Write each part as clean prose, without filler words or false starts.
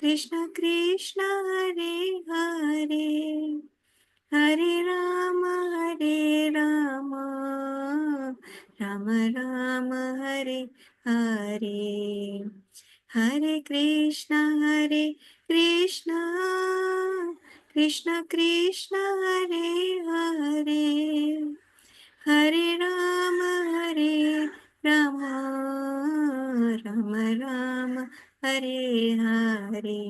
कृष्ण कृष्ण हरे हरे, हरे राम राम राम हरे हरे, हरे कृष्ण कृष्ण कृष्ण हरे हरे, हरे राम राम राम राम हरे हरे,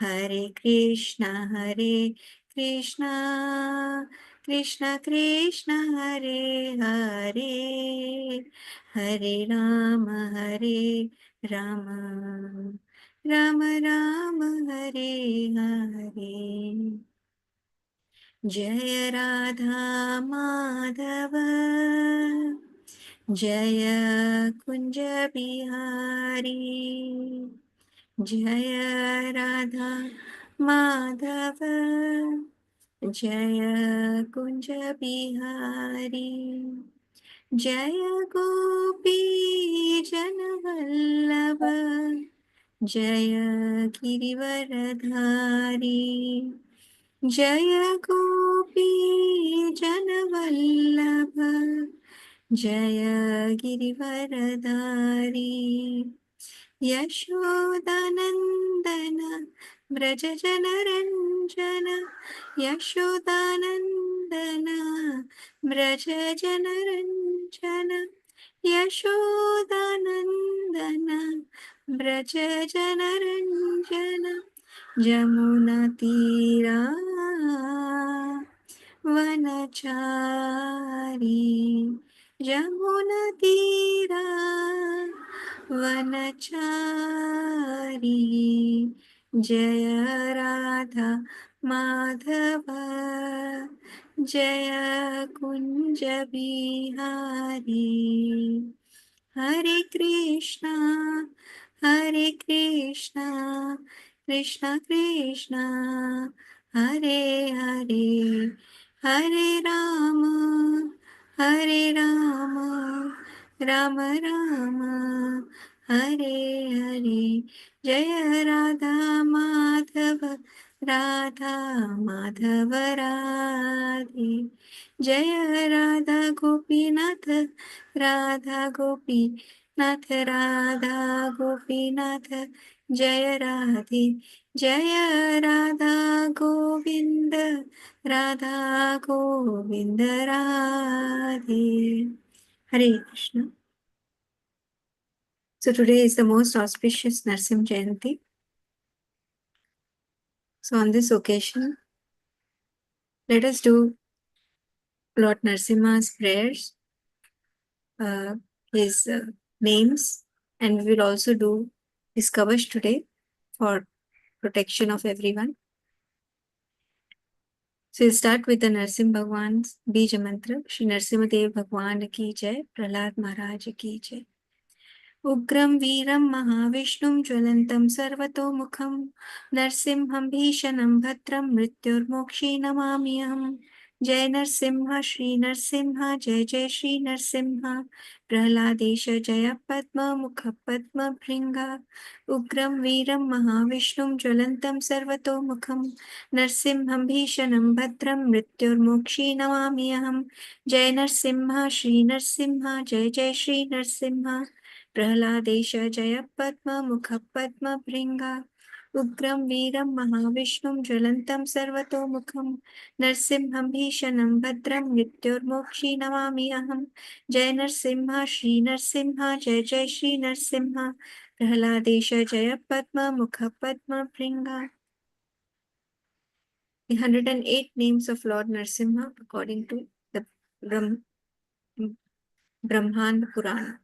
हरे कृष्ण कृष्ण कृष्ण हरे हरे, हरे राम राम राम राम हरे हरे। जय राधा माधव, जय कुंज बिहारी, जय राधा माधव, जय कुंज बिहारी, जय गोपी जनवल्लभ, जय गिरिवरधारी, जय गोपी जनवल्लभ, जय गिरिवरधारी, यशोदानन्दन व्रज जनरञ्जन, यशोदानन्दन व्रज जनरञ्जन, यशोदानन्दन व्रज जनरञ्जन, जमुनातीरा वनचारी, जमुनातीरा वनचारी, जय राधा माधव, जय कुंज बिहारी, हरे कृष्णा कृष्ण कृष्ण हरे हरे, हरे राम राम राम हरे हरे, जय राधा माधव राधे, जय राधा गोपीनाथ राधा गोपीनाथ, राधा गोपीनाथ, जय राधे, जय Radha Govind, Radha Govind Radhe. Hare Krishna. So today is the most auspicious Narsim Jayanti. So on this occasion, let us do Lord Narsimha's prayers, his names, and we will also do his kavash today for protection of everyone. So we'll start with the Narsim Bhagwan's Bija Mantra. Shri Narsimha Dev Bhagwan ki jai, Prahlad Maharaj ki jai. उग्रं वीरं महाविष्णुं ज्वलन्तं सर्वतोमुखं नरसिंहं भीषणं भद्रं मृत्युर्मोक्षी नमाम्यहम्। जय नरसिंह श्री नरसिंह, जय जय श्री नरसिंह, प्रह्लादेश जय पद्ममुख पद्मभृङ्ग। उग्रं वीरं महाविष्णुं ज्वलन्तं सर्वतोमुखं नरसिंहं भीषणं भद्रं मृत्युर्मोक्षी नमाम्यहम्। जय नरसिंह श्री नरसिंह, जय जय श्री नरसिंह, प्रह्लादेश जय पद्ममुख पद्मभृङ्ग। उग्रं वीरं महाविष्णुं ज्वलन्तं सर्वतोमुखं नरसिंहं भीषणं भद्रं मृत्युर्मोक्षी नमामि अहम्। जय नरसिंह श्री नरसिंह, जय जय श्री नरसिंह, प्रह्लादेश जय पद्ममुख पद्मभृङ्ग। The 108 names of Lord Narsimha according to the Brahmanda Purana.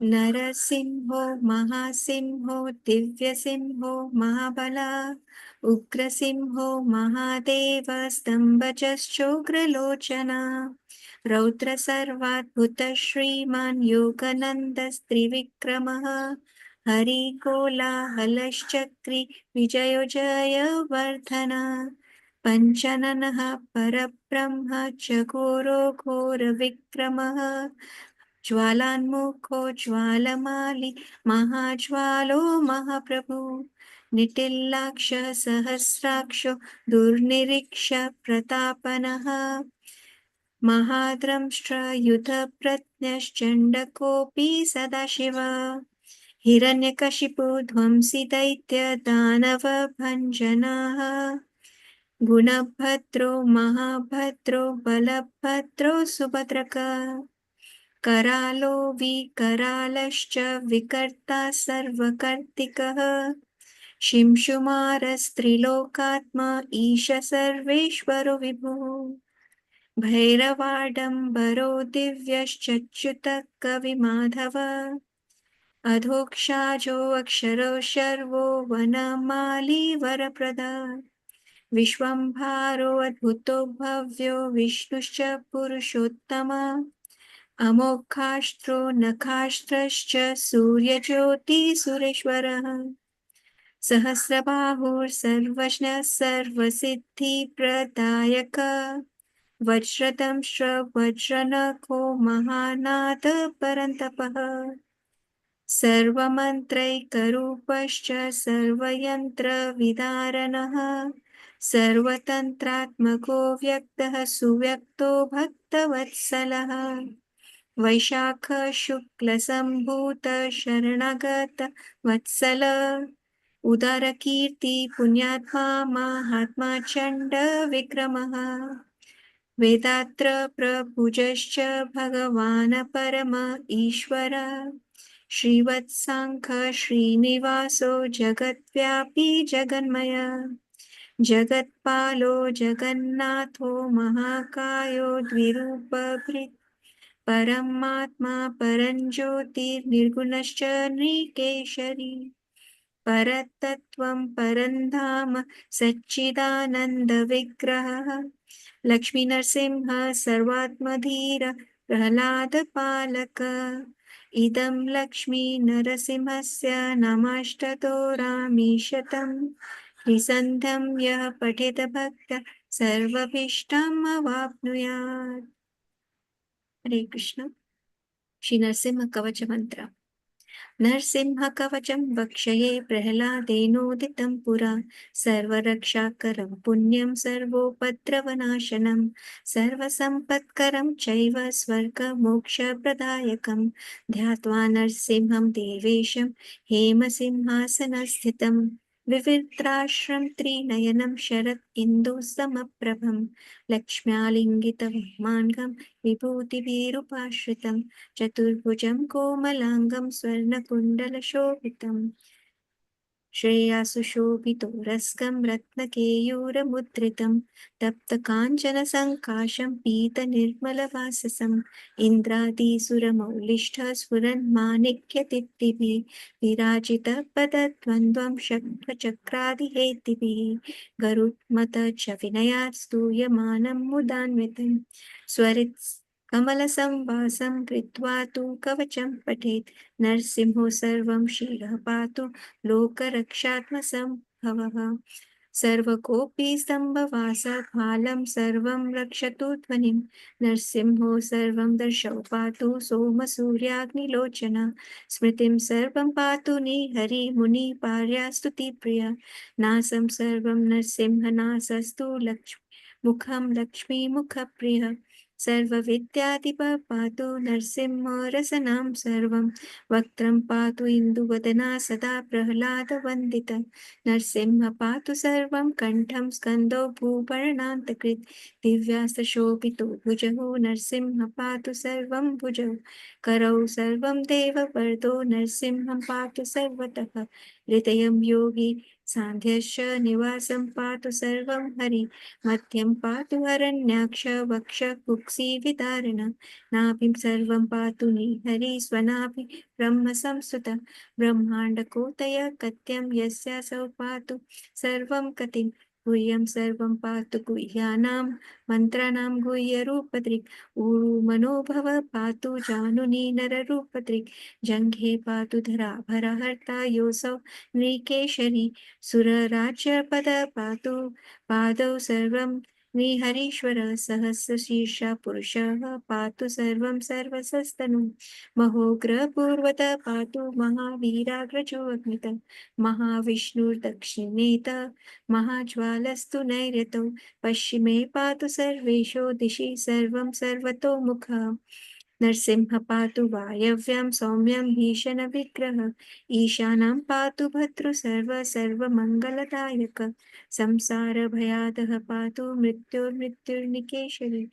नरसिंहो महासिंहो दिव्यसिंहो महाबला, उग्रसिंहो Mahadev स्तम्भजश्चोग्रलोचना, रौद्रसर्वाद्भुत श्रीमान् योगनन्दस्त्रिविक्रमः, हरिकोलाहलश्चक्री विजयो जयवर्धन, पञ्चननः परब्रह्म च घोरो घोरविक्रमः, ज्वालान्मुखो ज्वालमाली महाज्वालो महाप्रभु निटिल्लाक्ष सहस्राक्षो दुर्निरीक्ष प्रतापनः महाद्रंष्ट्रयुधप्रज्ञश्चण्डकोऽपि सदाशिव हिरण्यकशिपु ध्वंसि दैत्यदानवभञ्जनाः गुणभद्रो महाभद्रो बलभद्रो सुभद्रक करालो विकरालश्च विकर्ता सर्वकर्तिकः शिंशुमारस्त्रिलोकात्मा ईश सर्वेश्वरो विभुः भैरवाडम्बरो दिव्यश्चच्युतः कविमाधव अधोक्षाजो अक्षरो शर्वो वनमाली वरप्रद विश्वम्भारो अद्भुतो भव्यो विष्णुश्च पुरुषोत्तम अमोघास्त्रो नखास्त्रश्च सूर्यज्योतिसुरेश्वरः सहस्रबाहुर्सर्वज्ञः सर्वसिद्धिप्रदायक वज्रदंष्ट्रवज्रनखो महानाद परन्तपः सर्वमन्त्रैकरूपश्च सर्वयन्त्रविदारणः सर्वतन्त्रात्मको व्यक्तः सुव्यक्तो भक्तवत्सलः वैशाख शुक्लसम्भूत शरणगत वत्सल उदारकीर्ति पुण्यात्मा महात्मा चण्ड विक्रमः वेदात्र प्रभुजश्च भगवान् परम ईश्वर श्रीवत्साङ्ख श्रीनिवासो जगद्व्यापी जगन्मय जगत्पालो जगन्नाथो महाकायो द्विरूपभृत् परमात्मा परञ्ज्योतिर्निर्गुणश्च नृकेशरी परतत्त्वं परन्धाम सच्चिदानन्दविग्रहः लक्ष्मीनरसिंह सर्वात्मधीर प्रह्लादपालक इदं लक्ष्मीनरसिंहस्य नमाष्टतोरामीशतं निसन्ध्यं यः पठेत भक्त्या सर्वभीष्टम् अवाप्नुयात्। हरे कृष्ण। श्री नरसिंह कवच मंत्र। नरसिंहकवचं वक्ष्ये प्रह्लादेनोदितं पुरा सर्वरक्षाकरं पुण्यं सर्वोपद्रवनाशनं सर्वसम्पत्करं चैव स्वर्गमोक्षप्रदायकं ध्यात्वा नरसिंहं देवेशं हेमसिंहासनस्थितं विविद्राश्रं त्रिनयनं शरद इन्दुसमप्रभं लक्ष्म्यालिङ्गितमार्गं विभूतिभिरुपाश्रितं चतुर्भुजं कोमलांगं स्वर्णकुण्डलशोभितं श्रेयासुशोभितो रस्कं रत्नकेयूरमुद्रितं तप्तकाञ्चनसङ्काशं पीतनिर्मलवाससं इन्द्रादिसुरमौलिष्ठः स्फुरन्माणिक्यदीप्तिभिः विराजितपदद्वन्द्वं शङ्खचक्रादिहेतिभिः गरुत्मत च विनयात् स्तूयमानं मुदान्वितं स्वरित् कमलसंवासं कृत्वा तु कवचं पठेत् नरसिंहो सर्वं शिरः पातु लोकरक्षात्मसंभवः सर्वकोऽपि स्तम्भवासफालं सर्वं रक्षतु ध्वनिं नरसिंहो सर्वं दर्शौ पातु सोमसूर्याग्निलोचन स्मृतिं सर्वं पातु निहरिमुनिपार्यास्तुतिप्रिया नासं सर्वं नरसिंहनासस्तु मुखं लक्ष्मीमुखप्रियः सर्वविद्याधिप पातु नरसिंह रसनां सर्वं वक्त्रं पातु इन्दुवदना सदा प्रह्लादवन्दिता नरसिंह पातु सर्वं कण्ठं स्कन्दो भूपर्णान्तकृत् दिव्यास्त्रशोभितो भुजो नरसिंह पातु सर्वं भुजौ करौ सर्वं देववरदो नरसिंहं पातु सर्वतः हृदयं योगी सान्ध्यश्च निवासं पातु सर्वं हरि मध्यं पातु हरण्याक्ष वक्ष कुक्षि विदारण नाभिं सर्वं पातु निहरि स्वनाभि ब्रह्म संस्तुत ब्रह्माण्डकोतय कत्यं यस्यासौ पातु सर्वं कतिं गुह्यं सर्वं पातु गुह्यानां मन्त्राणां गुह्यरूपदृक् ऊरु मनोभव पातु जानुनी नररूपदृक् जङ्घे पातु धराभरहर्ता योऽसौ नृकेशरी सुरराज्यपद पातु पादौ सर्वं श्रीहरीश्वर सहस्रशीर्ष पुरुषः पातु सर्वं सर्वसस्तनु महोग्र पूर्वत पातु महावीराग्रजोऽग्नित महाविष्णुर्दक्षिणेत महाज्वालस्तु नैऋतौ पश्चिमे पातु सर्वेषु दिशि सर्वं सर्वतोमुखः नरसिंह पातु वायव्यं सौम्यं भीषणविग्रह ईशानं पातु भद्रु सर्वमङ्गलदायक संसारभयादः पातु मृत्युर्मृत्युर्निकेशरी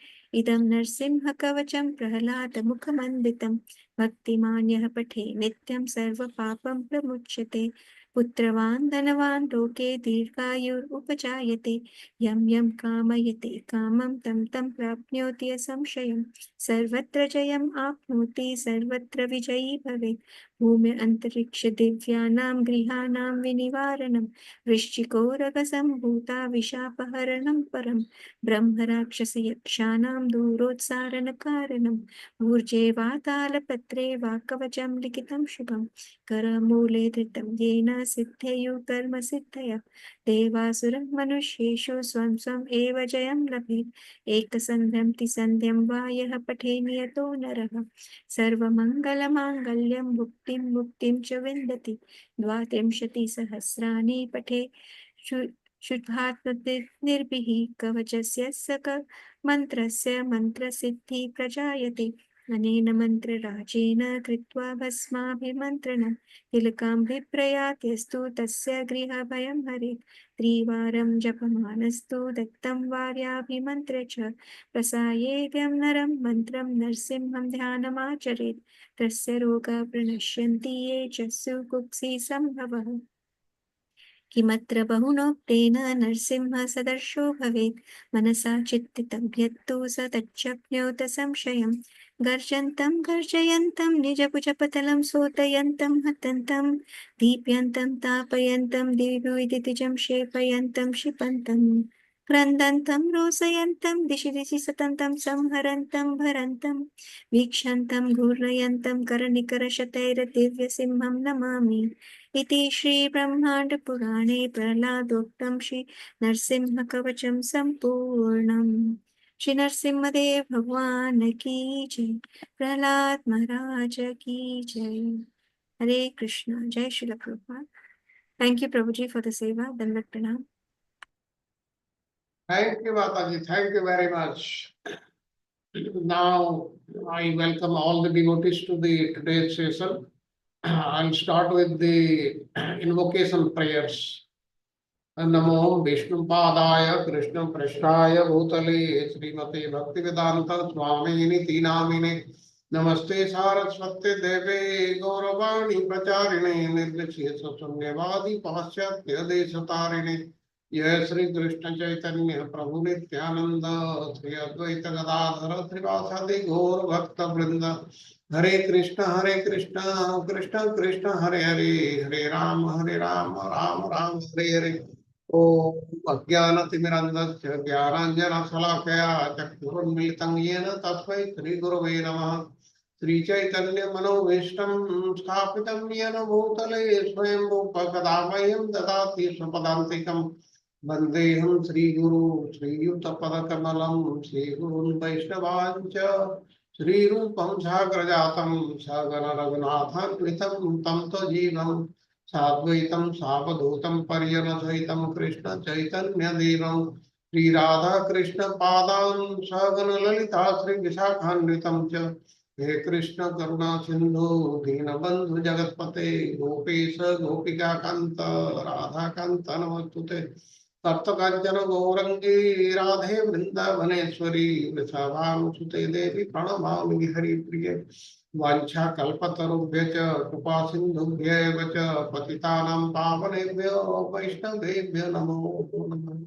इदं नरसिंहकवचं प्रह्लादमुखमण्डितं भक्तिमान् यः पठे नित्यं सर्वपापं प्रमुच्यते पुत्रवान् धनवान् लोके दीर्घायुरुपजायते यं यं कामयते कामं तं तं प्राप्नोति असंशयम् सर्वत्र जयम् आप्नोति सर्वत्र विजयी भवेत् भूमि अन्तरिक्ष दिव्यानां गृहाणां विनिवारणं वृश्चिकोरगसम्भूता विशापहरणं परं ब्रह्मराक्षसयक्षाणां दूरोत्सारणकारणम् ऊर्जे वा तालपत्रे वा कवचं लिखितं शुभं करमूले धृतं येन सिद्धेयु कर्मसिद्धयः देवासुरं मनुष्येषु स्वं स्वम् एव जयं लभेत् एकसन्ध्यं त्रिसन्ध्यं वा यः पठे नियतो नरः सर्वमङ्गलमाङ्गल्यं मुक्तिं च विन्दति द्वात्रिंशतिसहस्राणि पठे शुद्धात्मनिर्भिः कवचस्य मन्त्रस्य मन्त्रसिद्धिः प्रजायते अनेन मन्त्रराजेन कृत्वा भस्माभिमन्त्रणं तिलकां विप्रयात्यस्तु तस्य गृहभयं हरेत् त्रिवारं जपमानस्तु दत्तं वार्याभिमन्त्रे च प्रसायेद्यं नरं मन्त्रं नरसिंहं ध्यानमाचरेत् तस्य रोगाः प्रणश्यन्ति ये च सुकुक्षि सम्भवः किमत्र बहुनोक्तेन नरसिंह सदर्शो भवेत् मनसा चित्तितं यत्तु स तच्चक्नोत संशयम् गर्जन्तं गर्जयन्तं निजभुजपतलं सोतयन्तं हतन्तं दीप्यन्तं तापयन्तं दिविदितिजं क्षेपयन्तं क्षिपन्तं क्रन्दन्तं रोसयन्तं दिशि दिशि सतन्तं संहरन्तं भरन्तं वीक्षन्तं घूर्णयन्तं करनिकरशतैर्दिव्यसिंहं नमामि इति श्रीब्रह्माण्डपुराणे प्रह्लादोक्तं श्री नरसिंहकवचं सम्पूर्णम् श्री नरसिंहदेव भगवान की जय प्रहलाद महाराज की जय हरे कृष्णा जय Srila Prabhupada thank you Prabhu ji for the seva दंडवत प्रणाम Thank you, Mataji. Thank you very much. Now, I welcome all the devotees to the today's session. I'll start with the invocation prayers. नमो विष्णुपादाय कृष्ण पृष्ठाय भूतले श्रीमते भक्तिवेदांत स्वामिनिति नामिने नमस्ते सारस्वते देवे गौरवाणी प्रचारिणे निर्विशेष शून्यवादी पाश्चात्य देशतारिणे यह श्री कृष्ण चैतन्य प्रभु नित्यानंद श्री अद्वैत गदाधर श्रीवासादि गौर भक्त वृंद हरे कृष्ण कृष्ण कृष्ण हरे हरे हरे राम राम राम हरे हरे ओम अज्ञानतिमिरन्धस्य ज्ञानाञ्जनशलाकया चक्षुरुन्मीलितं येन तस्मै श्रीगुरवे नमः श्रीचैतन्यमनोभीष्टं स्थापितं येन भूतले स्वयं रूपकदा मह्यं ददाति स्वपदान्तिकं वन्देऽहं श्रीगुरु श्रीयुतपदकमलं श्रीगुरुन् वैष्णवाञ्च श्रीरूपं साग्रजातं सगण रघुनाथान्वितं तं त्वजीवम् साद्वैतं सावधूतं पर्यनसहितं कृष्ण चैतन्य देवं श्री राधा कृष्ण पादान् सगण ललिता श्री विशाखान्वितं च हे कृष्ण करुणा सिंधु दीनबंधु जगतपते गोपेश गोपिका कांत राधा कांत नमस्तुते तप्त कांचन गौरंगी राधे वृंदावनेश्वरी वृषभानुसुते देवी प्रणमामि हरिप्रिये वाञ्छा कल्पतरुभ्यश्च कृपा सिन्धुभ्यैव च पतितानां पावनेभ्यो वैष्णवेभ्यो नमो नमः।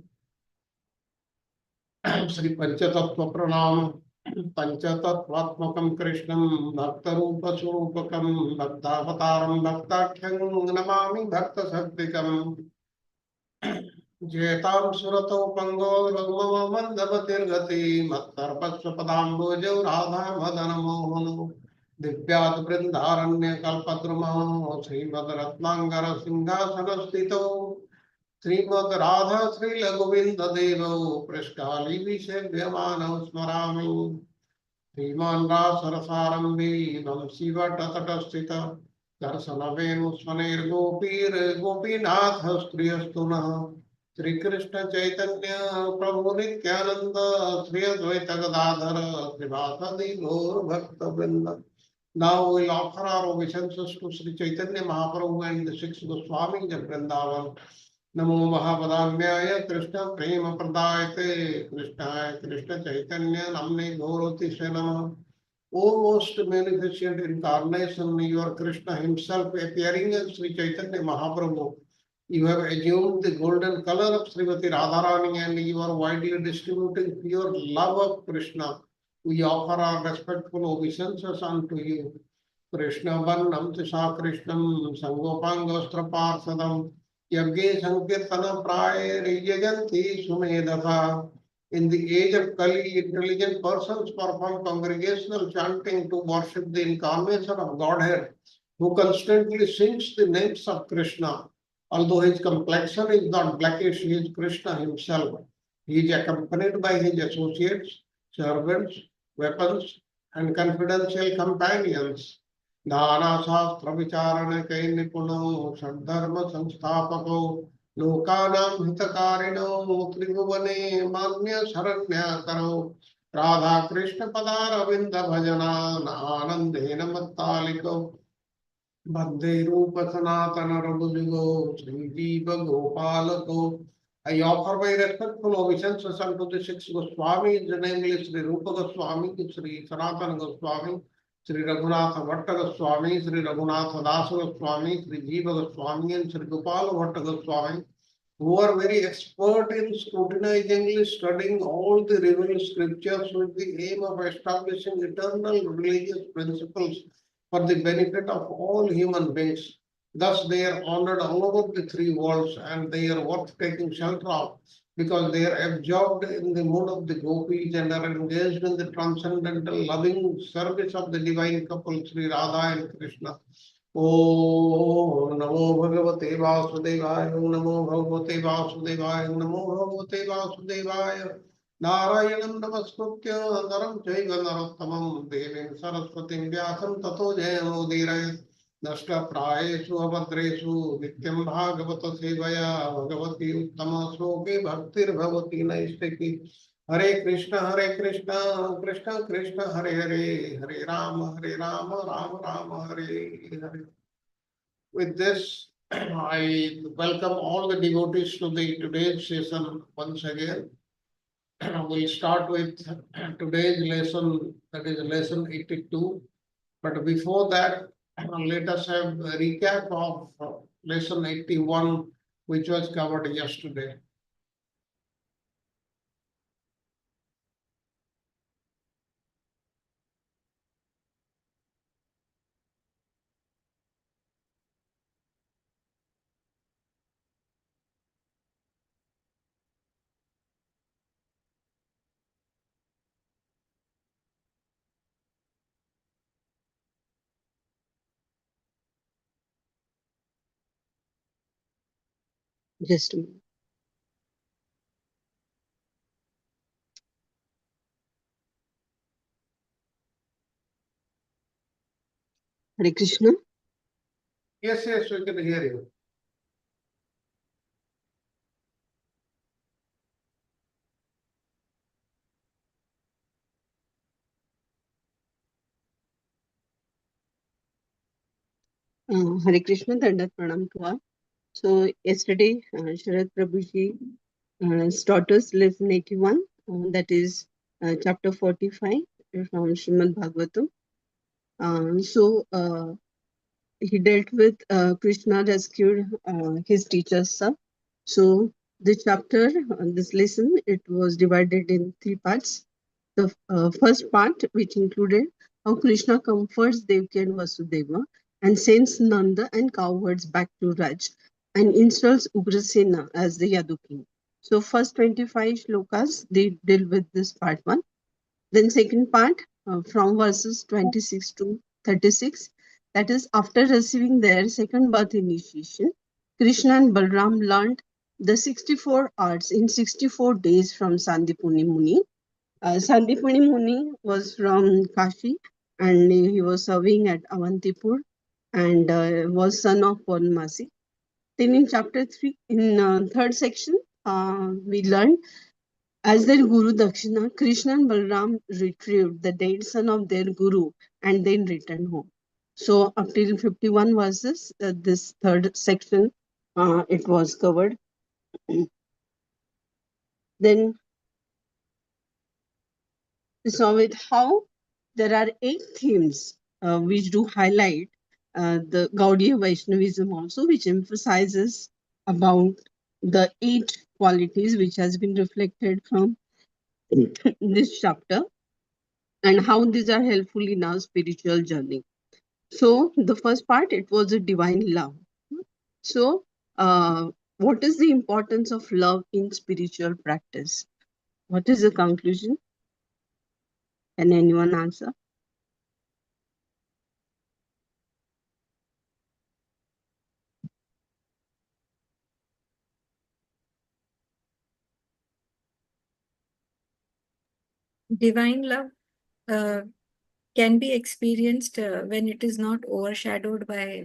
श्री पंचतत्व प्रणाम पंचतत्वात्मकं कृष्णं भक्तरूपस्वरूपकं भक्तावतारं भक्ताख्यं नमामि भक्तशक्तिकम् जेतां सुरतो पंगो रघुमम मंदमतिर्गति मत्तर्पस्वपदाम्बोजौ राधा मदन मोहनो दिव्यात् वृन्दारण्य कल्पद्रुमो श्रीमद् रत्नांगर सिंहासन स्थितो श्रीमद् राधा श्रील गोविंद देवौ पृष्ठाली विषेव्यमानौ स्मरामि श्रीमान् रासरसारम्भी शिवटतटस्थित दर्शनवेणुस्वनैर्गोपीनाथ स्त्रियस्तु नः श्रीकृष्ण चैतन्य प्रभु नित्यानंद श्री अद्वैत गदाधर श्रीवासदि गौर भक्तवृंद. Now we'll offer our obeisances to Sri Chaitanya Mahaprabhu and the six Goswamis of Vrindavan. नमो महापदाम्याय कृष्ण प्रेम प्रदायते कृष्णाय कृष्ण चैतन्य नाम्ने गौरतिसे नमः. O most magnificent incarnation, you are Krishna himself appearing as Sri Chaitanya Mahaprabhu. You have assumed the golden color of Srimati Radharani and you are widely distributing pure love of Krishna. We offer our respectful obeisances unto you. Krishna Varnam Tisa Krishnam Sangopangostra Parsadam Yagge Sankirtana Praya Rijayanti Sumedava. In the age of Kali, intelligent persons perform congregational chanting to worship the incarnation of Godhead, who constantly sings the names of Krishna. Although his complexion is not blackish, he is Krishna himself. He is accompanied by his associates, servants, weapons, and confidential companions. Dana Shastra Vicharana Kai Nipuno, Sadharma Sanstapako, लोकानां हितकारिणो त्रिभुवने मान्य शरण्य करो राधा कृष्ण पदारविंद भजनान आनंदेन मत्तालिको बंदे रूप सनातन रघुजुगो श्रीजीव गोपालको. I offer my respectful obeisances unto the six Goswamis, namely Sri Rupa Goswami, Sri Sanatana Goswami, Sri Raghunatha Bhatta Goswami, Sri Raghunatha Das Goswami, Sri Jiva Goswami, and Sri Gopala Bhatta Goswami, who are very expert in scrutinizingly studying all the revealed scriptures with the aim of establishing eternal religious principles for the benefit of all human beings. Thus, they are honored all over the three worlds and they are worth taking shelter of because they are absorbed in the mood of the gopis and are engaged in the transcendental loving service of the divine couple Sri Radha and Krishna. ओम नमो भगवते वासुदेवाय नमो भगवते वासुदेवाय नमो भगवते वासुदेवाय नारायणं नमस्कृत्य नरं चैव नरोत्तमं देवीं सरस्वतीं व्यासं ततो जयमुदीरयेत्. नष्टप्रायेषु अभद्रेषु नित्यं भागवत सेवया भगवती उत्तम श्लोके भक्तिर्भवति नैष्ठिकी. हरे कृष्ण कृष्ण कृष्ण हरे हरे, हरे Ram Ram Ram Hare Hare. With this, I welcome all the devotees to the today's session once again. We'll start with today's lesson, that is lesson 82. But before that, let us have a recap of lesson 81, which was covered yesterday. Just a minute. Hare Krishna. Yes, we can hear you. Hare Krishna, Dandat Pranam to all. So yesterday, Sharad Prabhuji taught us lesson 81, that is chapter 45 from Srimad Bhagavatam. He dealt with Krishna rescued his teacher's son. So the chapter, this lesson, it was divided in three parts. The first part, which included how Krishna comforts Devaki and Vasudeva and sends Nanda and cowherds back to Raj and installs Ugrasena as the Yadu king. So first 25 shlokas, they deal with this part one. Then second part, from verses 26 to 36, that is after receiving their second birth initiation, Krishna and Balram learned the 64 arts in 64 days from Sandipuni Muni. Sandipuni Muni was from Kashi and he was serving at Avantipur and was son of Purnamasi. Then in chapter 3, in third section, we learned as their Guru Dakshina, Krishna and Balram retrieved the dead son of their Guru and then returned home. So up till 51 verses, this third section, it was covered. Then we saw it how there are 8 themes which do highlight the Gaudiya Vaishnavism also, which emphasizes about the 8 qualities which has been reflected from this chapter and how these are helpful in our spiritual journey. So the first part, it was a divine love. So what is the importance of love in spiritual practice? What is the conclusion? Can anyone answer? Divine love can be experienced when it is not overshadowed by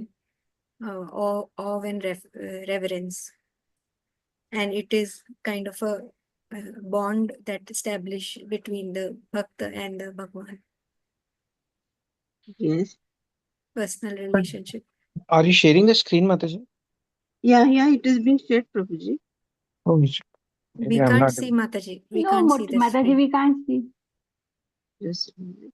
awe and reverence. And it is kind of a bond that established between the Bhakta and the Bhagwan, Yes. personal relationship. Are you sharing the screen, Mataji? Yeah, it has been shared, Prabhuji. Oh, We I'm can't not- see Mataji. We No, can't see the Mataji, screen. we can't see. Just a minute.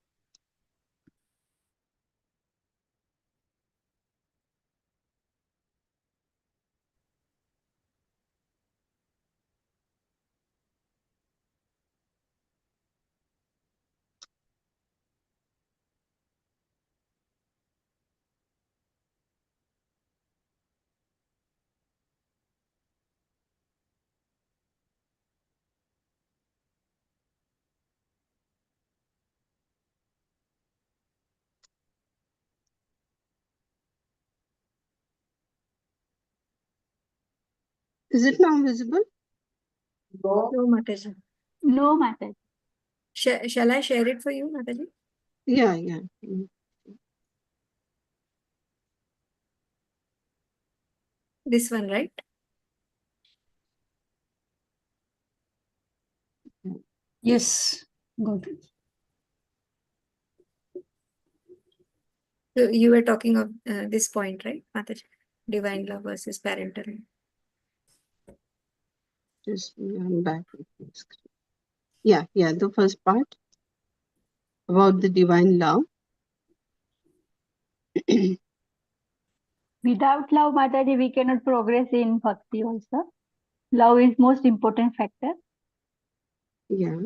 Is it now visible? No, Mataji. No, Mataji. Shall I share it for you, Mataji? Yeah. This one, right? Yes. Good. So you were talking of this point, right, Mataji? Divine love versus parental love. Just I'm back with my screen. Yeah, the first part about the divine love. Without love, Mataji, we cannot progress in bhakti also. Love is most important factor. Yeah.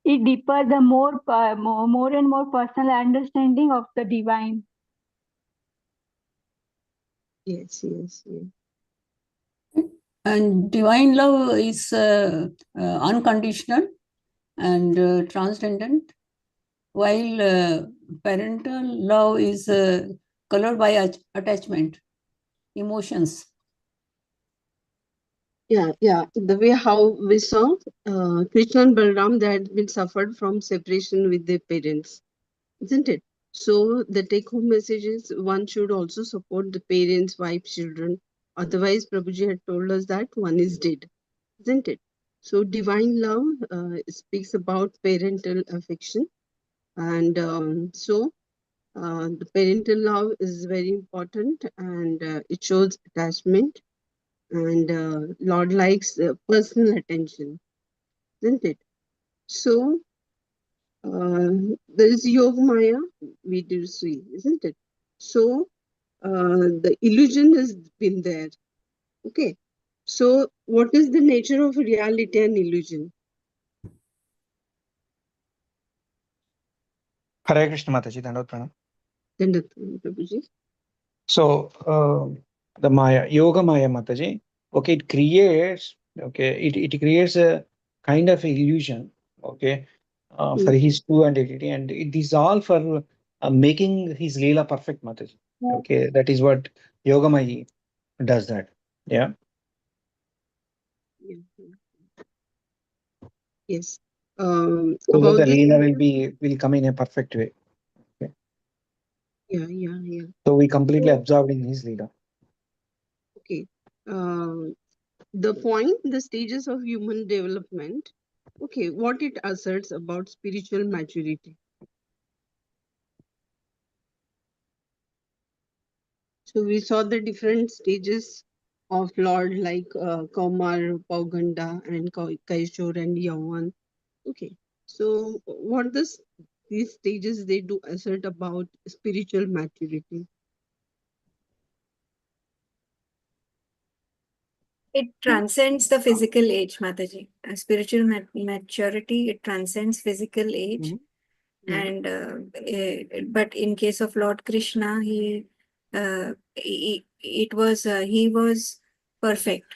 It deeper the more and more personal understanding of the divine. Yes. And divine love is unconditional and transcendent, while parental love is colored by attachment, emotions. Yeah. The way how we saw Krishna and Balram, they had been suffered from separation with their parents, isn't it? So the take-home message is one should also support the parents, wife, children. Otherwise, Prabhuji had told us that one is dead, isn't it? So divine love speaks about parental affection, and so the parental love is very important, and it shows attachment, and Lord likes personal attention, isn't it? So there is Yoga Maya, we do see, isn't it? So the illusion has been there. Okay. So what is the nature of reality and illusion? Hare Krishna, Mataji. Dandavata Pranam. Dandavata, Prabhuji. So the Maya, Yoga Maya, Mataji. Okay, it creates it creates a kind of illusion. Okay, for his true identity, and it is all for making his Leela perfect, Mataji. Okay, that is what Yoga Maya does that. Yeah. Yeah. Yes. So About the this, Leela will come in a perfect way. yeah. So we completely So, absorbed in his Leela. okay. The point, the stages of human development. Okay, what it asserts about spiritual maturity. So we saw the different stages of Lord like Kaumar, Pauganda, and Kaishore and Yavan. Okay, so what these stages they do assert about spiritual maturity? It transcends the physical age, Mataji. Spiritual maturity, it transcends physical age. Yeah. And but in case of Lord Krishna, he was perfect.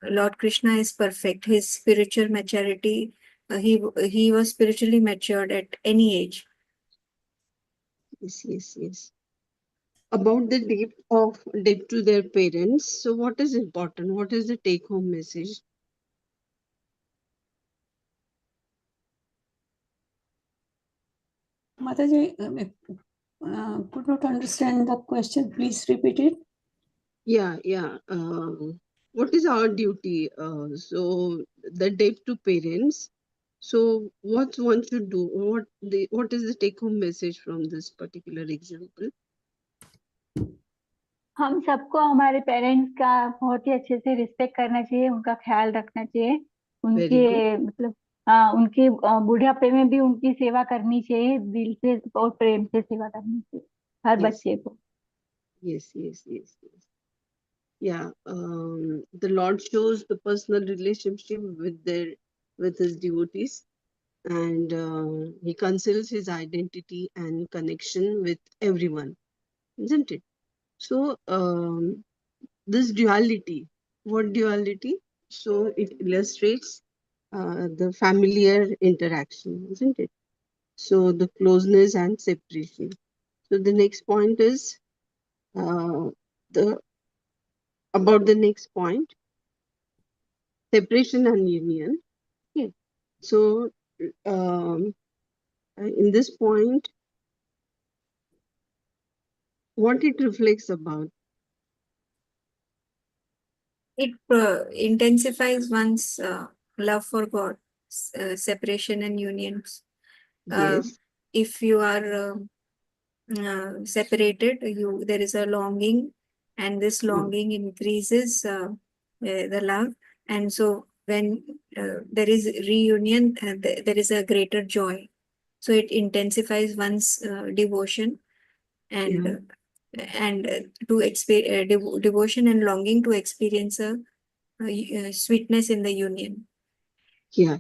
Lord Krishna is perfect. His spiritual maturity, he was spiritually matured at any age. Yes. About the debt to their parents. So what is important? What is the take-home message? Mataji, could not understand the question. Please repeat it. Yeah. What is our duty? So the debt to parents. So what one should do? What is the take-home message from this particular example? हम सबको हमारे parents का बहुत ही अच्छे से respect करना चाहिए, उनका ख्याल रखना चाहिए, Very good. उनके मतलब उनके बुढ़ापे में भी उनकी सेवा करनी चाहिए, दिल से और प्रेम से सेवा करनी चाहिए हर Yes. बच्चे को. Yes. Yeah. The Lord shows the personal relationship with his devotees, and he conceals his identity and connection with everyone, isn't it? So this duality, what duality? So it illustrates the familiar interaction, isn't it? So the closeness and separation. So the next point is the about the next point, separation and union. Okay. So in this point, what it reflects about? It intensifies one's love for God, separation and unions. Yes. If you are separated, there is a longing, and this longing increases the love. And so when there is reunion, there is a greater joy. So it intensifies one's devotion and devotion and longing to experience a sweetness in the union. Yeah.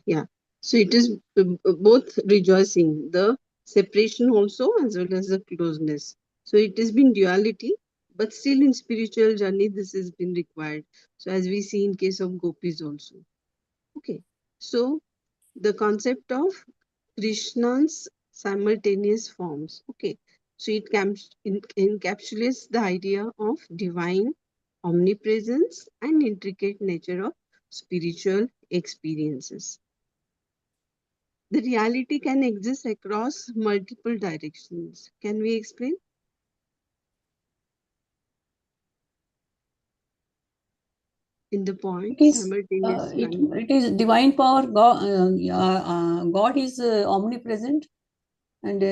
So it is both rejoicing, the separation also as well as the closeness. So it has been duality, but still in spiritual journey, this has been required. So as we see in case of gopis also. Okay. So the concept of Krishna's simultaneous forms. Okay. So it encapsulates the idea of divine omnipresence and intricate nature of spiritual experiences. The reality can exist across multiple directions. Can we explain? In the point, simultaneous. It is divine power. God is omnipresent, and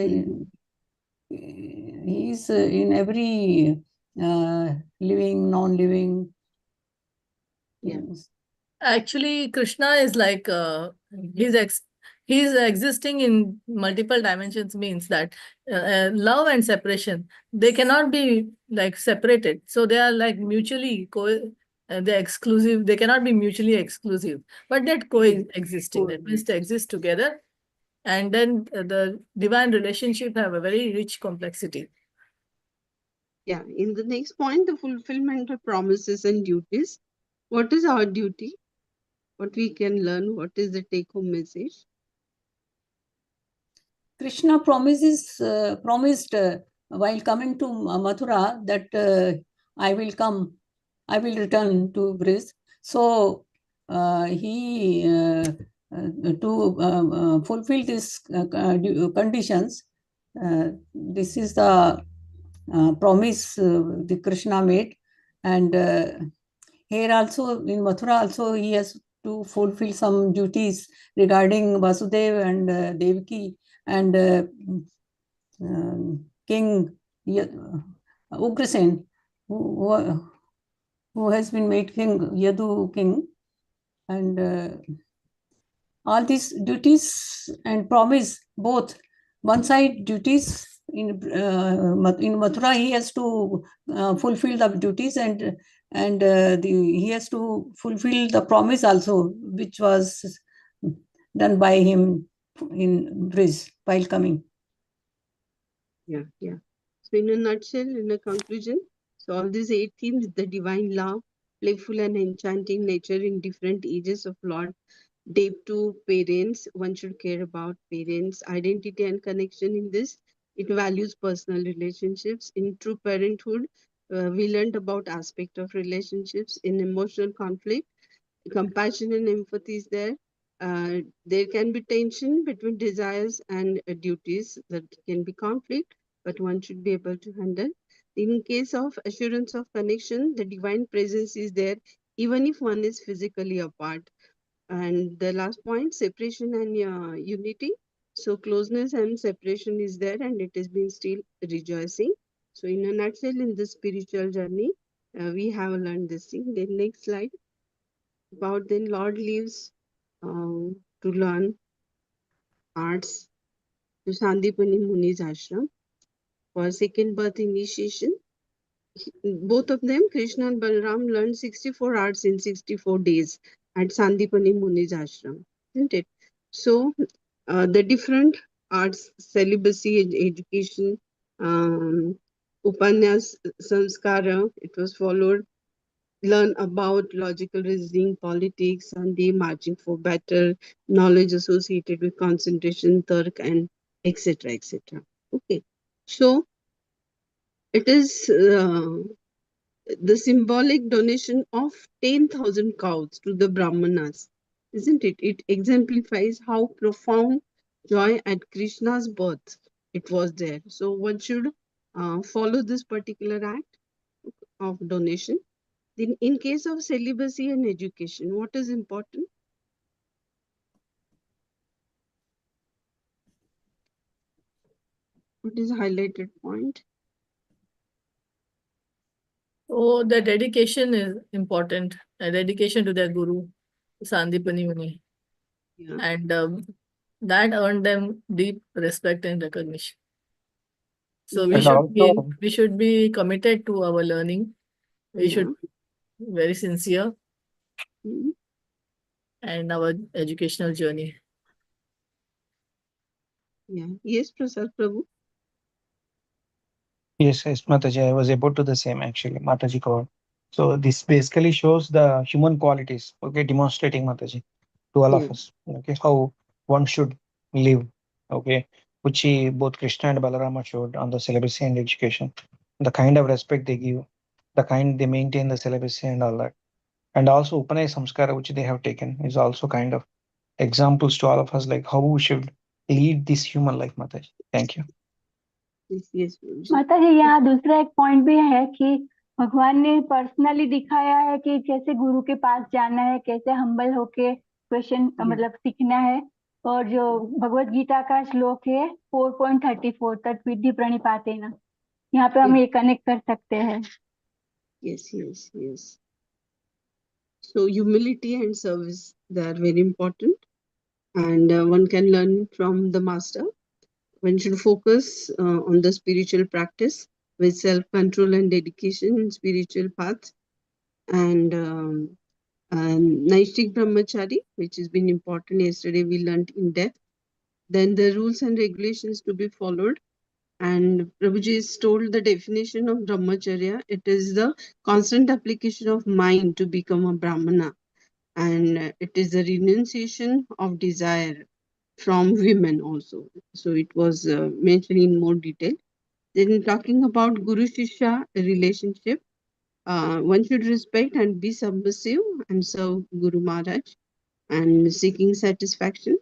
he is in every living, non-living. Yeah. Actually, Krishna is like he's existing in multiple dimensions. Means that love and separation, they cannot be like separated. So they are like mutually they're exclusive. They cannot be mutually exclusive, but they're coexisting. That means they exist together, and then the divine relationship have a very rich complexity. Yeah. In the next point, the fulfillment of promises and duties. What is our duty? What we can learn? What is the take-home message? Krishna promised while coming to Mathura that I will come I will return to Brij. So he to fulfill these conditions, this is the promise the Krishna made, and here also in Mathura also he has to fulfill some duties regarding Vasudev and Devaki and King Ugrasen, who has been made king, Yadu king, and all these duties and promise both. One side duties in Mathura he has to fulfill the duties, and he has to fulfill the promise also, which was done by him in Brij while coming. Yeah. So in a nutshell, in a conclusion, so all these 8 themes, the divine love, playful and enchanting nature in different ages of Lord, depth to parents, one should care about parents, identity and connection in this. It values personal relationships. In true parenthood, we learned about aspect of relationships. In emotional conflict, compassion and empathy is there. There can be tension between desires and duties. That can be conflict, but one should be able to handle. In case of assurance of connection, the divine presence is there, even if one is physically apart. And the last point, separation and unity. So closeness and separation is there, and it has been still rejoicing. So in a nutshell, in the spiritual journey, we have learned this thing. Then next slide. About then Lord leaves to learn arts to Sandipani Muni's ashram for second birth initiation. Both of them, Krishna and Balram, learned 64 arts in 64 days at Sandipani Muni's ashram, isn't it? So the different arts, celibacy, education, Upanyas, Sanskara, it was followed. Learn about logical reasoning, politics, and the marching for better knowledge associated with concentration, Turk, and etc. etc. Okay, so it is the symbolic donation of 10,000 cows to the Brahmanas, isn't it? It exemplifies how profound joy at Krishna's birth it was there. So one should follow this particular act of donation. Then in case of celibacy and education, what is important? What is highlighted point? Oh, the dedication is important. A dedication to their guru, Sandipani Muni. Yeah. And that earned them deep respect and recognition. So Yeah. we should be committed to our learning. We Yeah. should be very sincere Mhm. and our educational journey. Yeah. Yes, Prasad Prabhu. Yes, Mataji, I was about to the same actually, Mataji covered. So this basically shows the human qualities, okay, demonstrating Mataji to all of Yeah. us, okay, how one should live, okay, which both Krishna and Balarama showed on the celibacy and education, the kind of respect they give, the kind they maintain the celibacy and all that. And also Upanaya Samskara, which they have taken, is also kind of examples to all of us, like how we should lead this human life, Mataji. Thank you. Yes, yes. Prabhuji. माता जी यहाँ दूसरा एक point भी है कि भगवान ने personally दिखाया है कि कैसे गुरु के पास जाना है, कैसे हम्बल होके क्वेश्चन मतलब सीखना है। और जो भगवत गीता का श्लोक है 4.34 तत्विधि प्रणिपातेन, यहाँ पे हम ये कनेक्ट कर सकते हैं। Yes, yes, yes. So humility and service, they are very important, and one can learn from the master. One should focus on the spiritual practice with self-control and dedication in spiritual path. And Naishtik Brahmachari, which has been important yesterday, we learned in depth. Then the rules and regulations to be followed. And Prabhuji is told the definition of Brahmacharya. It is the constant application of mind to become a Brahmana. And it is the renunciation of desire from women also. So it was mentioned in more detail. Then talking about Guru Shishya relationship. one should respect and be submissive and serve Guru Maharaj and seeking satisfaction.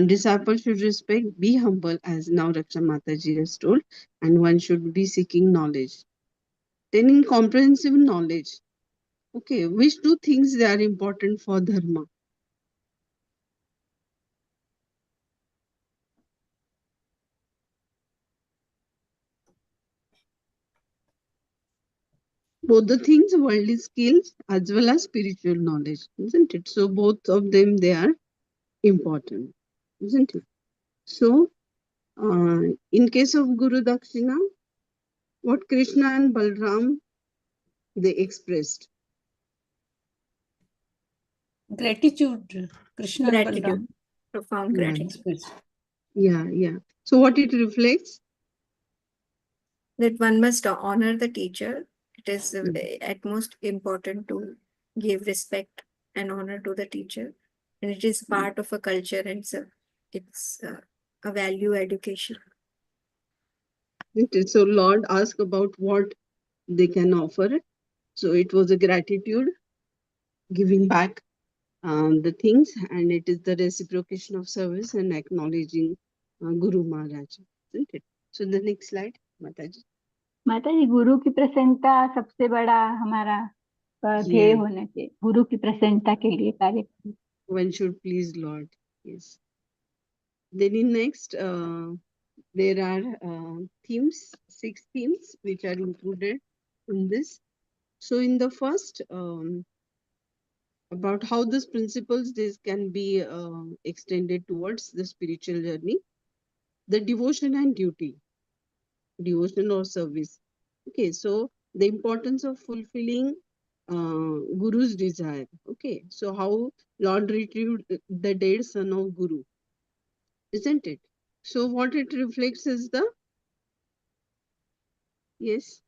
Disciple should respect, be humble, as now Raksha Mataji has told, and one should be seeking knowledge. Then in comprehensive knowledge, okay, which two things they are important for dharma? Both the things, worldly skills as well as spiritual knowledge, isn't it? So both of them, they are important, isn't it? So in case of Guru Dakshina, what Krishna and Balram, they expressed. Gratitude, Krishna and Gratitude, Balram profound Yeah. gratitude. express. Yeah. So what it reflects? That one must honor the teacher. It is Mm. at most important to give respect and honor to the teacher, and it is part of a culture, and it's a value education. Isn't it? So Lord asked about what they can offer. So it was a gratitude, giving back the things, and it is the reciprocation of service and acknowledging Guru Maharaj, isn't it? So the next slide, Mataji. माता जी, गुरु की प्रसन्नता सबसे बड़ा हमारा ध्येय Yeah. होना चाहिए, गुरु की प्रसन्नता के लिए कार्य करना। One should please Lord. Yes. Then in next, there are themes, 6 themes which are included in this. So in the first, about how these principles this can be extended towards the spiritual journey, the devotion and duty, devotion or service. Okay, so the importance of fulfilling Guru's desire. Okay, so how Lord retrieved the dead son of Guru, isn't it? So what it reflects is the, yes,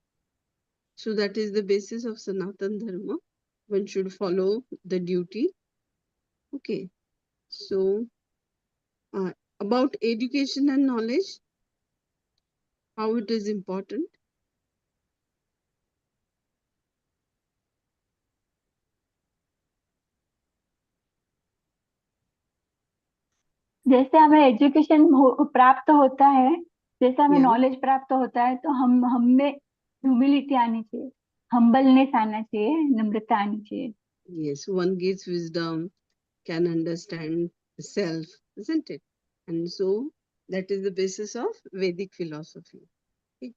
so that is the basis of Sanatan Dharma. One should follow the duty. Okay, so about education and knowledge, how it is important. जैसे हमें education प्राप्त होता है, जैसे हमें Yeah. Knowledge प्राप्त होता है, तो हम में ह्यूमिलिटी आनी चाहिए, हम्बलनेस आना चाहिए, नम्रता आनी चाहिए। Yes, one gets wisdom, can understand self, isn't it? And so that is the basis of Vedic philosophy. Okay.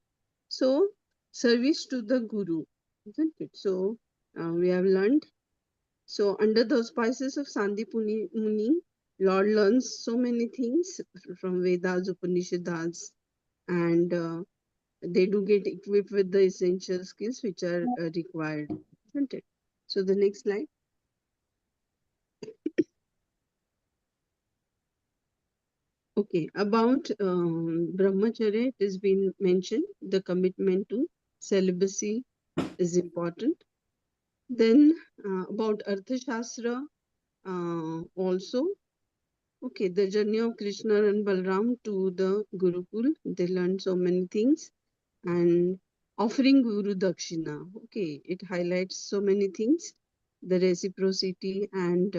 So service to the Guru, isn't it? So we have learned. So under the auspices of Sandipuni Muni, Lord learns so many things from Vedas, Upanishads, and they do get equipped with the essential skills which are required, isn't it? So the next slide. Okay, about brahmacharya, it has been mentioned, the commitment to celibacy is important. Then about Arthashastra also, okay, the journey of Krishna and Balram to the Gurukul, they learned so many things. And offering Guru Dakshina, okay, it highlights so many things, the reciprocity, and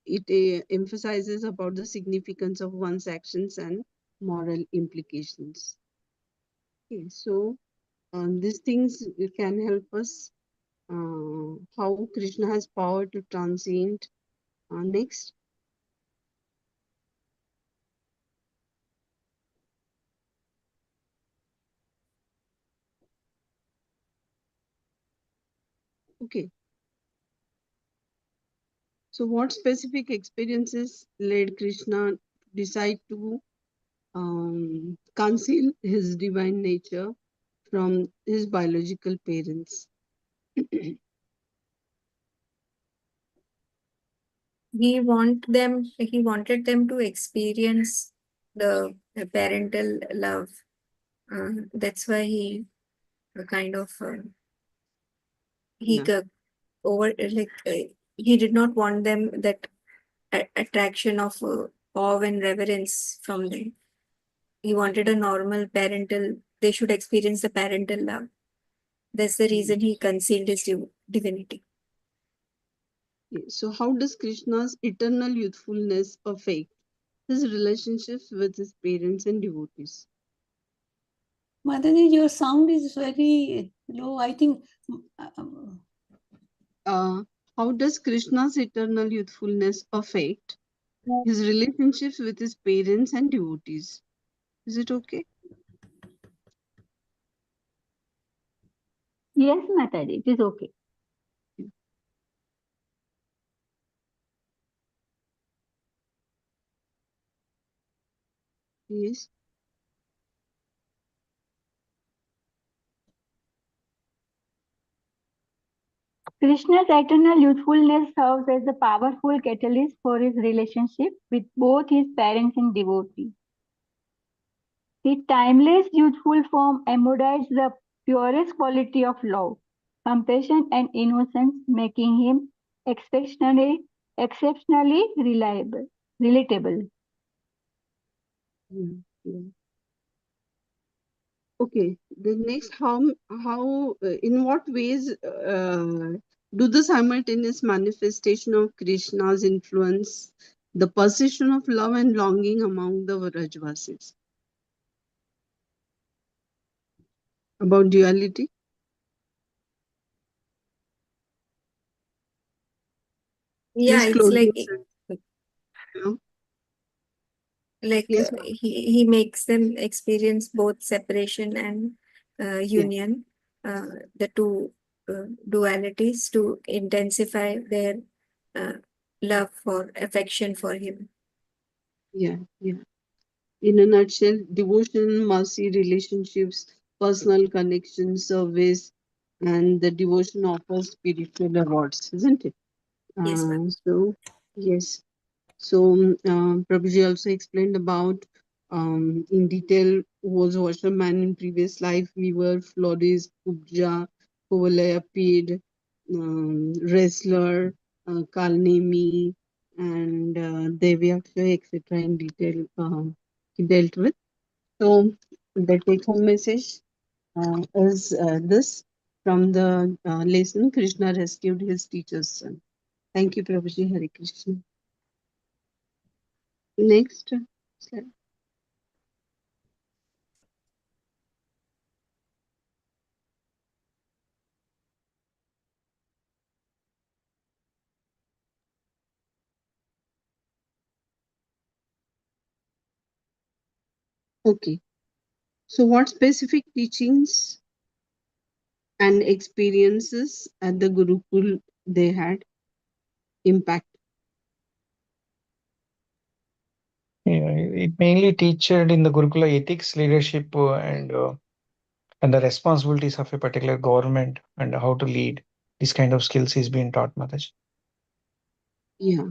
it emphasizes about the significance of one's actions and moral implications. Okay, so these things can help us how Krishna has power to transcend. Next. Okay. So what specific experiences led Krishna to decide to conceal his divine nature from his biological parents? He wanted them to experience the parental love. That's why he kind of he Yeah. he did not want them that attraction of awe and reverence from them. He wanted a normal parental. They should experience the parental love. That's the reason he concealed his divinity. Okay, so how does Krishna's eternal youthfulness affect his relationships with his parents and devotees? Mataji, your sound is very low. I think How does Krishna's eternal youthfulness affect his relationships with his parents and devotees? Is it okay? Yes, Mataji, it is okay. Yes. Krishna's eternal youthfulness serves as a powerful catalyst for his relationship with both his parents and devotees. His timeless youthful form embodies the purest quality of love, compassion, and innocence, making him exceptionally relatable. Yeah, yeah. Okay. The next, in what ways do the simultaneous manifestation of Krishna's influence the perception of love and longing among the Vrajvasis? About duality? Yeah, Please it's close like yourself, you know. like Yes, he makes them experience both separation and union, the two dualities to intensify their love for affection for him. yeah, yeah. In a nutshell, devotion, mercy, relationships, personal connection, service, and the devotion offers spiritual rewards, isn't it? Yes, ma'am. So, yes. So, Prabhuji also explained about in detail who was washerman in previous life, weaver, florist, kubja, kovalaya paid, wrestler, Kalnemi, and Devyaksha, etc. in detail he dealt with. So, the take home message is this from the lesson Krishna rescued his teacher's son. Thank you, Prabhuji. Hare Krishna. Next slide. Okay. So what specific teachings and experiences at the Gurukul they had impact? Yeah, it mainly teached in the Gurukula ethics, leadership, and the responsibilities of a particular government and how to lead. This kind of skills is being taught, Mataji. Yeah.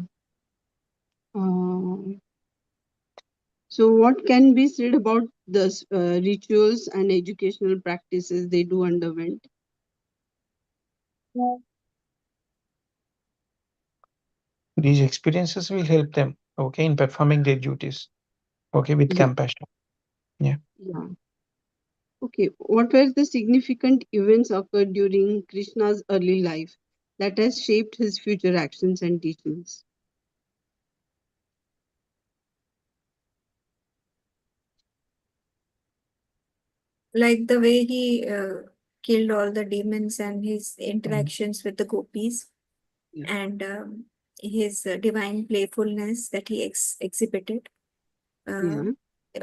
So what can be said about the rituals and educational practices they do underwent? These experiences will help them, okay, in performing their duties, okay, with Yeah. compassion. Yeah. Yeah. Okay. What were the significant events occurred during Krishna's early life that has shaped his future actions and teachings? Like the way he killed all the demons and his interactions with the gopis, Yeah. and his divine playfulness that he exhibited. Yeah.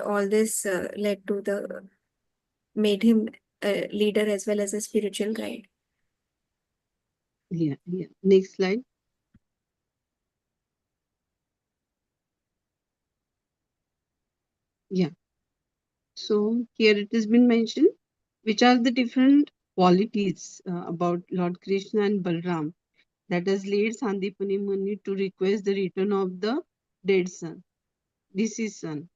All this led to made him a leader as well as a spiritual guide. Yeah. Yeah. Next slide. Yeah. So here it has been mentioned, which are the different qualities about Lord Krishna and Balram that has led Sandipani Muni to request the return of the dead son, deceased son.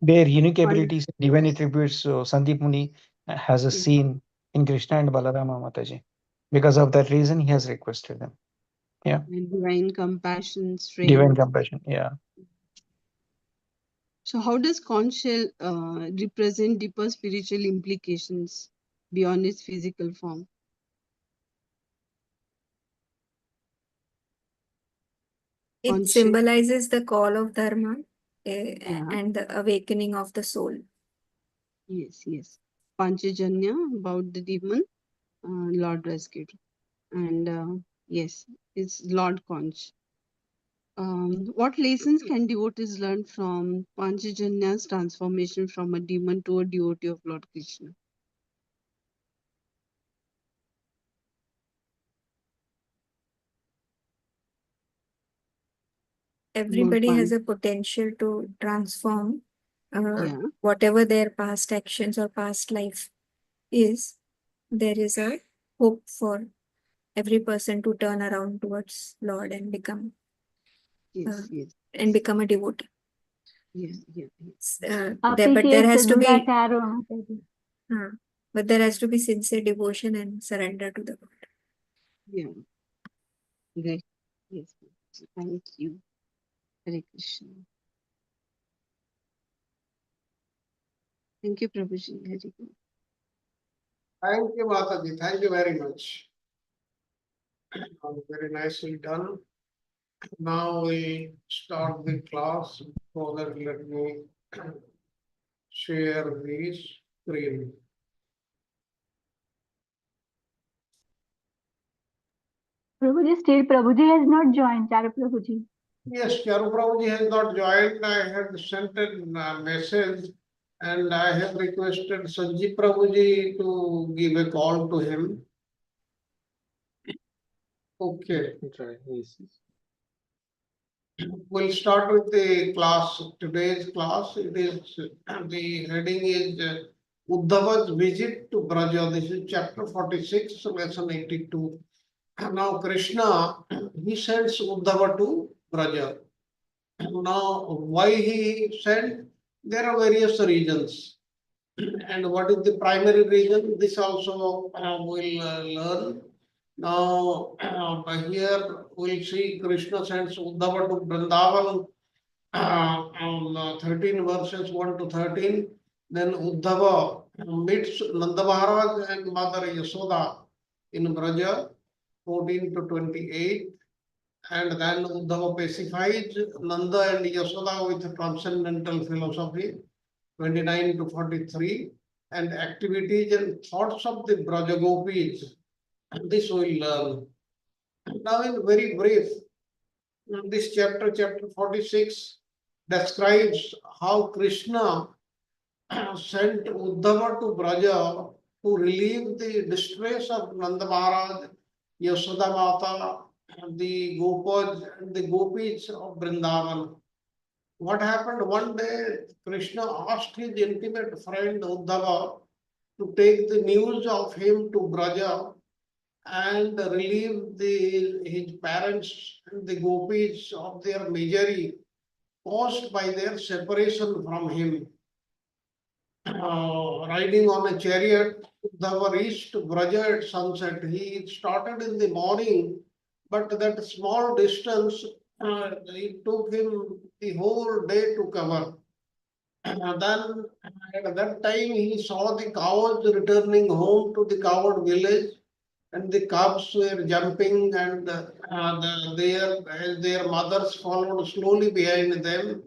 Their unique Why? abilities, divine attributes, Sandeep Muni has a Yeah. scene in Krishna and Balarama, Mataji. Because of that reason, he has requested them. Yeah. And divine compassion, strength. Divine compassion. Yeah. So how does conch shell represent deeper spiritual implications beyond its physical form? It Conch shell, symbolizes the call of dharma yeah, and the awakening of the soul. yes, yes. Panchajanya, about the demon, Lord rescued. And yes, it's Lord Conch. What lessons can devotees learn from Panchajanya's transformation from a demon to a devotee of Lord Krishna? Everybody has Pan- a potential to transform yeah, whatever their past actions or past life is. There is a hope for every person to turn around towards Lord and become yes, yes, a devotee. yes, yes, yes. आप But पीछे there has to be दुराचार होना चाहिए. but there has to be sincere devotion and surrender to the Lord. Yeah. Great. Yes. Thank you. Hare Krishna. Thank you, Prabhuji. Hare Krishna. Thank you, Mataji. Thank you very much. Very nicely done. Now we start the class. For that, let me share the screen. Prabhuji, still Prabhuji has not joined. Charu Prabhuji. Yes, Charu Prabhuji has not joined. I had sent a message and I have requested Sanjeev Prabhuji to give a call to him. Okay. We'll start with the class, today's class. It is, the heading is Uddhava's visit to Braja. This is chapter 46, lesson 82. Now Krishna, he sends Uddhava to Braja. Now, why he sent? There are various reasons. And what is the primary reason? This also we'll learn. Now, here we'll see Krishna sends Uddhava to Vrindavan on 13 verses 1 to 13. Then Uddhava meets Nanda Maharaj and Mother Yasoda in Braja, 14 to 28. And then Uddhava pacifies Nanda and Yasoda with transcendental philosophy, 29 to 43. And activities and thoughts of the Braja Gopis. This we'll learn. Now, in very brief, this chapter, chapter 46, describes how Krishna sent Uddhava to Braja to relieve the distress of Nanda Maharaj, Yasoda Mata, the Gopas and the Gopis of Vrindavan. What happened one day, Krishna asked his intimate friend Uddhava to take the news of him to Braja and relieve his parents and the Gopis of their misery caused by their separation from him. Riding on a chariot, Uddhava reached Braja at sunset. He started in the morning, but that small distance, it took him the whole day to cover. Then at that time he saw the cows returning home to the cowed village, and the cubs were jumping, and their mothers followed slowly behind them.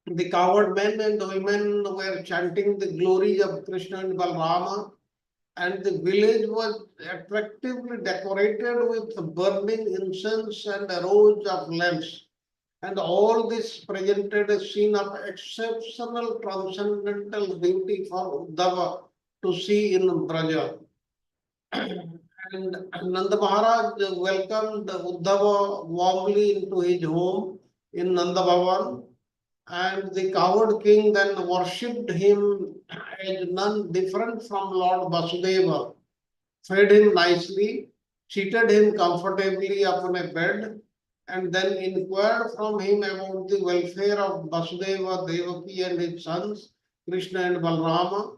The cowed men and women were chanting the glories of Krishna and Balarama, and the village was attractively decorated with burning incense and rows of lamps. And all this presented a scene of exceptional transcendental beauty for Uddhava to see in Braja. And Nanda Maharaj welcomed Uddhava warmly into his home in Nanda Bhavan. And the coward king then worshipped him as none different from Lord Vasudeva, fed him nicely, seated him comfortably upon a bed, and then inquired from him about the welfare of Vasudeva, Devaki, and his sons, Krishna and Balrama.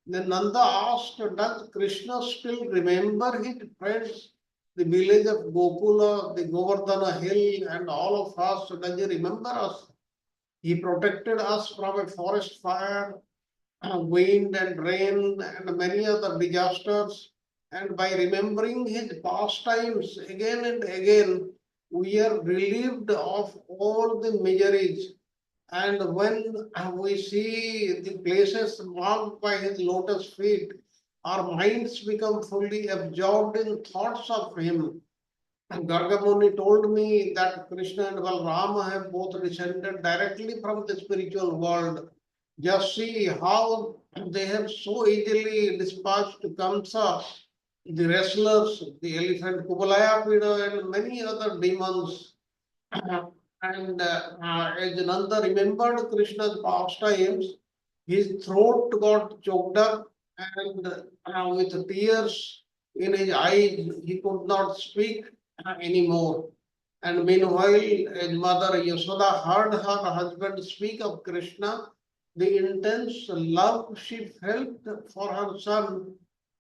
Then Nanda asked, does Krishna still remember his friends, the village of Gokula, the Govardhana hill, and all of us? Does he remember us? He protected us from a forest fire, wind and rain, and many other disasters. And by remembering his pastimes again and again, we are relieved of all the miseries. And when we see the places marked by his lotus feet, our minds become fully absorbed in thoughts of him. And Gargamuni told me that Krishna and Balrama have both descended directly from the spiritual world. Just see how they have so easily dispatched Kamsa, the wrestlers, the elephant Kubalaya and many other demons. And as Nanda remembered Krishna's pastimes, his throat got choked up, and with tears in his eyes, he could not speak anymore. And meanwhile, his mother Yashoda heard her husband speak of Krishna. The intense love she felt for her son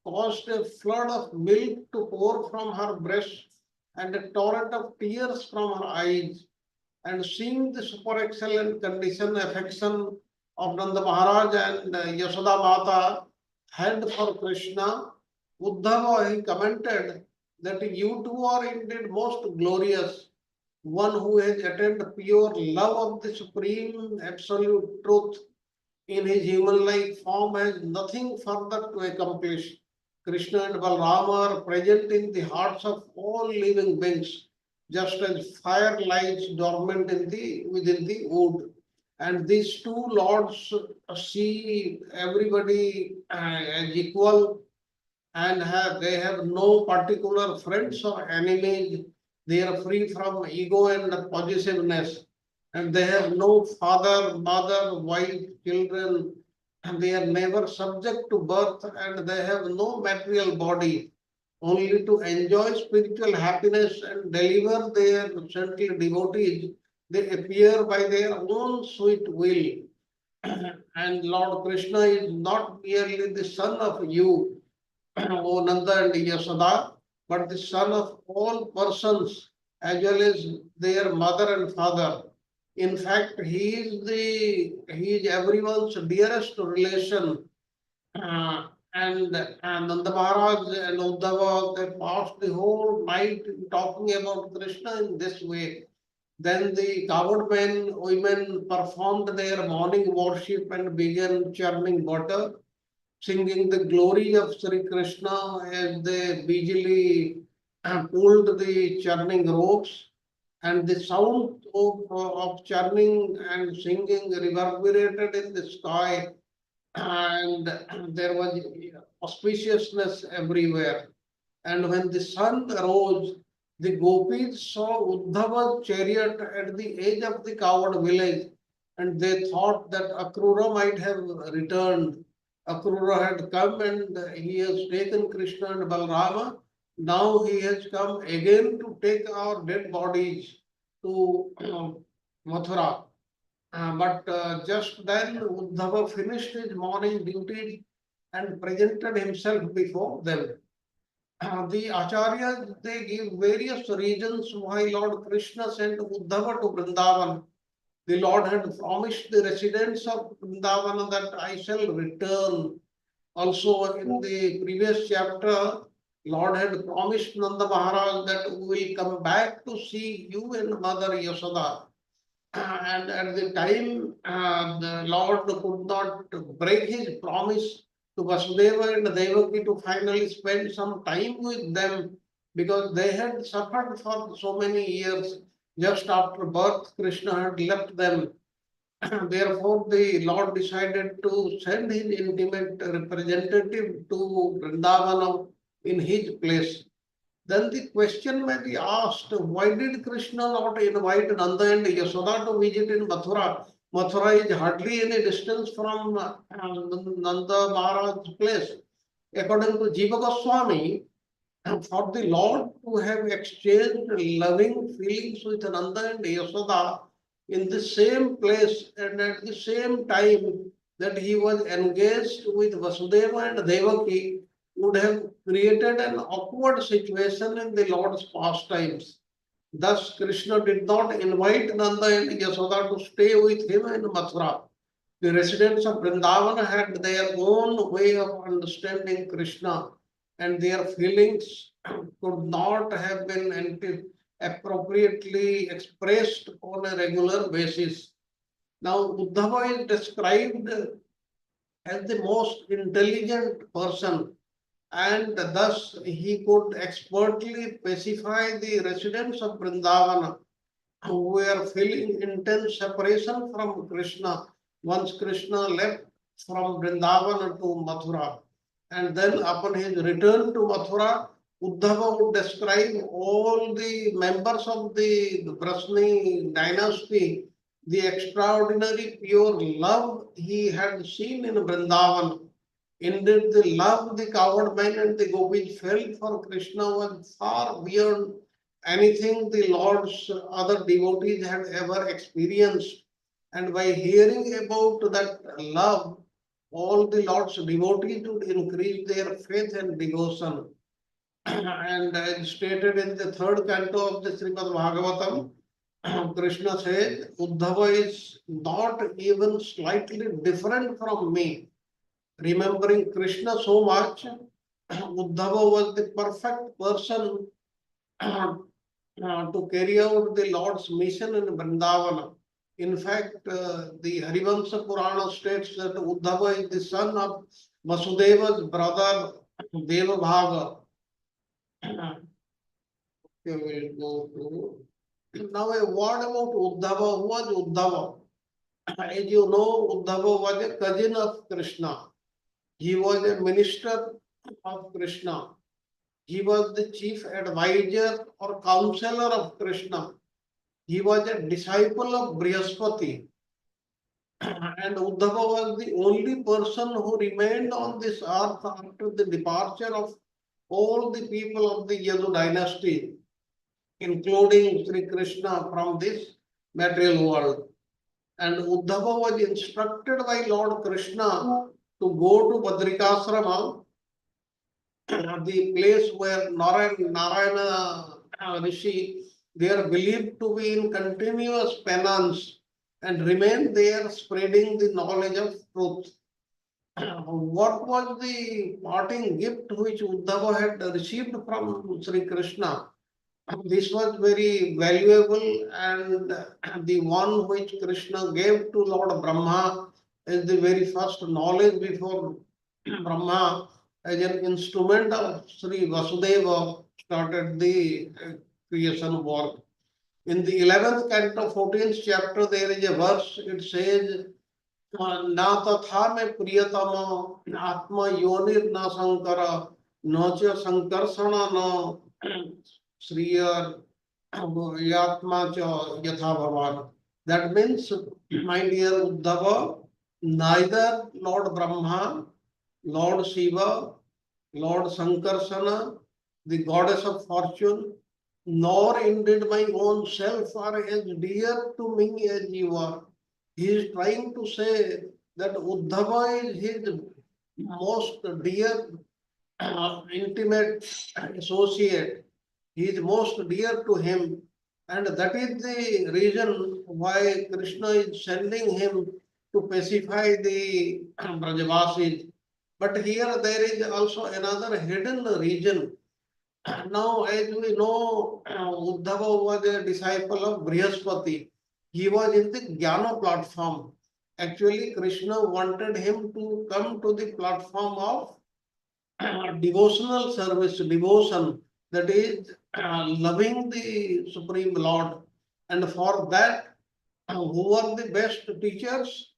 caused a flood of milk to pour from her breast and a torrent of tears from her eyes. And seeing the super excellent condition, affection of Nanda Maharaj and Yashoda Mata had for Krishna, Uddhava, he commented that you two are indeed most glorious. One who has attained pure love of the supreme absolute truth in his human-like form has nothing further to accomplish. Krishna and Balrama are present in the hearts of all living beings, just as fire lies dormant within the wood. And these two lords see everybody as equal, and they have no particular friends or enemies. They are free from ego and possessiveness, and they have no father, mother, wife, children, and they are never subject to birth, and they have no material body, only to enjoy spiritual happiness and deliver their saintly devotees. They appear by their own sweet will. And Lord Krishna is not merely the son of you, O Nanda and Yashoda, but the son of all persons as well as their mother and father. In fact, he is everyone's dearest relation. And Nanda Maharaj and Uddhava, they passed the whole night talking about Krishna in this way. Then the cowherd men, women performed their morning worship and began churning butter, singing the glory of Sri Krishna as they busily pulled the churning ropes. And the sound of churning and singing reverberated in the sky, and there was auspiciousness everywhere. And when the sun arose, the gopis saw Uddhava's chariot at the edge of the cowherd village, and they thought that Akrura might have returned. Akrura had come and he has taken Krishna and Balrama. Now he has come again to take our dead bodies to Mathura. But just then Uddhava finished his morning duties and presented himself before them. The Acharyas, they give various reasons why Lord Krishna sent Uddhava to Vrindavan. The Lord had promised the residents of Vrindavan that I shall return. Also in the previous chapter, Lord had promised Nanda Maharaj that we will come back to see you and Mother Yashoda. And at the time, the Lord could not break his promise to Vasudeva and Devaki to finally spend some time with them, because they had suffered for so many years. Just after birth, Krishna had left them. Therefore, the Lord decided to send his intimate representative to Vrindavan in his place. Then the question may be asked, why did Krishna not invite Nanda and Yashoda to visit in Mathura? Mathura is hardly any distance from Nanda Maharaj's place. According to Jiva Goswami, for the Lord to have exchanged loving feelings with Nanda and Yashoda in the same place and at the same time that he was engaged with Vasudeva and Devaki, would have created an awkward situation in the Lord's pastimes. Thus, Krishna did not invite Nanda and Yasoda to stay with him in Mathura. The residents of Vrindavan had their own way of understanding Krishna, and their feelings could not have been appropriately expressed on a regular basis. Now, Uddhava is described as the most intelligent person, and thus he could expertly pacify the residents of Vrindavana who were feeling intense separation from Krishna once Krishna left from Vrindavana to Mathura. And then upon his return to Mathura, Uddhava would describe all the members of the Brasni dynasty, the extraordinary pure love he had seen in Vrindavan. Indeed, the love the cowherd men and the gopis felt for Krishna was far beyond anything the Lord's other devotees had ever experienced. And by hearing about that love, all the Lord's devotees would increase their faith and devotion. And as stated in the third canto of the Srimad Bhagavatam, Krishna said, Uddhava is not even slightly different from me. Remembering Krishna so much, Uddhava was the perfect person to carry out the Lord's mission in Vrindavana. In fact, the Harivansa Purana states that Uddhava is the son of Vasudeva's brother Devabhaga. Okay, we'll go to now a word about Uddhava. Who was Uddhava? As you know, Uddhava was a cousin of Krishna. He was a minister of Krishna. He was the chief advisor or counselor of Krishna. He was a disciple of Brihaspati. And Uddhava was the only person who remained on this earth after the departure of all the people of the Yadu dynasty, including Sri Krishna from this material world. And Uddhava was instructed by Lord Krishna to go to Badrikasrama, the place where Narayana Rishi, they are believed to be in continuous penance and remain there spreading the knowledge of truth. What was the parting gift which Uddhava had received from Sri Krishna? This was very valuable, and the one which Krishna gave to Lord Brahma is the very first knowledge before Brahma as an instrument of Sri Vasudeva started the creation work. In the 11th canto, 14th chapter, there is a verse, it says, Na tatha me priyatama atma yonir na sankara na cha sankarsana na sriyar yatma cha yatha bhavan. That means, my dear Uddhava, neither Lord Brahma, Lord Shiva, Lord Sankarsana, the goddess of fortune, nor indeed my own self are as dear to me as you are. He is trying to say that Uddhava is his most dear, intimate associate. He is most dear to him. And that is the reason why Krishna is sending him to pacify the Brajavasis. But here there is also another hidden reason. Now, as we know, Uddhava was a disciple of Brihaspati. He was in the Jnana platform. Actually, Krishna wanted him to come to the platform of devotional service, devotion, that is loving the Supreme Lord. And for that, who are the best teachers?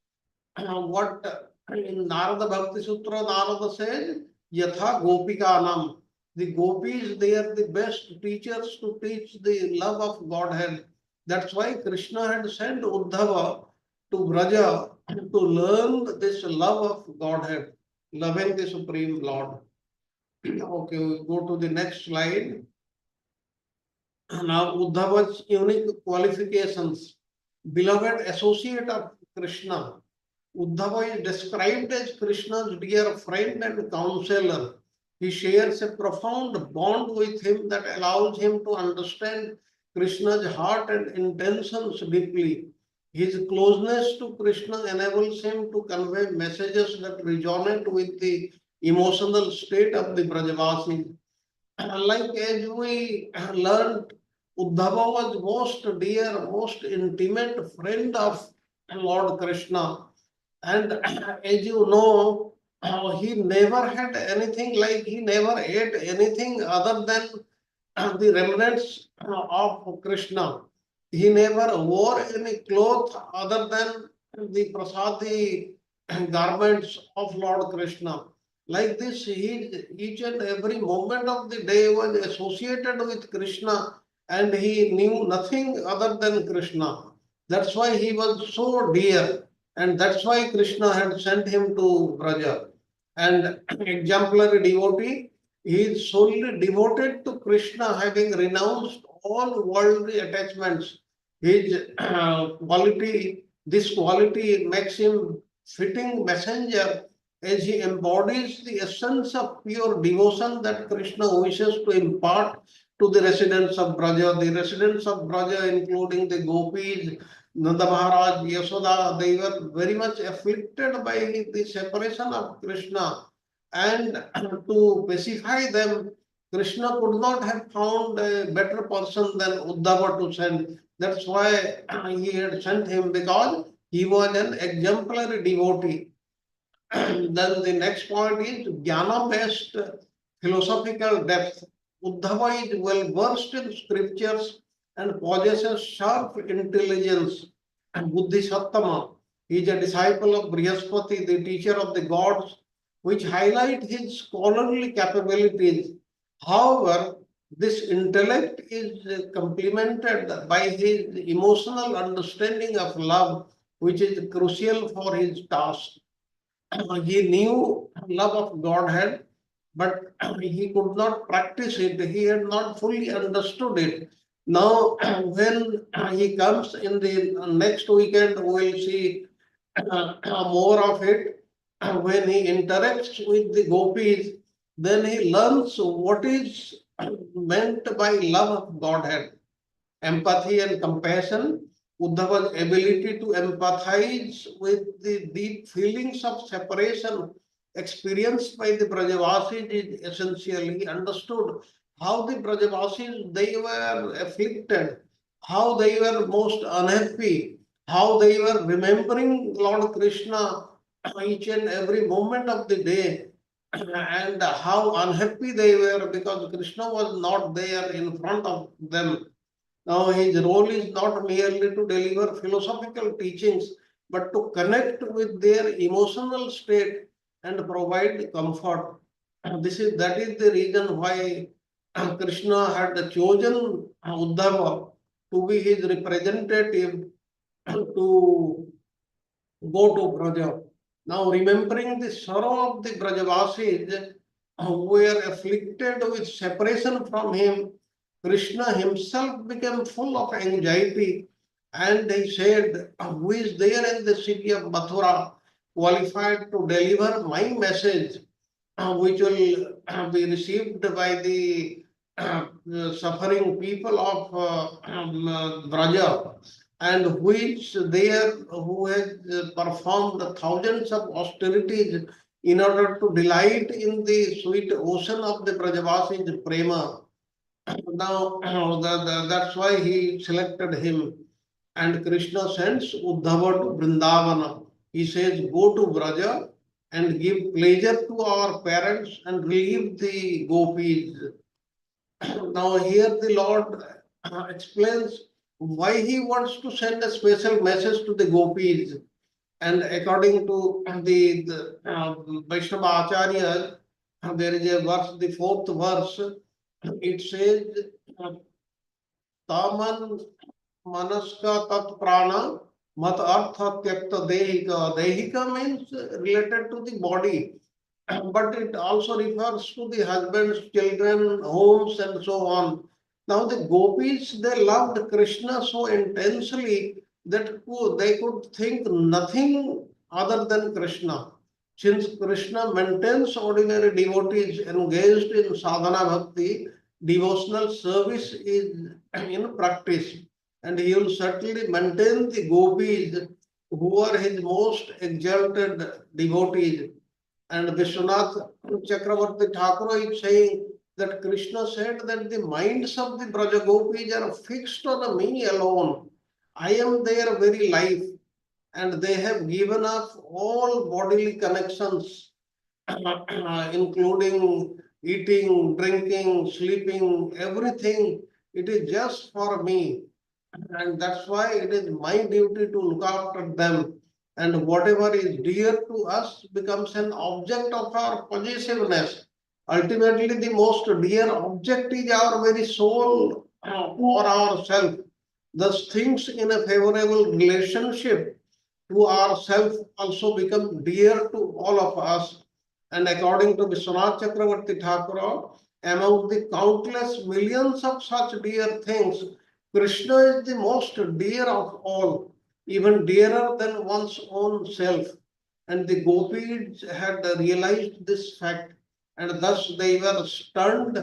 What in Narada Bhakti Sutra, Narada says, Yatha Gopikanam. The gopis, they are the best teachers to teach the love of Godhead. That's why Krishna had sent Uddhava to Braja to learn this love of Godhead, loving the Supreme Lord. Okay, we go to the next slide. Now, Uddhava's unique qualifications. Beloved associate of Krishna. Uddhava is described as Krishna's dear friend and counselor. He shares a profound bond with him that allows him to understand Krishna's heart and intentions deeply. His closeness to Krishna enables him to convey messages that resonate with the emotional state of the Brajavasis. Like as we learned, Uddhava was most dear, most intimate friend of Lord Krishna. And as you know, he never had anything, like he never ate anything other than the remnants of Krishna. He never wore any cloth other than the prasadi garments of Lord Krishna. Like this, each and every moment of the day was associated with Krishna, and he knew nothing other than Krishna. That's why he was so dear, and that's why Krishna had sent him to Braja. And exemplary devotee, he is solely devoted to Krishna, having renounced all worldly attachments. His this quality makes him fitting messenger, as he embodies the essence of pure devotion that Krishna wishes to impart to the residents of Braja. The residents of Braja, including the gopis, Nanda Maharaj, Yasoda, they were very much afflicted by the separation of Krishna. And to pacify them, Krishna could not have found a better person than Uddhava to send. That's why he had sent him, because he was an exemplary devotee. Then the next point is jnana-based philosophical depth. Uddhava is well versed in scriptures and possesses sharp intelligence and buddhi sattama. He is a disciple of Brihaspati, the teacher of the gods, which highlight his scholarly capabilities. However, this intellect is complemented by his emotional understanding of love, which is crucial for his task. He knew love of Godhead, but he could not practice it. He had not fully understood it. Now, when he comes in the next weekend, we will see more of it. When he interacts with the gopis, then he learns what is meant by love of Godhead. Empathy and compassion. Uddhava's ability to empathize with the deep feelings of separation experienced by the Brajavasis is essential. He understood how the Brajavasis, they were afflicted, how they were most unhappy, how they were remembering Lord Krishna each and every moment of the day, and how unhappy they were because Krishna was not there in front of them. Now, his role is not merely to deliver philosophical teachings, but to connect with their emotional state and provide comfort. That is the reason why Krishna had chosen Uddhava to be his representative to go to Braja. Now, remembering the sorrow of the Brajavasis who were afflicted with separation from him, Krishna himself became full of anxiety, and he said, "Who is there in the city of Mathura qualified to deliver my message, which will be received by the suffering people of Braja, and which there who has performed thousands of austerities in order to delight in the sweet ocean of the Brajavasis prema." Now, that's why he selected him. And Krishna sends Uddhava to Vrindavana. He says, "Go to Braja and give pleasure to our parents and relieve the gopis." Now, here the Lord explains why he wants to send a special message to the gopis. And according to the Vaishnava Acharyas, there is a verse, the fourth verse. It says, "Taman manaska tat prana mat artha tyakta dehika." Dehika means related to the body, but it also refers to the husbands, children, homes, and so on. Now the gopis, they loved Krishna so intensely that they could think nothing other than Krishna. Since Krishna maintains ordinary devotees engaged in sadhana bhakti, devotional service is in practice, and he will certainly maintain the gopis who are his most exalted devotees. And Vishwanath Chakravarti Thakur is saying that Krishna said that the minds of the Braja gopis are fixed on me alone. I am their very life, and they have given up all bodily connections, including eating, drinking, sleeping, everything. It is just for me. And that's why it is my duty to look after them. And whatever is dear to us becomes an object of our possessiveness. Ultimately, the most dear object is our very soul or ourself. Thus, things in a favorable relationship to ourself also become dear to all of us. And according to Vishwanath Chakravarti Thakur, among the countless millions of such dear things, Krishna is the most dear of all, even dearer than one's own self. And the gopis had realized this fact, and thus they were stunned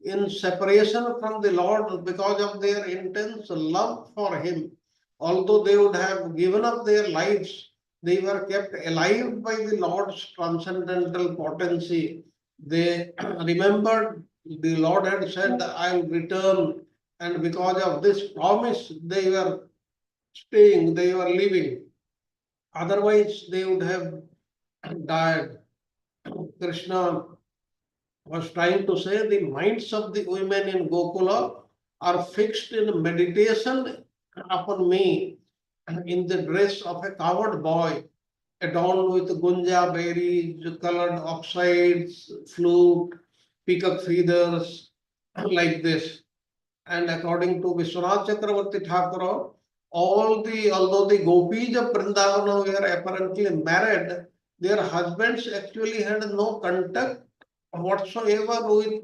in separation from the Lord because of their intense love for him. Although they would have given up their lives, they were kept alive by the Lord's transcendental potency. They remembered the Lord had said, I will return, and because of this promise, they were staying, they were living. Otherwise, they would have died. Krishna was trying to say the minds of the women in Gokula are fixed in meditation upon me in the dress of a coward boy, adorned with gunja berries, colored oxides, flute, peacock feathers, like this. And according to Vishwanath Chakravarti Thakur, although the gopis of Vrindavana were apparently married, their husbands actually had no contact whatsoever with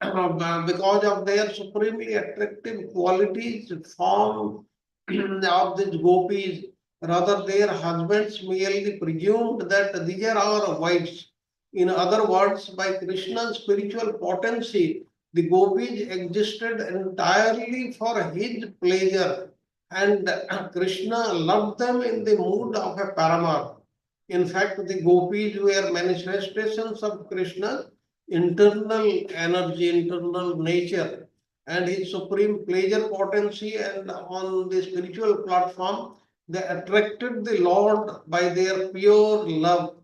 because of their supremely attractive qualities, form of these gopis. Rather, their husbands merely presumed that these are our wives. In other words, by Krishna's spiritual potency, the gopis existed entirely for his pleasure, and Krishna loved them in the mood of a paramour. In fact, the gopis were manifestations of Krishna's internal energy, internal nature, and his supreme pleasure potency. And on the spiritual platform, they attracted the Lord by their pure love.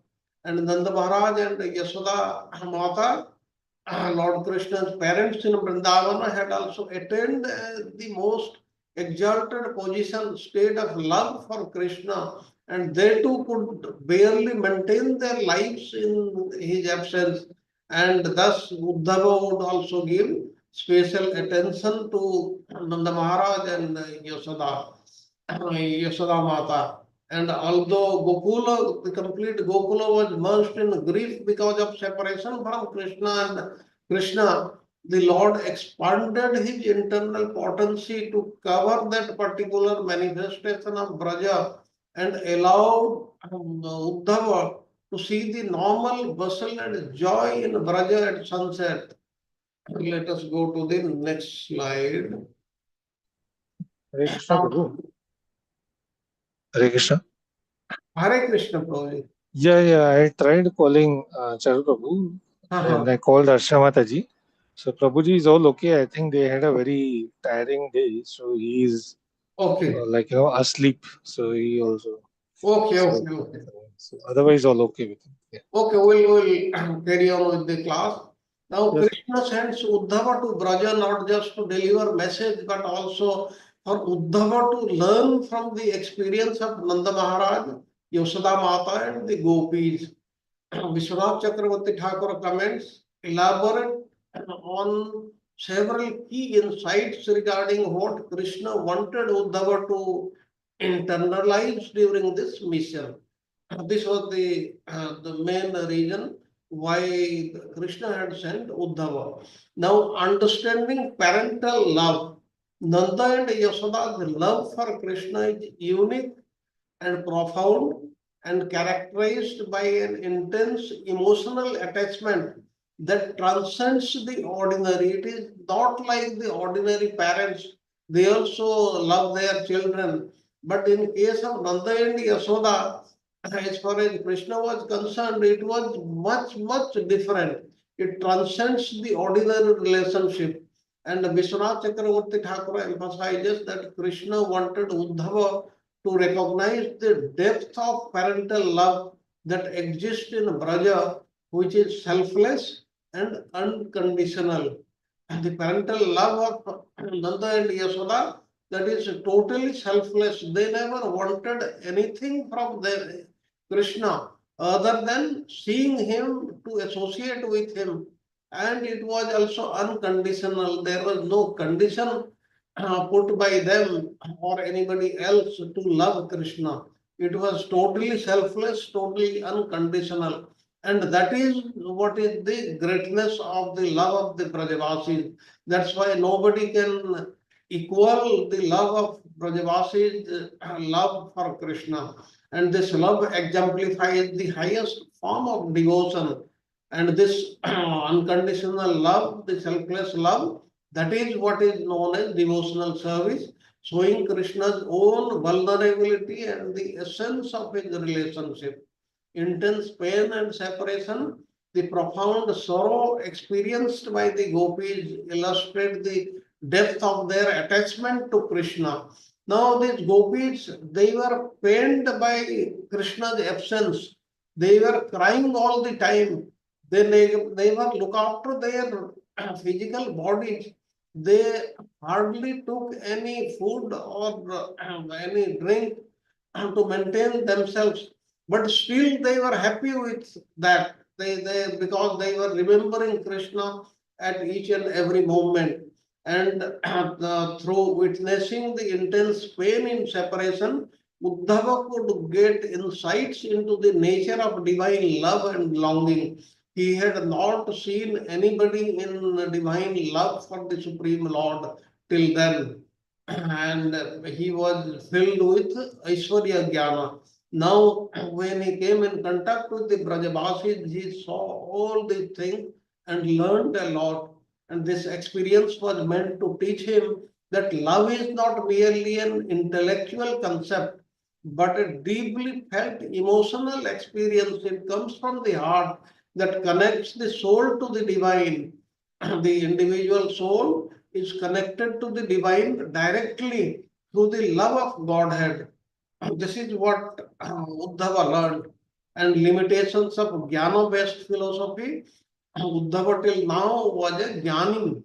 And Nanda Maharaj and Yasoda Mata, Lord Krishna's parents in Vrindavana, had also attained the most exalted position, state of love for Krishna, and they too could barely maintain their lives in his absence. And thus, Uddhava would also give special attention to Nanda Maharaj and Yasoda Mata. And although Gokula, the complete Gokula was immersed in grief because of separation from Krishna, the Lord expanded his internal potency to cover that particular manifestation of Braja and allowed Uddhava to see the normal bustle and joy in Braja at sunset. Let us go to the next slide. Hare Krishna, Prabhu. Hare Krishna. Hare Krishna, Prabhuji. Yeah, I tried calling Charu Prabhu and I called Arsha Mataji. So Prabhuji is all okay. I think they had a very tiring day. So he's asleep. So he also. Okay. So otherwise, all okay with him. Yeah. Okay, we'll carry on with the class. Now, Yes. Krishna sends Uddhava to Braja not just to deliver message, but also for Uddhava to learn from the experience of Nanda Maharaj, Yasoda Mata, and the gopis. Vishwanath Chakravarti Thakur comments, elaborate on several key insights regarding what Krishna wanted Uddhava to internalize during this mission. This was the main reason why Krishna had sent Uddhava. Now, understanding parental love, Nanda and Yasoda's love for Krishna is unique and profound and characterized by an intense emotional attachment that transcends the ordinary. It is not like the ordinary parents. They also love their children. But in case of Nanda and Yasoda, as far as Krishna was concerned, it was much, much different. It transcends the ordinary relationship. And Vishwanath Chakravarti Thakur emphasizes that Krishna wanted Uddhava to recognize the depth of parental love that exists in Braja, which is selfless and unconditional. And the parental love of Nanda and Yasoda, that is totally selfless. They never wanted anything from their Krishna other than seeing him, to associate with him. And it was also unconditional. There was no condition put by them or anybody else to love Krishna. It was totally selfless, totally unconditional. And that is what is the greatness of the love of the Brajavasis. That's why nobody can equal the love of Brajavasis' love for Krishna. And this love exemplifies the highest form of devotion. And this unconditional love, the selfless love, that is what is known as devotional service, showing Krishna's own vulnerability and the essence of his relationship. Intense pain and separation, the profound sorrow experienced by the gopis illustrate the depth of their attachment to Krishna. Now these gopis, they were pained by Krishna's absence. They were crying all the time. They never look after their physical bodies. They hardly took any food or any drink to maintain themselves. But still they were happy with that. Because they were remembering Krishna at each and every moment. And through witnessing the intense pain in separation, Uddhava could get insights into the nature of divine love and longing. He had not seen anybody in divine love for the Supreme Lord till then. And he was filled with Aishwarya Jnana. Now, when he came in contact with the Brajavasis, he saw all these things and learned a lot. And this experience was meant to teach him that love is not merely an intellectual concept, but a deeply felt emotional experience. It comes from the heart that connects the soul to the divine. The individual soul is connected to the divine directly through the love of Godhead. This is what Uddhava learned. And limitations of Jnana-based philosophy, Uddhava till now was a Jnani.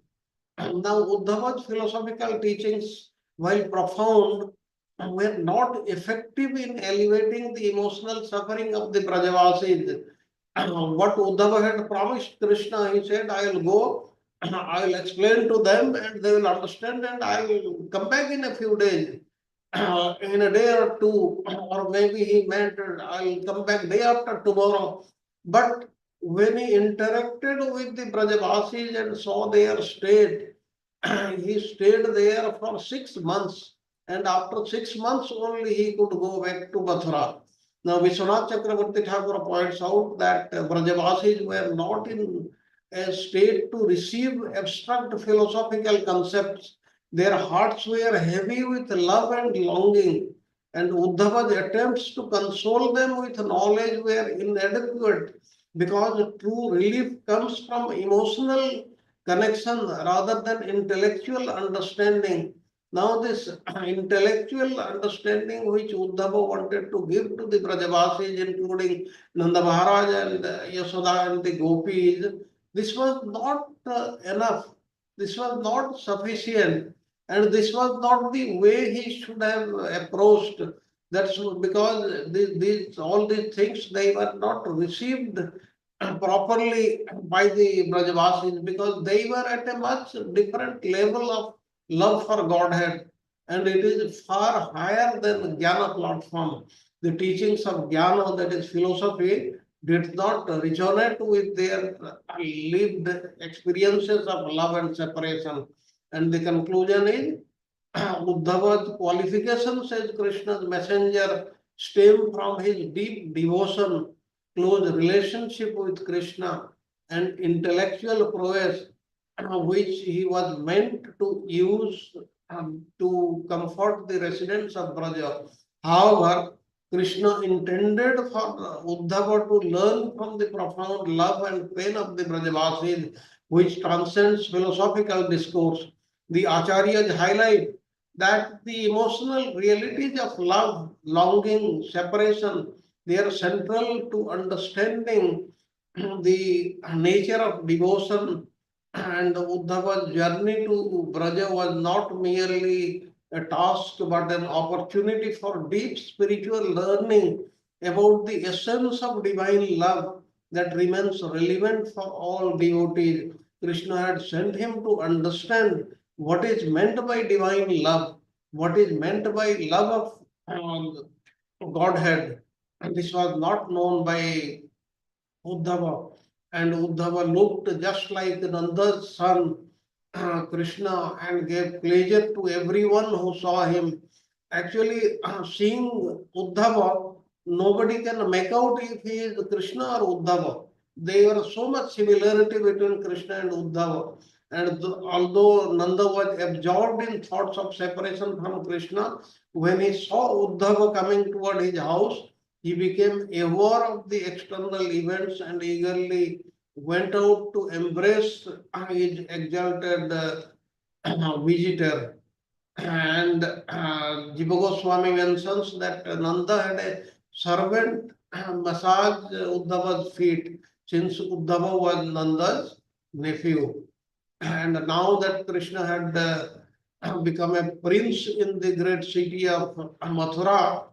Now Uddhava's philosophical teachings, while profound, were not effective in elevating the emotional suffering of the Brajavasis. What Uddhava had promised Krishna, he said, I will go, I will explain to them and they will understand and I will come back in a few days. In a day or two, or maybe he meant I'll come back day after tomorrow. But when he interacted with the Brajavasis and saw their state, he stayed there for 6 months. And after 6 months only he could go back to Mathura. Now Vishwanath Chakravarti Thakur points out that Brajavasis were not in a state to receive abstract philosophical concepts. Their hearts were heavy with love and longing, and Uddhava's attempts to console them with knowledge were inadequate, because true relief comes from emotional connection rather than intellectual understanding. Now this intellectual understanding which Uddhava wanted to give to the Brajavasis, including Nanda Maharaj and Yasoda and the gopis, this was not enough. This was not sufficient. And this was not the way he should have approached. That's because all these things, they were not received properly by the Brajavasis, because they were at a much different level of love for Godhead. And it is far higher than Jnana platform. The teachings of Jnana, that is philosophy, did not resonate with their lived experiences of love and separation. And the conclusion is, Uddhava's qualifications as Krishna's messenger stem from his deep devotion, close relationship with Krishna, and intellectual prowess which he was meant to use to comfort the residents of Braja. However, Krishna intended for Uddhava to learn from the profound love and pain of the Brajavasis, which transcends philosophical discourse. The Acharyas highlight that the emotional realities of love, longing, separation, they are central to understanding the nature of devotion, and Uddhava's journey to Braja was not merely a task but an opportunity for deep spiritual learning about the essence of divine love that remains relevant for all devotees. Krishna had sent him to understand what is meant by divine love, what is meant by love of Godhead. And this was not known by Uddhava. And Uddhava looked just like Nanda's son, Krishna, and gave pleasure to everyone who saw him. Actually, seeing Uddhava, nobody can make out if he is Krishna or Uddhava. There are so much similarity between Krishna and Uddhava. And although Nanda was absorbed in thoughts of separation from Krishna, when he saw Uddhava coming toward his house, he became aware of the external events and eagerly went out to embrace his exalted visitor. And Jiva Goswami mentions that Nanda had a servant massage Uddhava's feet, since Uddhava was Nanda's nephew. And now that Krishna had become a prince in the great city of Mathura,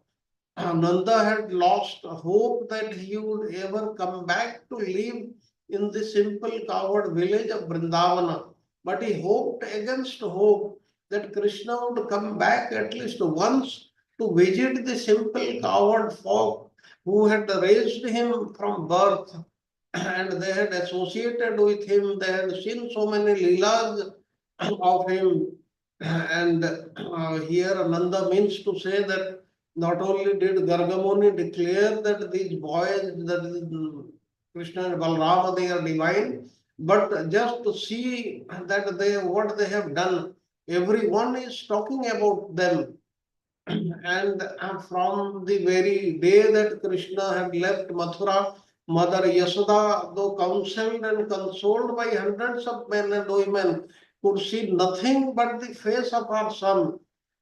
Nanda had lost hope that he would ever come back to live in the simple coward village of Vrindavana. But he hoped against hope that Krishna would come back at least once to visit the simple coward folk who had raised him from birth, and they had associated with him, they had seen so many leelas of him. And here Nanda means to say that not only did Gargamuni declare that these boys, that Krishna and Balrama, they are divine, but just to see that what they have done, everyone is talking about them. And from the very day that Krishna had left Mathura, Mother Yasoda, though counseled and consoled by hundreds of men and women, could see nothing but the face of her son.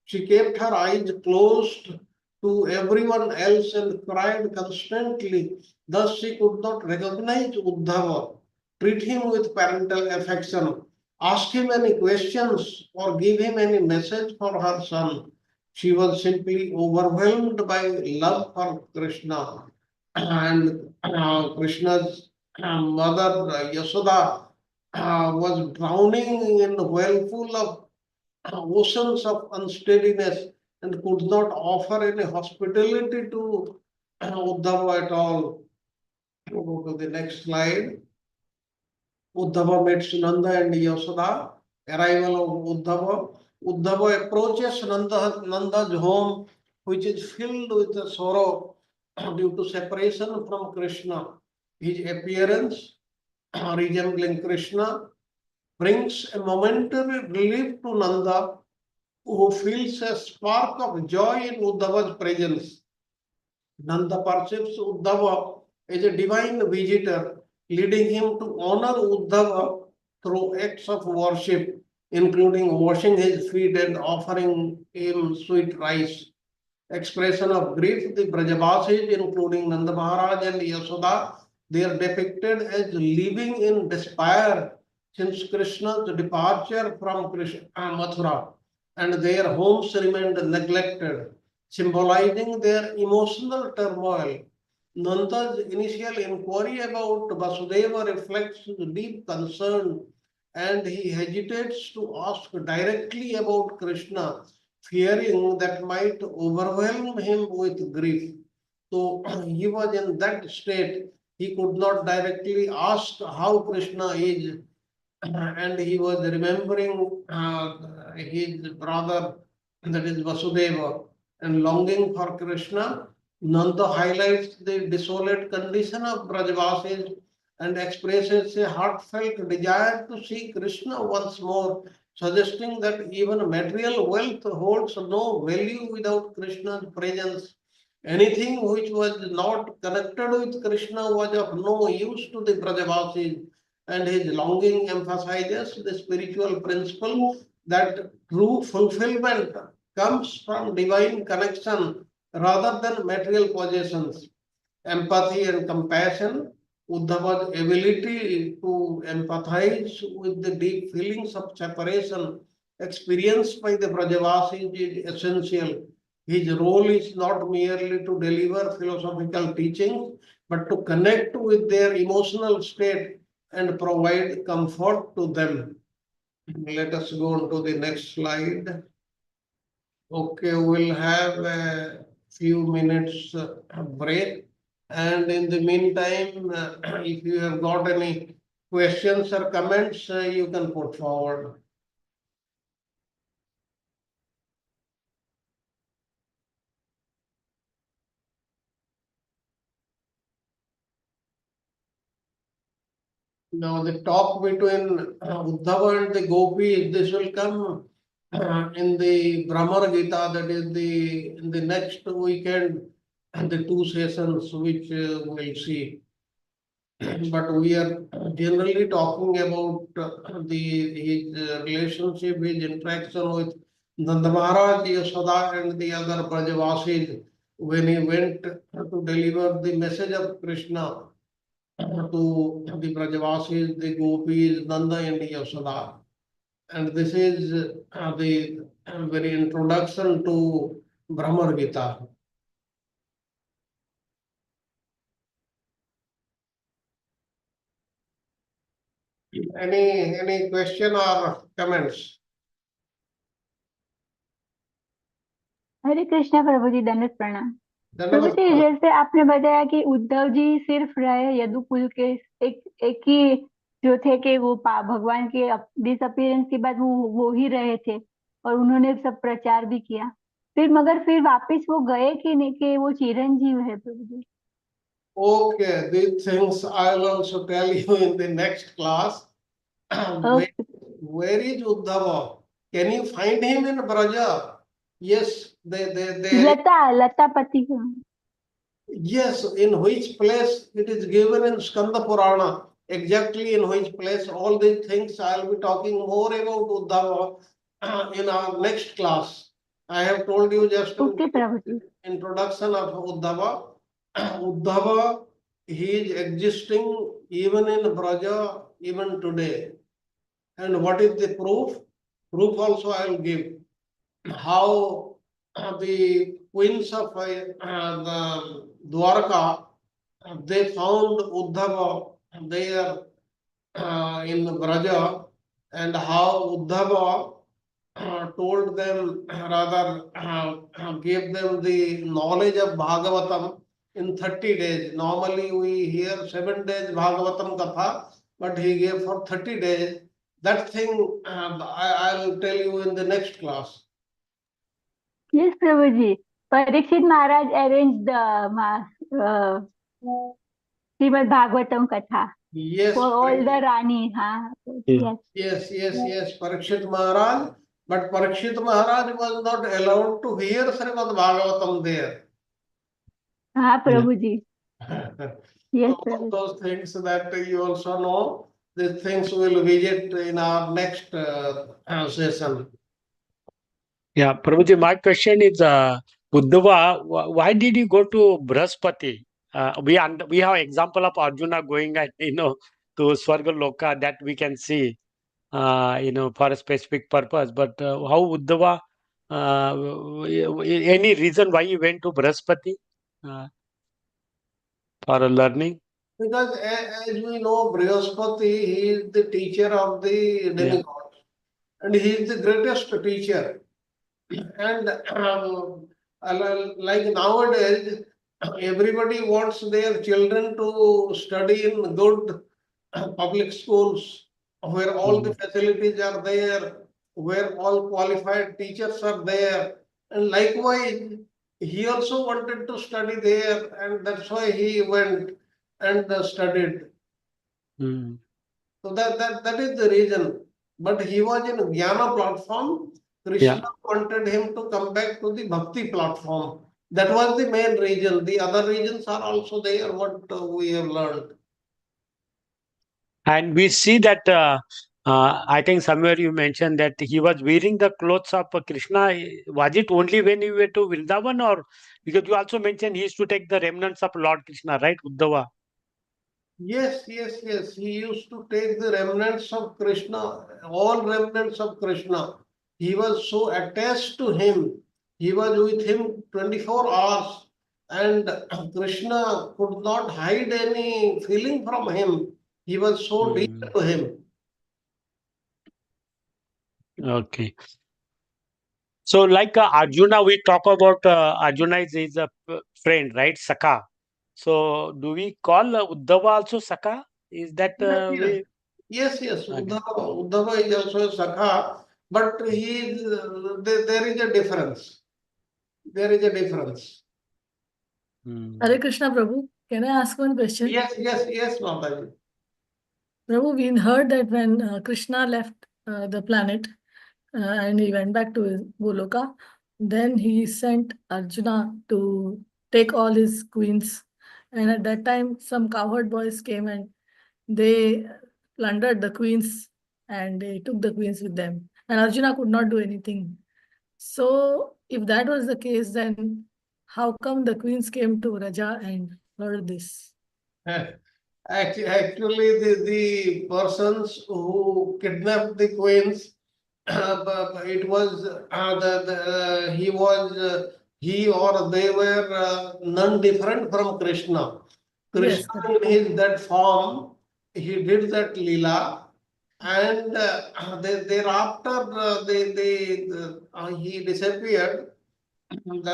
She kept her eyes closed to everyone else and cried constantly. Thus she could not recognize Uddhava, treat him with parental affection, ask him any questions, or give him any message for her son. She was simply overwhelmed by love for Krishna. And Krishna's mother Yasoda was drowning in a well full of oceans of unsteadiness and could not offer any hospitality to Uddhava at all. Go to the next slide. Uddhava meets Nanda and Yasoda. Arrival of Uddhava. Uddhava approaches Nanda's home, which is filled with sorrow due to separation from Krishna. His appearance, resembling Krishna, brings a momentary relief to Nanda, who feels a spark of joy in Uddhava's presence. Nanda perceives Uddhava as a divine visitor, leading him to honor Uddhava through acts of worship, including washing his feet and offering him sweet rice. Expression of grief, the Brajavasis, including Nanda Maharaj and Yasoda, they are depicted as living in despair since Krishna's departure from Mathura, and their homes remained neglected, symbolizing their emotional turmoil. Nanda's initial inquiry about Vasudeva reflects his deep concern, and he hesitates to ask directly about Krishna, fearing that might overwhelm him with grief. So he was in that state. He could not directly ask how Krishna is, and he was remembering his brother, that is Vasudeva, and longing for Krishna. Nanda highlights the desolate condition of Brajavasis and expresses a heartfelt desire to see Krishna once more, suggesting that even material wealth holds no value without Krishna's presence. Anything which was not connected with Krishna was of no use to the Brajavasis, and his longing emphasizes the spiritual principle that true fulfillment comes from divine connection rather than material possessions. Empathy and compassion, Uddhava's ability to empathize with the deep feelings of separation experienced by the Brajavasis is essential. His role is not merely to deliver philosophical teachings, but to connect with their emotional state and provide comfort to them. Let us go on to the next slide. Okay, we'll have a few minutes break. And in the meantime, if you have got any questions or comments, you can put forward. Now, the talk between Uddhava and the gopis, this will come in the Brahmar Gita, that is in the next weekend, the 2 sessions which we'll see. But we are generally talking about his relationship, his interaction with Nanda Maharaj, Yashoda, and the other Brajavasis when he went to deliver the message of Krishna to the Brajavasis, the gopis, Nanda, and Yashoda. And this is the very introduction to Brahmar Gita. Any question or comments? हरे कृष्णा प्रभु जी, दंडवत प्रणाम। प्रभु धन्यवाद। जी, जैसे आपने बताया कि उद्धव जी सिर्फ रहे यदुकुल के एक ही जो थे कि वो भगवान के डिसअपीयरेंस के बाद वो ही रहे थे और उन्होंने सब प्रचार भी किया, फिर मगर फिर वापस वो गए कि नहीं, कि वो चिरंजीव है प्रभु जी? Okay, these things I'll also tell you in the next class. Where is Uddhava? Can you find him in Braja? Yes, they लता पति। Yes, in which place it is given in Skanda Purana, exactly in which place. All these things I'll be talking more about Uddhava in our next class. I have told you just introduction of Uddhava. Uddhava, he is existing even in Braja, even today. And what is the proof? Proof also I will give. How the queens of the Dwarka, they found Uddhava there in Braja, and how Uddhava told them, rather gave them the knowledge of Bhagavatam in 30 days. Normally we hear 7 days Bhagavatam Katha, but he gave for 30 days. That thing I'll tell you in the next class. Yes, Prabhuji. Parikshit Maharaj arranged the Srimad Bhagavatam Katha. Yes. For all the Rani. Yes. Parikshit Maharaj. But Parikshit Maharaj was not allowed to hear Srimad Bhagavatam there. Prabhuji. Yes, so those things that you also know, these things we'll visit in our next session. Yeah, Prabhuji, my question is, Uddhava, why did you go to Brahaspati? We have example of Arjuna going, to Swarga Loka that we can see, for a specific purpose. But how Uddhava, any reason why he went to Brahaspati for learning? Because as we know, Brihaspati, he is the teacher of the demigods, and he is the greatest teacher. And like nowadays, everybody wants their children to study in good public schools where all the facilities are there, where all qualified teachers are there. And likewise, he also wanted to study there, and that's why he went and studied. Hmm. So that is the reason. But he was in Jnana platform. Krishna Yeah. wanted him to come back to the Bhakti platform. That was the main reason. The other reasons are also there, what we have learned. And we see that I think somewhere you mentioned that he was wearing the clothes of Krishna. Was it only when he went to Vrindavan, or because you also mentioned he used to take the remnants of Lord Krishna, right, Uddhava? Yes. He used to take the remnants of Krishna, all remnants of Krishna. He was so attached to him. He was with him 24 hours. And Krishna could not hide any feeling from him. He was so deep to him. Okay. So, like Arjuna, we talk about Arjuna is his friend, right? Sakha. So, do we call Uddhava also Sakha? Is that way? Yes. Okay. Uddhava is also a Sakha, but there is a difference. There is a difference. Hare Krishna, Prabhu. Can I ask one question? Yes, Mataji. Prabhu, we heard that when Krishna left the planet and he went back to his Goloka, then he sent Arjuna to take all his queens. And at that time, some cowherd boys came and they plundered the queens and they took the queens with them. And Arjuna could not do anything. So, if that was the case, then how come the queens came to Raja and heard this? Actually, the persons who kidnapped the queens, it was he or they were none different from Krishna. Yes, Krishna in his that form, he did that lila, and thereafter he disappeared. And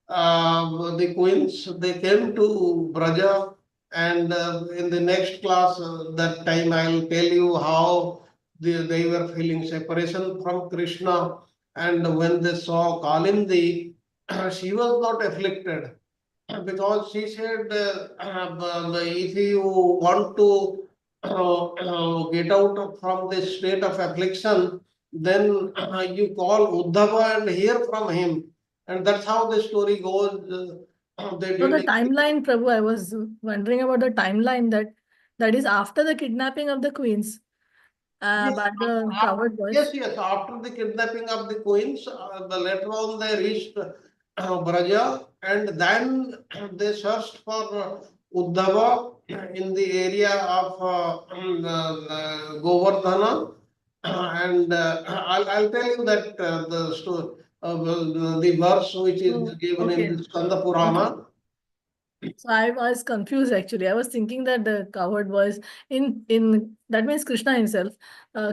the queens, they came to Braja, and in the next class, that time I'll tell you how they were feeling separation from Krishna. And when they saw Kalindi, she was not afflicted because she said, if you want to get out from this state of affliction, then you call Uddhava and hear from him. And that's how the story goes. They So the did timeline, Prabhu, I was wondering about the timeline that is after the kidnapping of the queens by the coward boys. Yes. After the kidnapping of the queens, later on they reached Braja, and then they searched for Uddhava in the area of Govardhana. And I'll tell you that the story, the verse which is given in the Skanda Purana. So I was confused actually. I was thinking that the cowherd boys in that means Krishna himself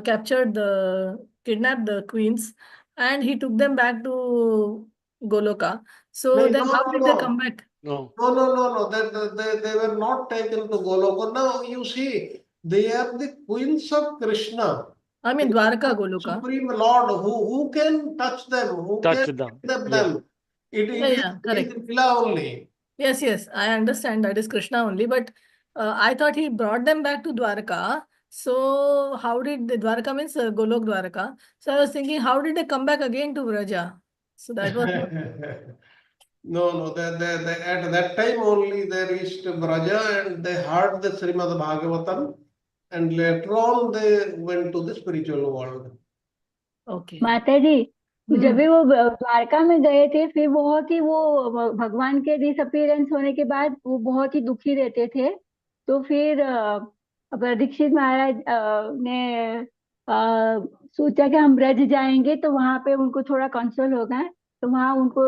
kidnapped the queens and he took them back to Goloka. So then how did they come back? No. They were not taken to Goloka. Now you see, they are the queens of Krishna. I mean Dwarka Goloka. Supreme Lord, who can touch them? Who Touch can them. kidnap them? It is correct. Lila only. Yes, I understand that is Krishna only, but I thought he brought them back to Dwarka. So how did the Dwarka means Golok Dwarka? So I was thinking, how did they come back again to Vraja? So that was No. At that time only they reached Braja and they heard the Srimad Bhagavatam, and later on they went to the spiritual world. Okay. माता जी जब भी वो द्वारका में गए थे फिर बहुत ही वो भगवान के डिसअपीयरेंस होने के बाद वो बहुत ही दुखी रहते थे। तो फिर दीक्षित महाराज ने सोचा कि हम ब्रज जाएंगे तो वहां पे उनको थोड़ा कंसोल होगा। तो वहां उनको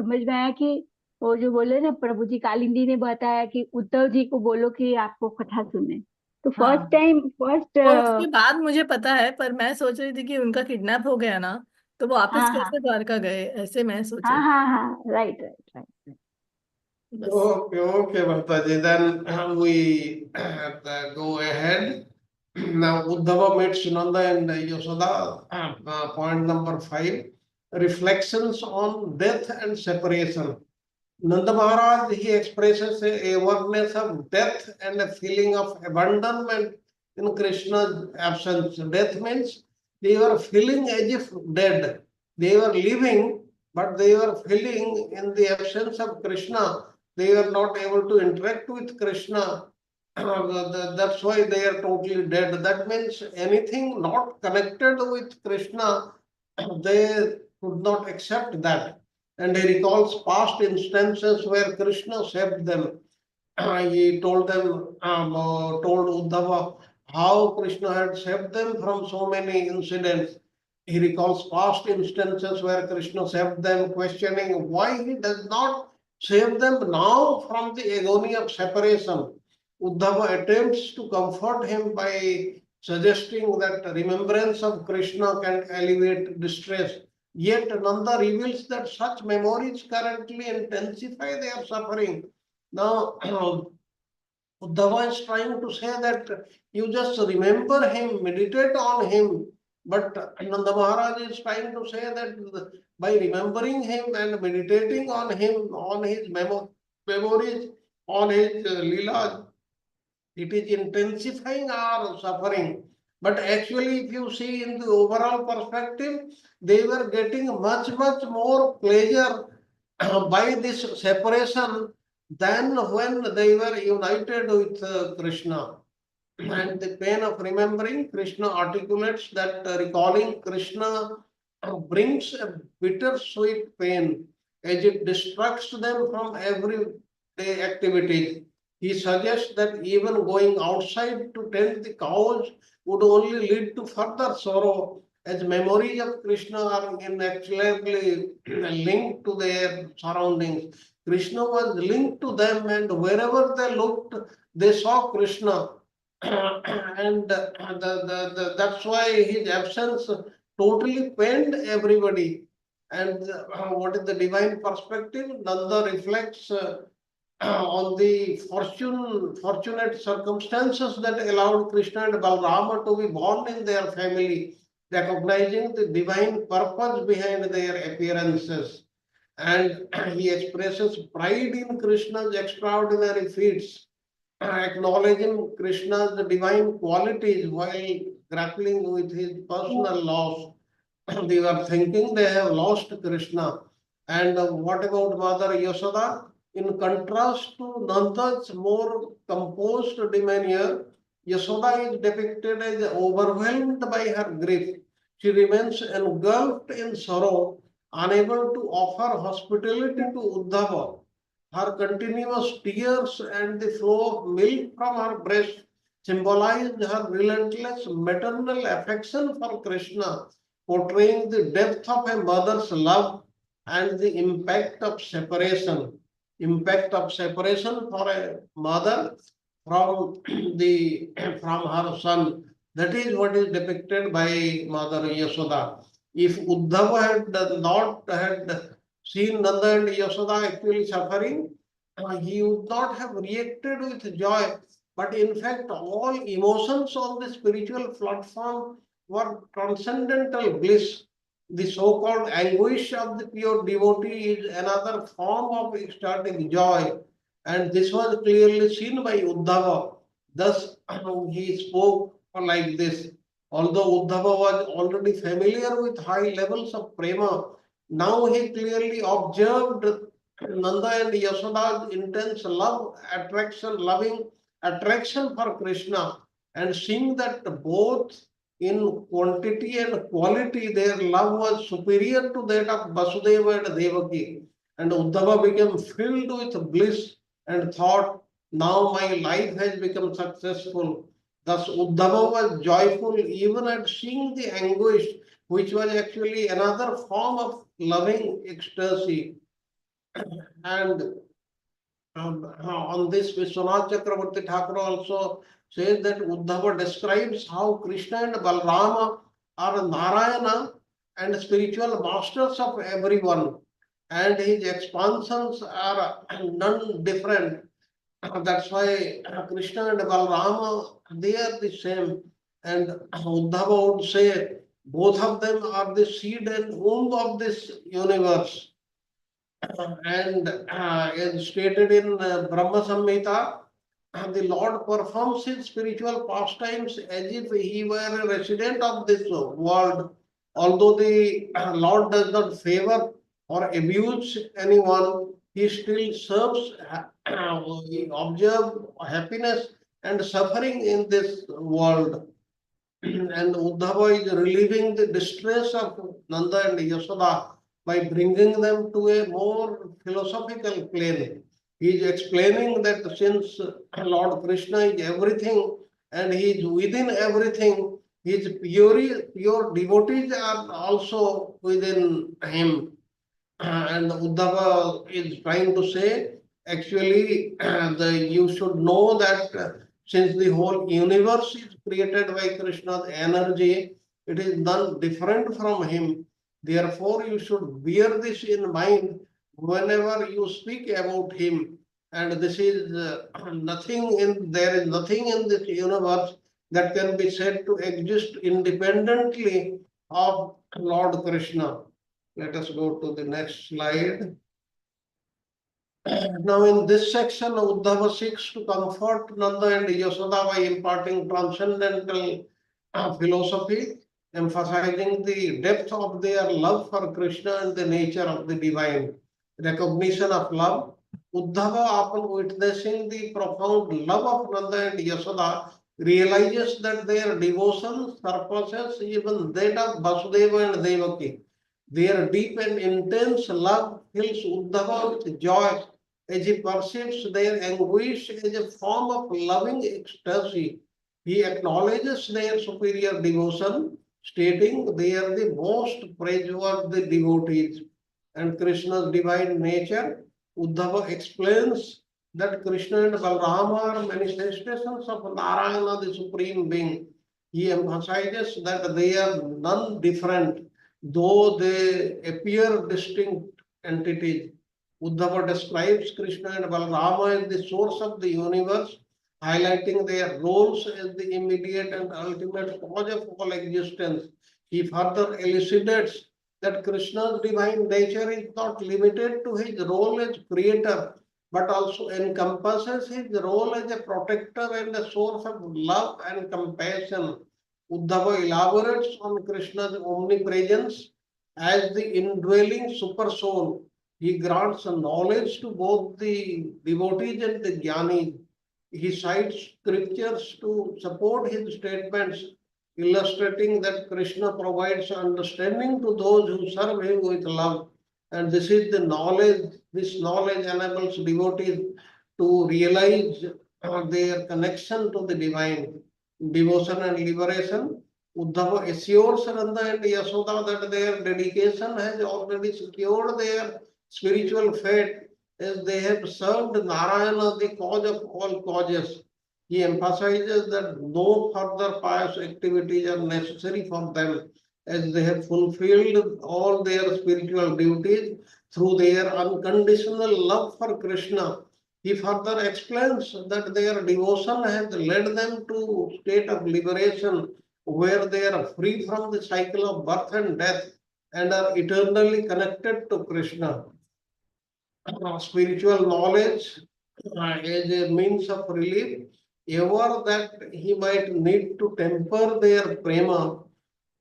समझ में आया कि वो जो बोले ना प्रभु जी कालिंदी ने बताया कि उद्धव जी को बोलो कि आपको कथा सुने। तो उसके बाद मुझे पता है, पर मैं सोच रही थी कि उनका किडनैप हो गया ना, तो वो वापस कैसे द्वारका गए, ऐसे मैं सोच रही हाँ right. Okay, Bhaktaji. Then we go ahead. Now Uddhava meets Sunanda and Yasoda. Point number 5, reflections on death and separation. Nanda Maharaj, he expresses a awareness of death and a feeling of abandonment in Krishna's absence. Death means they were feeling as if dead. They were living, but they were feeling in the absence of Krishna. They were not able to interact with Krishna. That's why they are totally dead. That means anything not connected with Krishna, they could not accept that. And he recalls past instances where Krishna saved them. He told them, told Uddhava how Krishna had saved them from so many incidents. He recalls past instances where Krishna saved them, questioning why he does not save them now from the agony of separation. Uddhava attempts to comfort him by suggesting that remembrance of Krishna can alleviate distress. Yet Nanda reveals that such memories currently intensify their suffering. Now, Uddhava is trying to say that you just remember him, meditate on him. But Nanda Maharaj is trying to say that by remembering him and meditating on him, on his memories, on his Leela, it is intensifying our suffering. But actually, if you see in the overall perspective, they were getting much more pleasure by this separation than when they were united with Krishna. And the pain of remembering, Krishna articulates that recalling Krishna brings a bittersweet pain as it distracts them from everyday activities. He suggests that even going outside to tend the cows would only lead to further sorrow, as memories of Krishna are inexorably linked to their surroundings. Krishna was linked to them, and wherever they looked, they saw Krishna. And that's why his absence totally pained everybody. And what is the divine perspective? Nanda reflects on the fortunate circumstances that allowed Krishna and Balrama to be born in their family, recognizing the divine purpose behind their appearances. And he expresses pride in Krishna's extraordinary feats, acknowledging Krishna's divine qualities while grappling with his personal loss. They were thinking they have lost Krishna. And what about Mother Yashoda? In contrast to Nanda's more composed demeanor, Yashoda is depicted as overwhelmed by her grief. She remains engulfed in sorrow, unable to offer hospitality to Uddhava. Her continuous tears and the flow of milk from her breast symbolized her relentless maternal affection for Krishna, portraying the depth of a mother's love and the impact of separation. Impact of separation for a mother from from her son. That is what is depicted by Mother Yashoda. If Uddhava had seen Nanda and Yashoda actually suffering, he would not have reacted with joy. But in fact, all emotions on the spiritual platform were transcendental bliss. The so-called anguish of the pure devotee is another form of ecstatic joy. And this was clearly seen by Uddhava. Thus, he spoke like this. Although Uddhava was already familiar with high levels of prema, now he clearly observed Nanda and Yashoda's intense loving attraction for Krishna, and seeing that both in quantity and quality their love was superior to that of Vasudeva and Devaki. And Uddhava became filled with bliss and thought, now my life has become successful. Thus Uddhava was joyful even at seeing the anguish, which was actually another form of loving ecstasy. And on this, Vishwanath Chakravarti Thakur also says that Uddhava describes how Krishna and Balrama are Narayana and spiritual masters of everyone, and his expansions are none different. That's why Krishna and Balrama, they are the same. And Uddhava would say both of them are the seed and womb of this universe. And as stated in Brahma Samhita, the Lord performs his spiritual pastimes as if he were a resident of this world. Although the Lord does not favor or abuse anyone, he still serves, he observes happiness and suffering in this world. And Uddhava is relieving the distress of Nanda and Yasoda by bringing them to a more philosophical plane. He is explaining that since Lord Krishna is everything and he is within everything, his pure devotees are also within him. And Uddhava is trying to say, actually, you should know that since the whole universe is created by Krishna's energy, it is none different from him. Therefore, you should bear this in mind whenever you speak about him. And this is there is nothing in this universe that can be said to exist independently of Lord Krishna. Let us go to the next slide. Now in this section, Uddhava seeks to comfort Nanda and Yasoda by imparting transcendental philosophy, emphasizing the depth of their love for Krishna and the nature of the divine. Recognition of love. Uddhava, upon witnessing the profound love of Nanda and Yasoda, realizes that their devotion surpasses even that of Vasudeva and Devaki. Their deep and intense love fills Uddhava with joy as he perceives their anguish as a form of loving ecstasy. He acknowledges their superior devotion, stating they are the most praiseworthy devotees. And Krishna's divine nature, Uddhava explains that Krishna and Balarama are manifestations of Narayana, the Supreme Being. He emphasizes that they are none different, though they appear distinct entities. Uddhava describes Krishna and Balarama as the source of the universe, highlighting their roles as the immediate and ultimate cause of all existence. He further elucidates that Krishna's divine nature is not limited to his role as creator, but also encompasses his role as a protector and a source of love and compassion. Uddhava elaborates on Krishna's omnipresence as the indwelling super soul. He grants knowledge to both the devotees and the jnanis. He cites scriptures to support his statements, illustrating that Krishna provides understanding to those who serve him with love. And this is the knowledge, this knowledge enables devotees to realize their connection to the divine. Devotion and liberation. Uddhava assures Nanda and Yasoda that their dedication has already secured their spiritual fate as they have served Narayana, the cause of all causes. He emphasizes that no further pious activities are necessary for them as they have fulfilled all their spiritual duties through their unconditional love for Krishna. He further explains that their devotion has led them to a state of liberation where they are free from the cycle of birth and death and are eternally connected to Krishna. Spiritual knowledge as a means of relief, ever that he might need to temper their prema,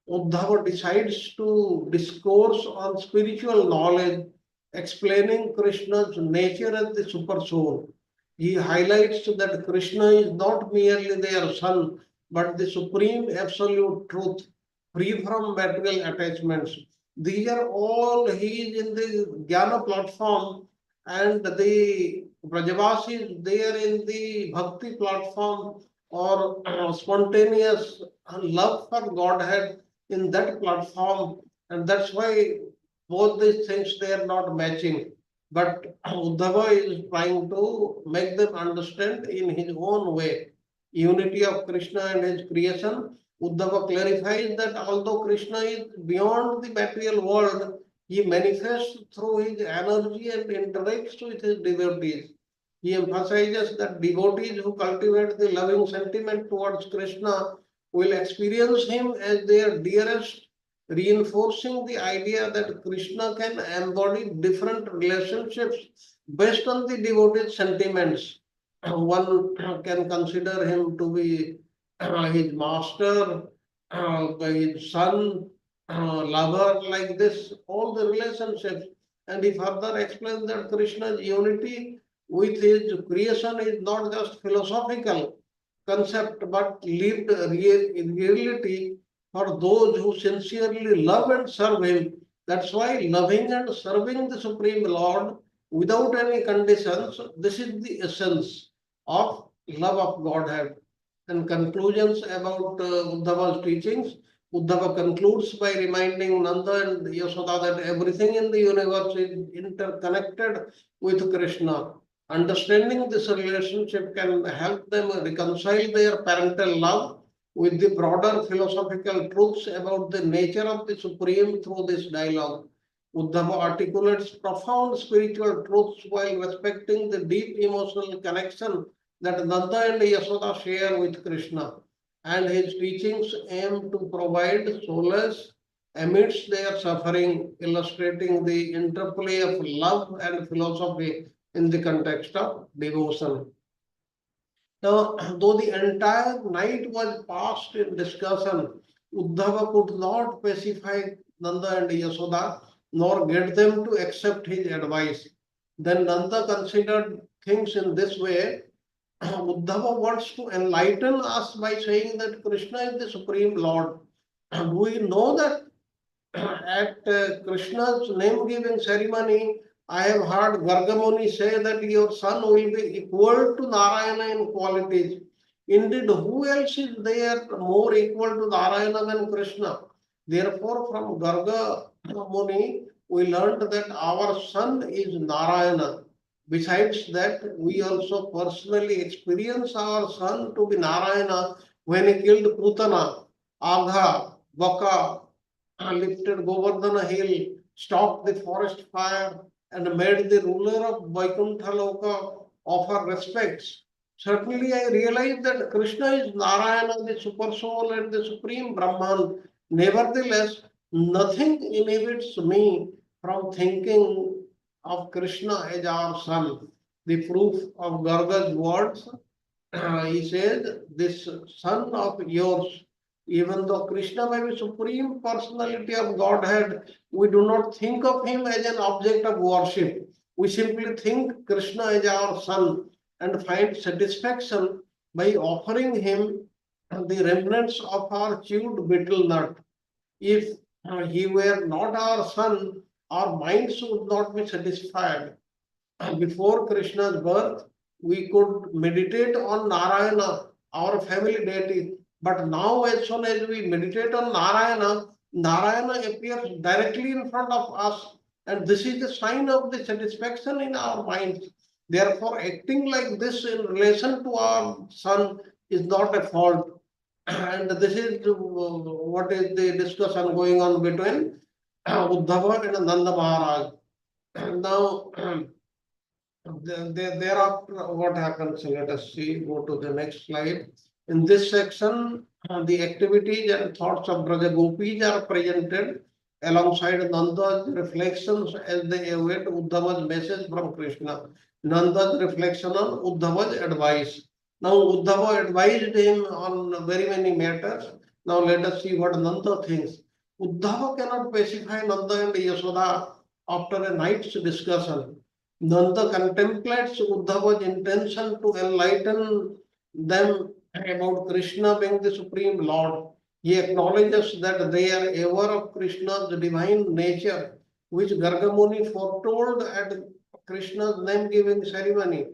Uddhava decides to discourse on spiritual knowledge, explaining Krishna's nature as the super soul. He highlights that Krishna is not merely their son, but the supreme absolute truth, free from material attachments. These are all, he is in the Jnana platform, and the Brajavasis, they are in the Bhakti platform or spontaneous love for Godhead in that platform. And that's why both these things, they are not matching. But Uddhava is trying to make them understand in his own way. Unity of Krishna and his creation. Uddhava clarifies that although Krishna is beyond the material world, he manifests through his energy and interacts with his devotees. He emphasizes that devotees who cultivate the loving sentiment towards Krishna will experience him as their dearest reinforcing the idea that Krishna can embody different relationships based on the devotee's sentiments. One can consider him to be his master, his son, lover, like this, all the relationships. And he further explains that Krishna's unity with his creation is not just philosophical concept but lived in reality for those who sincerely love and serve him. That's why loving and serving the Supreme Lord without any conditions, this is the essence of love of Godhead. And conclusions about Uddhava's teachings. Uddhava concludes by reminding Nanda and Yasoda that everything in the universe is interconnected with Krishna. Understanding this relationship can help them reconcile their parental love with the broader philosophical truths about the nature of the Supreme through this dialogue. Uddhava articulates profound spiritual truths while respecting the deep emotional connection that Nanda and Yasoda share with Krishna. And his teachings aim to provide solace amidst their suffering, illustrating the interplay of love and philosophy in the context of devotion. Now, though the entire night was passed in discussion, Uddhava could not pacify Nanda and Yasoda, nor get them to accept his advice. Then Nanda considered things in this way. Uddhava wants to enlighten us by saying that Krishna is the Supreme Lord. We know that at Krishna's name-giving ceremony, I have heard Gargamuni say that your son will be equal to Narayana in qualities. Indeed, who else is there more equal to Narayana than Krishna? Therefore, from Garga Muni, we learned that our son is Narayana. Besides that, we also personally experience our son to be Narayana when he killed Putana, Agha, Baka, lifted Govardhana hill, stopped the forest fire, and made the ruler of Vaikuntha Loka offer respects. Certainly, I realize that Krishna is Narayana, the super soul and the supreme Brahman. Nevertheless, nothing inhibits me from thinking of Krishna as our son. The proof of Garga's words, he said, this son of yours, even though Krishna may be supreme personality of Godhead, we do not think of him as an object of worship. We simply think Krishna as our son and find satisfaction by offering him the remnants of our chewed betel nut. If he were not our son, our minds would not be satisfied. Before Krishna's birth, we could meditate on Narayana, our family deity. But now, as soon as we meditate on Narayana, Narayana appears directly in front of us. And this is a sign of the satisfaction in our minds. Therefore, acting like this in relation to our son is not a fault. And this is what is the discussion going on between Uddhava and Nanda Maharaj. Now, thereafter, what happens? Let us see. Go to the next slide. In this section, the activities and thoughts of Braja Gopis are presented alongside Nanda's reflections as they await Uddhava's message from Krishna. Nanda's reflection on Uddhava's advice. Now, Uddhava advised him on very many matters. Now, let us see what Nanda thinks. Uddhava cannot pacify Nanda and Yasoda after a night's discussion. Nanda contemplates Uddhava's intention to enlighten them about Krishna being the Supreme Lord. He acknowledges that they are aware of Krishna's divine nature, which Gargamuni foretold at Krishna's name-giving ceremony.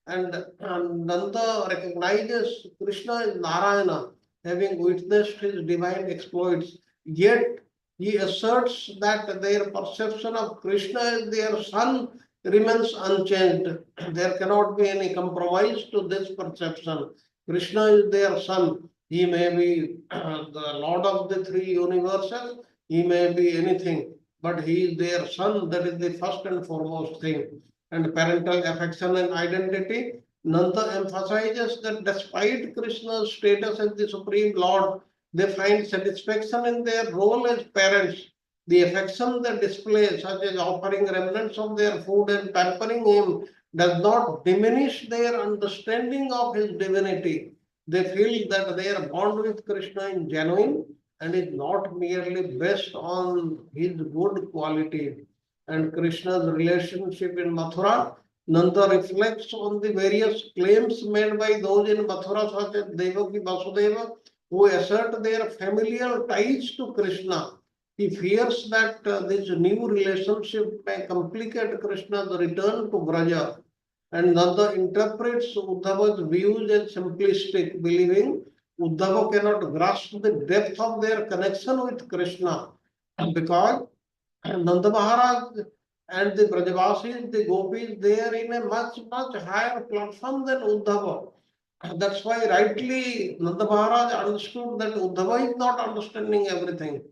And Nanda recognizes Krishna is Narayana, having witnessed his divine exploits. Yet, he asserts that their perception of Krishna as their son remains unchanged. There cannot be any compromise to this perception. Krishna is their son. He may be the Lord of the three universes. He may be anything, but he is their son. That is the first and foremost thing. And parental affection and identity. Nanda emphasizes that despite Krishna's status as the Supreme Lord, They find satisfaction in their role as parents. The affection they display, such as offering remnants of their food and pampering him, does not diminish their understanding of his divinity. They feel that their bond with Krishna is genuine and is not merely based on his good quality. And Krishna's relationship in Mathura, Nanda reflects on the various claims made by those in Mathura, such as Devaki Vasudeva, who assert their familial ties to Krishna. He fears that this new relationship may complicate Krishna's return to Braja. And Nanda interprets Uddhava's views as simplistic, believing Uddhava cannot grasp the depth of their connection with Krishna. Because Nanda Maharaj and the Brajavasis, the Gopis, they are in a much higher platform than Uddhava. That's why rightly Nanda Maharaj understood that Uddhava is not understanding everything.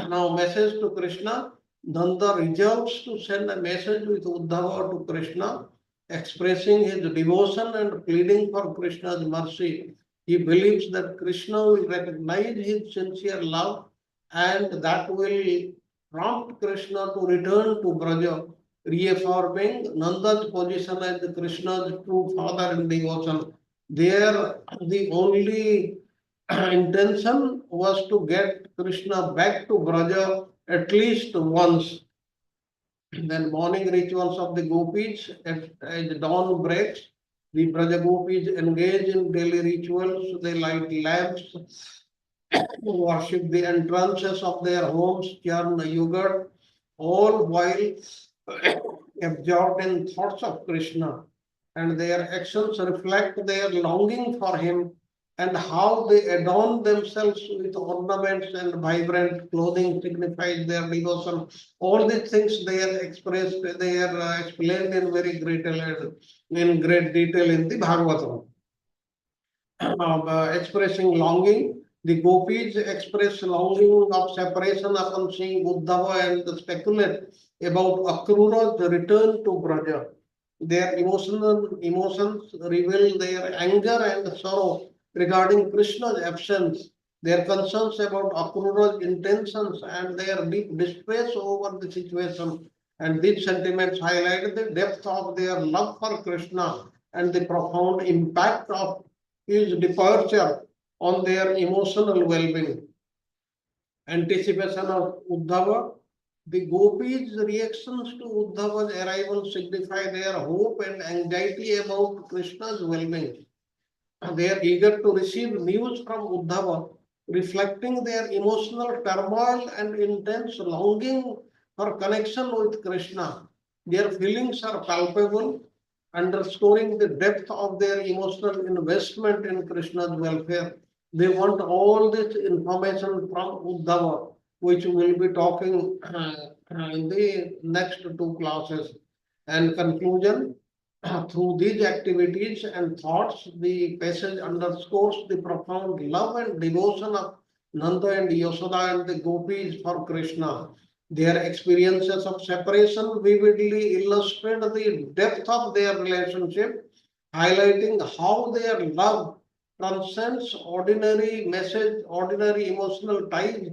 Now, message to Krishna, Nanda resolves to send a message with Uddhava to Krishna, expressing his devotion and pleading for Krishna's mercy. He believes that Krishna will recognize his sincere love and that will prompt Krishna to return to Braja, reaffirming Nanda's position as Krishna's true father in devotion. There, the only intention was to get Krishna back to Braja at least once. Then morning rituals of the gopis, as dawn breaks, the Braja gopis engage in daily rituals. They light lamps, worship the entrances of their homes, churn yogurt, all while absorbed in thoughts of Krishna. And their actions reflect their longing for him and how they adorn themselves with ornaments and vibrant clothing signifies their devotion. All these things they are expressed, they are explained in very great detail in the Bhagavatam. Expressing longing, the gopis express longing of separation upon seeing Uddhava and speculate about Akrura's return to Braja. Their emotions reveal their anger and sorrow regarding Krishna's absence, their concerns about Akrura's intentions and their deep distress over the situation. And these sentiments highlight the depth of their love for Krishna and the profound impact of his departure on their emotional well-being. Anticipation of Uddhava. The gopis' reactions to Uddhava's arrival signify their hope and anxiety about Krishna's well-being. They are eager to receive news from Uddhava, reflecting their emotional turmoil and intense longing for connection with Krishna. Their feelings are palpable, underscoring the depth of their emotional investment in Krishna's welfare. They want all this information from Uddhava, which we'll be talking in the next two classes. And conclusion, through these activities and thoughts, the passage underscores the profound love and devotion of Nanda and Yashoda and the gopis for Krishna. Their experiences of separation vividly illustrate the depth of their relationship, highlighting how their love transcends ordinary emotional ties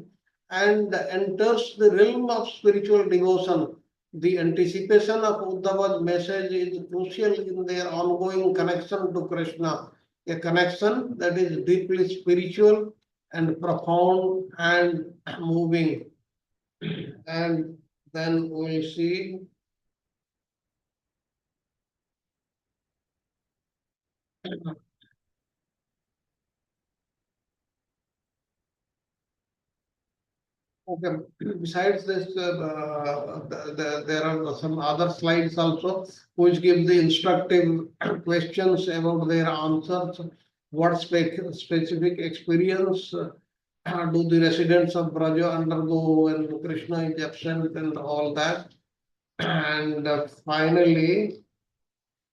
and enters the realm of spiritual devotion. The anticipation of Uddhava's message is crucial in their ongoing connection to Krishna, a connection that is deeply spiritual and profound and moving. And then we'll see okay. Besides this, there are some other slides also which give the instructive questions about their answers. What specific experience do the residents of Braja undergo when Krishna is absent and all that? And finally,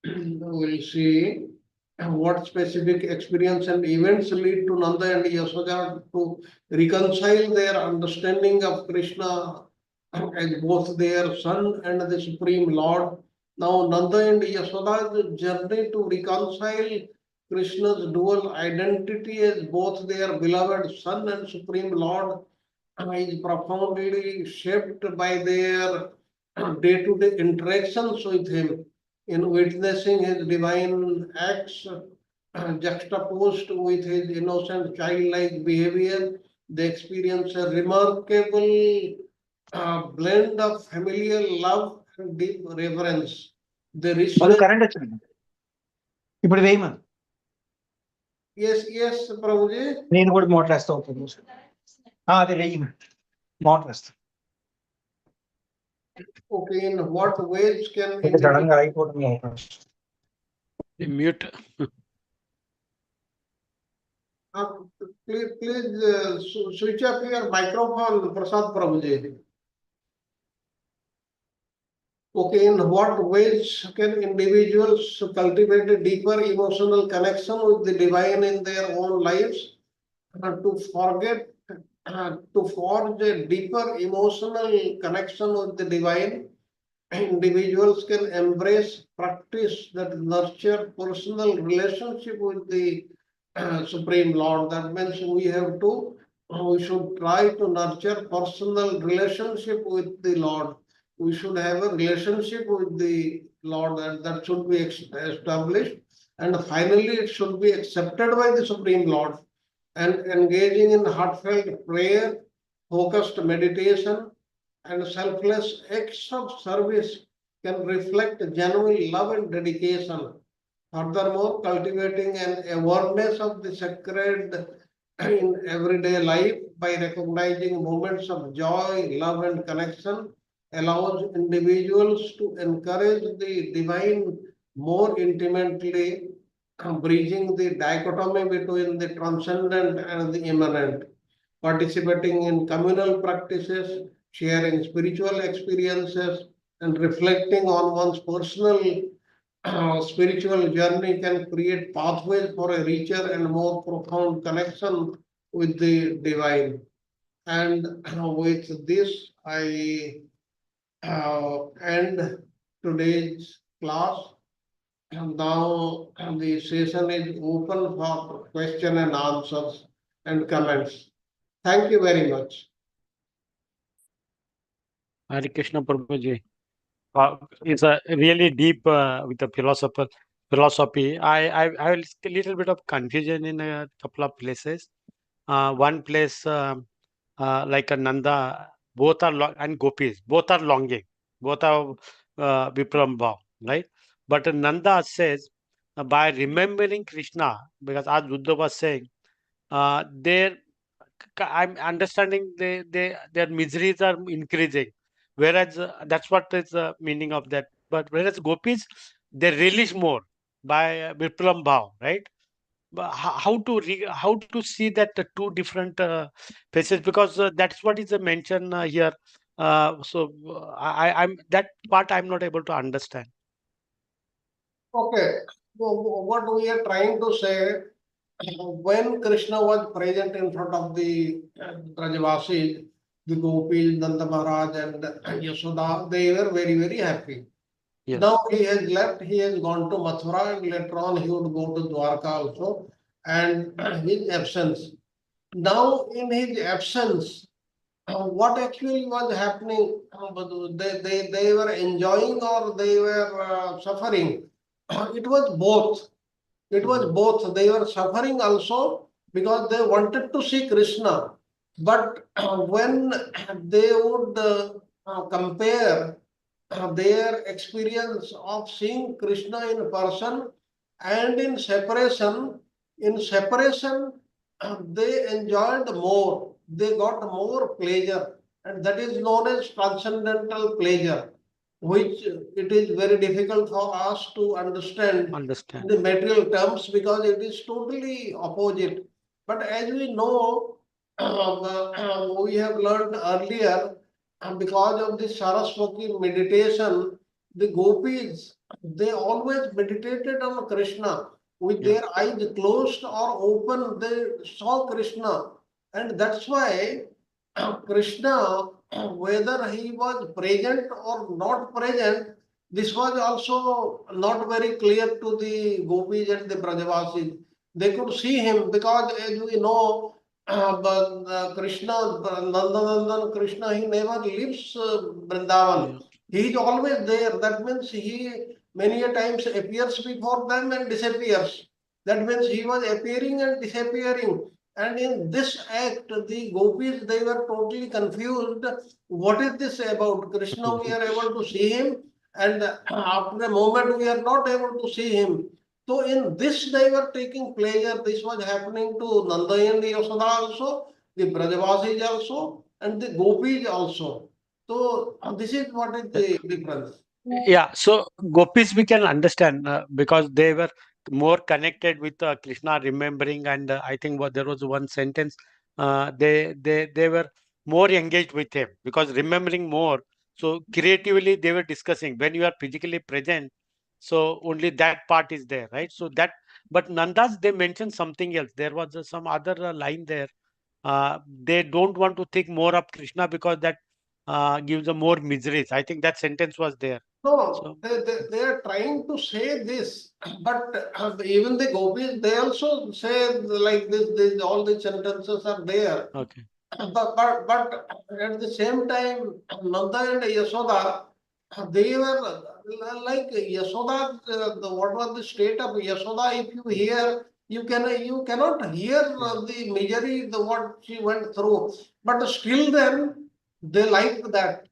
we'll see what specific experience and events lead to Nanda and Yashoda to reconcile their understanding of Krishna as both their son and the Supreme Lord. Now, Nanda and Yashoda's journey to reconcile Krishna's dual identity as both their beloved son and Supreme Lord is profoundly shaped by their day-to-day interactions with him. In witnessing his divine acts juxtaposed with his innocent childlike behavior, they experience a remarkable blend of familial love and deep reverence. The అది richness. Current వచ్చింది ఇప్పుడు వేయమని Yes, Prabhuji. నేను కూడా motor వేస్తా ఒక నిమిషం. అది వేయమని మోటార్ వేస్తా. Okay, in what ways can sudden గా అయిపోవడం motor. Mute. please switch up your microphone, Prasad Prabhuji. Okay, in what ways can individuals cultivate a deeper emotional connection with the divine in their own lives? To forge a deeper emotional connection with the divine, individuals can embrace practice that nurture personal relationship with the Supreme Lord. That means we should try to nurture personal relationship with the Lord. We should have a relationship with the Lord, and that should be established. And finally, it should be accepted by the Supreme Lord. And engaging in heartfelt prayer, focused meditation, and selfless acts of service can reflect genuine love and dedication. Furthermore, cultivating an awareness of the sacred in everyday life by recognizing moments of joy, love, and connection allows individuals to encourage the divine more intimately, bridging the dichotomy between the transcendent and the immanent. Participating in communal practices, sharing spiritual experiences, and reflecting on one's personal spiritual journey can create pathways for a richer and more profound connection with the divine. And with this, I end today's class. And now the session is open for question and answers and comments. Thank you very much. Hare Krishna Prabhuji. It's a really deep with the philosophy. I have a little bit of confusion in a couple of places. One place like a Nanda, both are and Gopis, both are longing, both are Viprambhav, right? But Nanda says by remembering Krishna, because as Buddha was saying, I'm understanding their miseries are increasing, whereas that's what is the meaning of that. But whereas Gopis, they release more by Vipram Bhav, right? But how to see that two different faces, because that's what is mentioned here. I'm that part I'm not able to understand. Okay, what we are trying to say, when Krishna was present in front of the Brajavasis, the Gopis, Nanda Maharaj, and Yashoda, they were very, very happy. Yes. Now he has left, he has gone to Mathura, and later on he would go to Dwarka also, and his absence. Now in his absence, what actually was happening? They were enjoying or they were suffering? It was both. It was both. They were suffering also because they wanted to see Krishna. But when they would compare their experience of seeing Krishna in person and in separation, they enjoyed more. They got more pleasure, and that is known as transcendental pleasure, which it is very difficult for us to understand in the material terms because it is totally opposite. But as we know, we have learned earlier, because of the Saraswati meditation, the gopis, they always meditated on Krishna. With their eyes closed or open, they saw Krishna. And that's why Krishna, whether he was present or not present, this was also not very clear to the gopis and the Brajavasis. They could see him because, as we know, Krishna, Nandanandan Krishna, he never leaves Vrindavan. He is always there. That means he many a times appears before them and disappears. That means he was appearing and disappearing. And in this act, the gopis, they were totally confused. What is this about? Krishna, we are able to see him, and after a moment, we are not able to see him. So in this, they were taking pleasure. This was happening to Nanda and Yasoda also, the Brajavasis also, and the gopis also. So this is what is the difference. Yeah, so gopis we can understand because they were more connected with Krishna, remembering, and I think there was one sentence they were more engaged with him because remembering more. So creatively they were discussing. When you are physically present, so only that part is there, right? So that, but Nandas, they mentioned something else. There was some other line there. They don't want to think more of Krishna because that gives them more miseries. I think that sentence was there. No, they are trying to say this, but even the gopis, they also say like this all the sentences are there. Okay. But at the same time, Nanda and Yasoda, they were like Yasoda. What was the state of Yasoda? If you hear, you cannot hear the misery, what she went through. But still, then they liked that.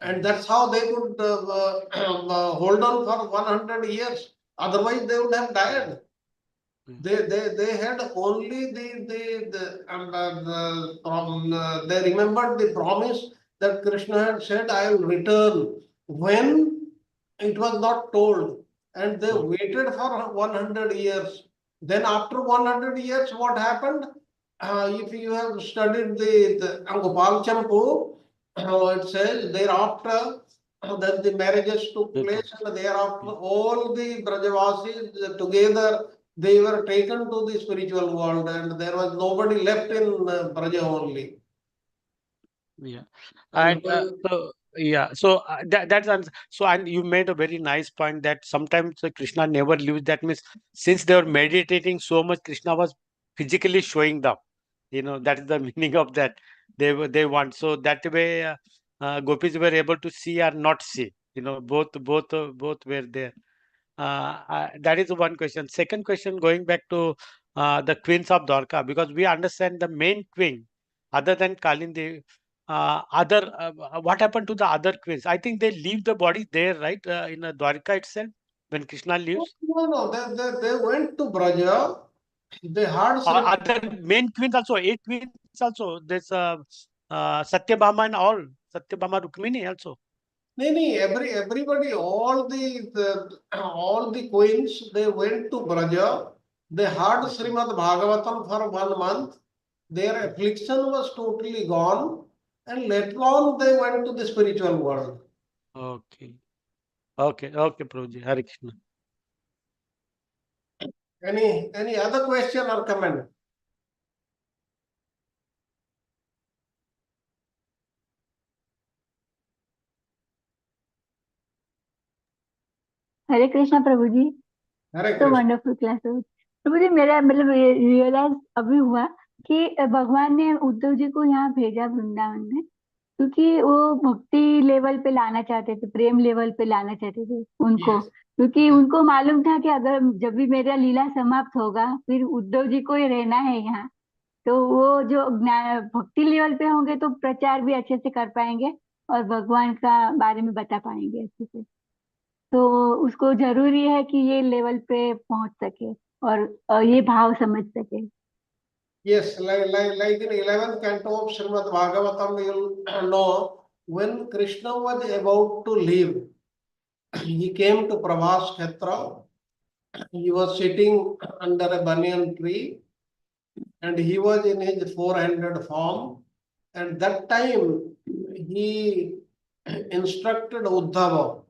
And that's how they could hold on for 100 years. Otherwise, they would have died. They had only they remembered the promise that Krishna had said, I will return when it was not told. And they waited for 100 years. Then after 100 years, what happened? If you have studied the Gopal Champu, it says thereafter that the marriages took place, and thereafter all the Brajavasis together, they were taken to the spiritual world, and there was nobody left in Braja only. Yeah, and so so, and you made a very nice point that sometimes Krishna never leaves. That means since they were meditating so much, Krishna was physically showing them. That is the meaning of that. They want, so that way gopis were able to see or not see. Both were there. That is one question. Second question, going back to the queens of Dwarka, because we understand the main queen, other than Kalindi, what happened to the other queens? I think they leave the body there, right, in Dwarka itself, when Krishna leaves. No, they went to Braja. They had Other main queens also, 8 queens also. There's Satyabhama and all. Satyabhama Rukmini also. Everybody, all the queens, they went to Braja. They heard Srimad Bhagavatam for 1 month. Their affliction was totally gone, and later on they went to the spiritual world. Okay, Prabhuji. Hare Krishna. Any other question or comment? हरे कृष्णा प्रभु जी। हरे तो Krishna. Wonderful class प्रभु जी। मेरा मतलब realise अभी हुआ कि भगवान ने उद्धव जी को यहाँ भेजा वृंदावन में, क्योंकि वो भक्ति लेवल पे लाना चाहते थे, प्रेम लेवल पे लाना चाहते थे उनको। क्योंकि उनको मालूम था कि अगर जब भी मेरा लीला समाप्त होगा, फिर उद्धव जी को ही रहना है यहाँ, तो वो जो भक्ति लेवल पे होंगे तो प्रचार भी अच्छे से कर पाएंगे और भगवान का बारे में बता पाएंगे अच्छे से। तो उसको जरूरी है कि ये लेवल पे पहुंच सके और ये भाव समझ सके। Yes, like in 11th canto of Srimad Bhagavatam, you'll know when Krishna was about to leave, he came to Prabhas Kshetra. He was sitting under a banyan tree, and he was in his 400 form. At that time, he instructed Uddhava.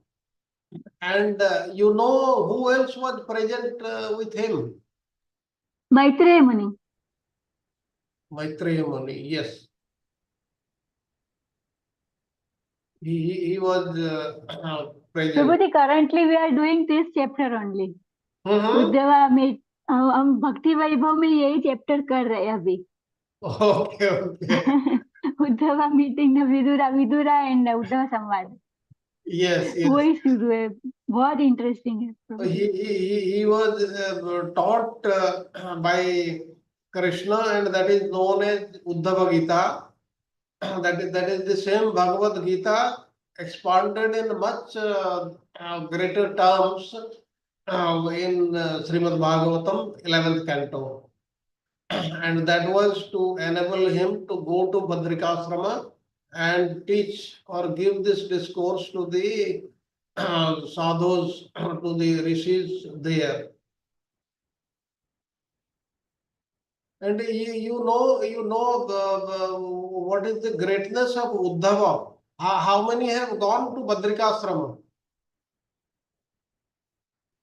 And you know who else was present with him? Maitreya Muni. Maitreya Muni, yes. He was Praise the Lord. Prabhuji, currently we are doing this chapter only. Mhm. Uddhava में हम भक्ति वैभव में यही chapter कर रहे हैं अभी. Okay, okay. Uddhava meeting Vidura Vidura and Uddhava संवाद Yes, yes. वही शुरू है. बहुत इंटरेस्टिंग है. He was taught by Krishna, and that is known as Uddhava Gita. That is the same Bhagavad Gita expanded in much greater terms in Srimad Bhagavatam 11th canto. And that was to enable him to go to Badrikasrama and teach or give this discourse to the sadhus, to the rishis there. And you know what is the greatness of Uddhava. How many have gone to Badrikasrama?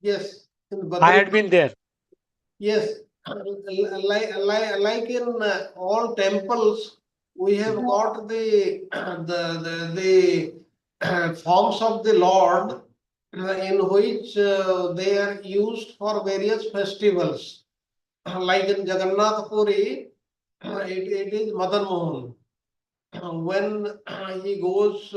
Yes, in I had been there. Yes, like in all temples, we have got the forms of the Lord in which they are used for various festivals. Like in Jagannath Puri, it is Madan Mohan. When he goes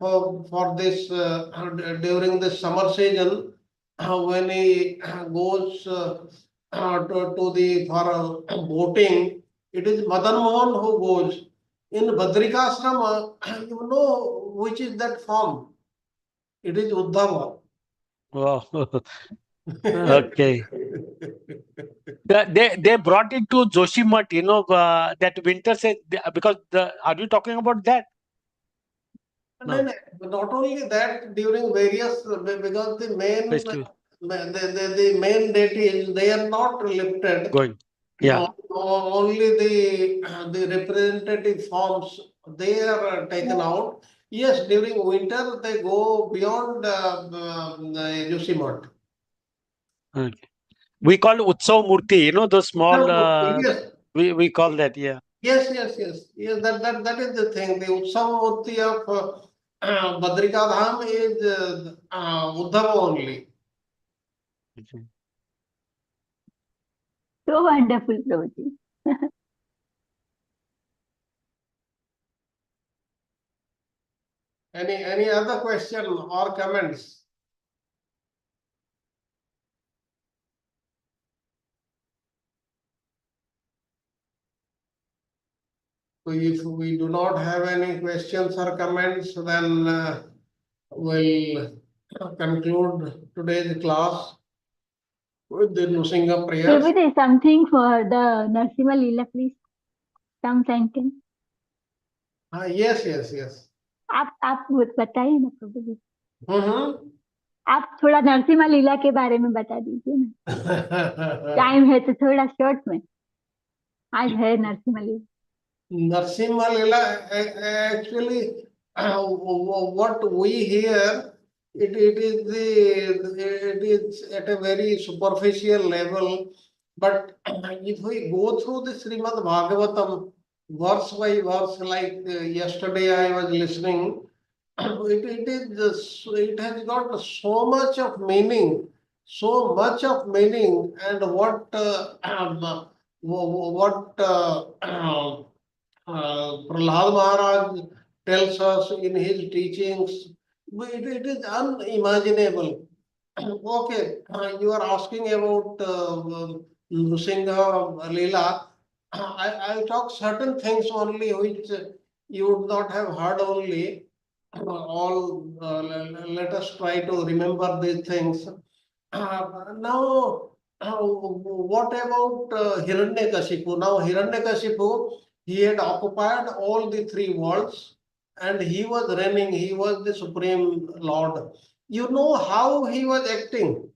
for this during the summer season, when he goes to the for boating, it is Madan Mohan who goes. In Badrikasrama, you know which is that form? It is Uddhava. Wow. Okay. They brought it to Joshimath, that winter said, because are you talking about that? No. Not only that, during various, because the main Festival. the main deities, they are not lifted. Going. Yeah. Only the representative forms, they are taken out. Yes, during winter they go beyond Joshimath. Okay. We call Utsav Murti, the small, Yes. we call that, yeah. Yes. That is the thing. The Utsav Murti of Badrika Dham is Uddhava only. So wonderful, Prabhuji. Any other question or comments? So if we do not have any questions or comments, then we'll conclude today's class with the Nrsimha prayers. Prabhuji, something for the Narsimha Leela, please. Some sentence. Yes. आप बताइए ना प्रभु जी. आप थोड़ा नरसिम्हा लीला के बारे में बता दीजिए ना. टाइम है तो थोड़ा शॉर्ट में. आज है नरसिम्हा लीला. Nrsimha Leela, actually, what we hear, it is at a very superficial level. But if we go through the Srimad Bhagavatam verse by verse, like yesterday I was listening, it has got so much of meaning, and what Prahlad Maharaj tells us in his teachings, it is unimaginable. Okay, you are asking about Nrsimha Leela. I'll talk certain things only which you would not have heard only. Let us try to remember these things. Now, what about Hiranyakashipu? Now, Hiranyakashipu, he had occupied all the three worlds and he was reigning, he was the Supreme Lord. You know how he was acting?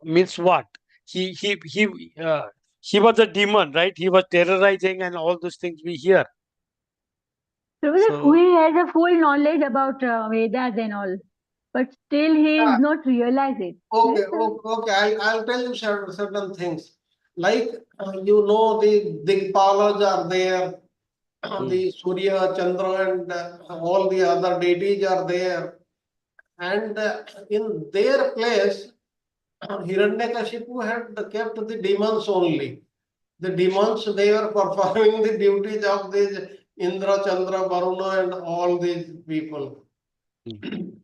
Means what? He was a demon, right? He was terrorizing and all those things we hear. So, he has a full knowledge about Vedas and all, but still he is not realize it. Okay. I'll tell you certain things. Like the Digpalas are there, the Surya, Chandra, and all the other deities are there. And in their place, Hiranyakashipu had kept the demons only. The demons, they were performing the duties of these Indra, Chandra, Varuna, and all these people.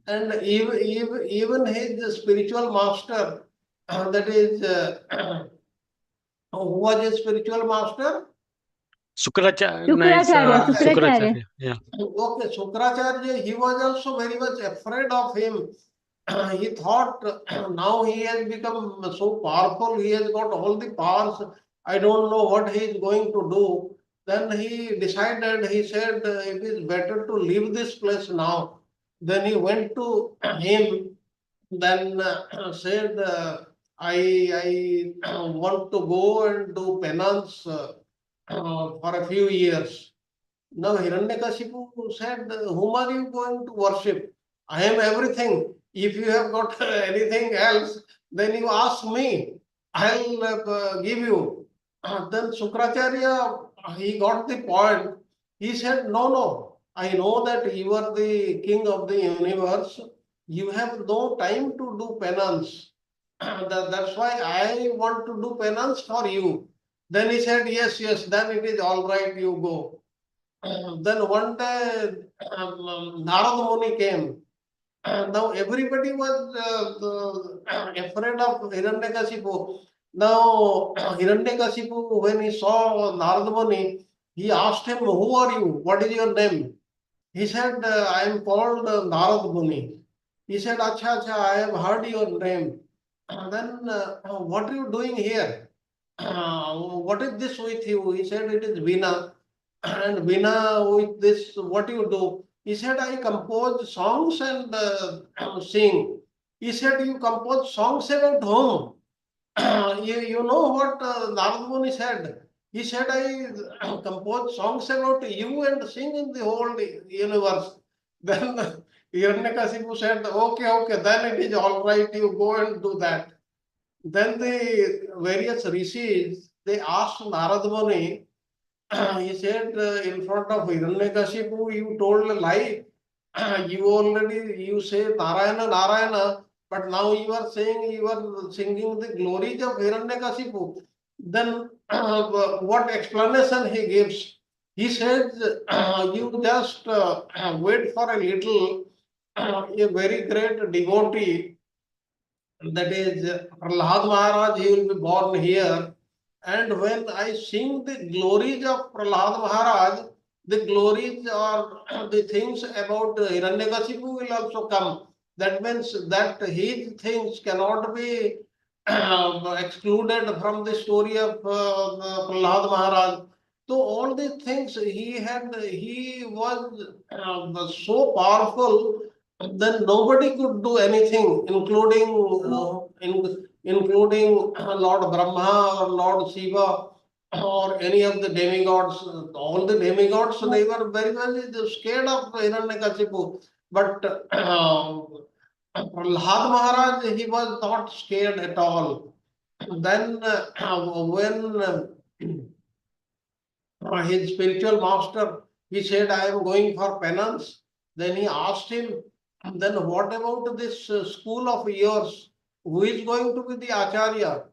And even his spiritual master, that is, who was his spiritual master? Sukracharya. Sukracharya. Yeah. Okay, Sukracharya, he was also very much afraid of him. He thought now he has become so powerful, he has got all the powers. I don't know what he is going to do. Then he decided, he said, it is better to leave this place now. Then he went to him, then said, I want to go and do penance for a few years. Now Hiranyakashipu said, whom are you going to worship? I am everything. If you have got anything else, then you ask me. I'll give you. Then Sukracharya, he got the point. He said, no. I know that you are the king of the universe. You have no time to do penance. That's why I want to do penance for you. Then he said, yes, then it is all right, you go. Then one day Narada Muni came. Now everybody was afraid of Hiranyakashipu. Now Hiranyakashipu, when he saw Narada Muni, he asked him, who are you? What is your name? He said, I am called Narada Muni. He said, Acha, I have heard your name. Then what are you doing here? What is this with you? He said, it is Veena. And Veena, with this, what do you do? He said, I compose songs and sing. He said, you compose songs about whom? You know what Narada Muni said? He said, I compose songs about you and sing in the whole universe. Then Hiranyakashipu said, okay, then it is all right, you go and do that. Then the various rishis, they asked Narada Muni, he said, in front of Hiranyakashipu, you told a lie. You say Narayana, but now you are saying you are singing the glories of Hiranyakashipu. Then what explanation he gives? He says, you just wait for a little, a very great devotee, that is Prahlad Maharaj, he will be born here. And when I sing the glories of Prahlad Maharaj, the glories or the things about Hiranyakashipu will also come. That means that his things cannot be excluded from the story of Prahlad Maharaj. So all these things he was so powerful, then nobody could do anything, including Lord Brahma or Lord Shiva or any of the demigods. All the demigods, they were very much scared of Hiranyakashipu. But Prahlad Maharaj, he was not scared at all. Then when his spiritual master, he said, I am going for penance. Then he asked him, then what about this school of yours? Who is going to be the Acharya?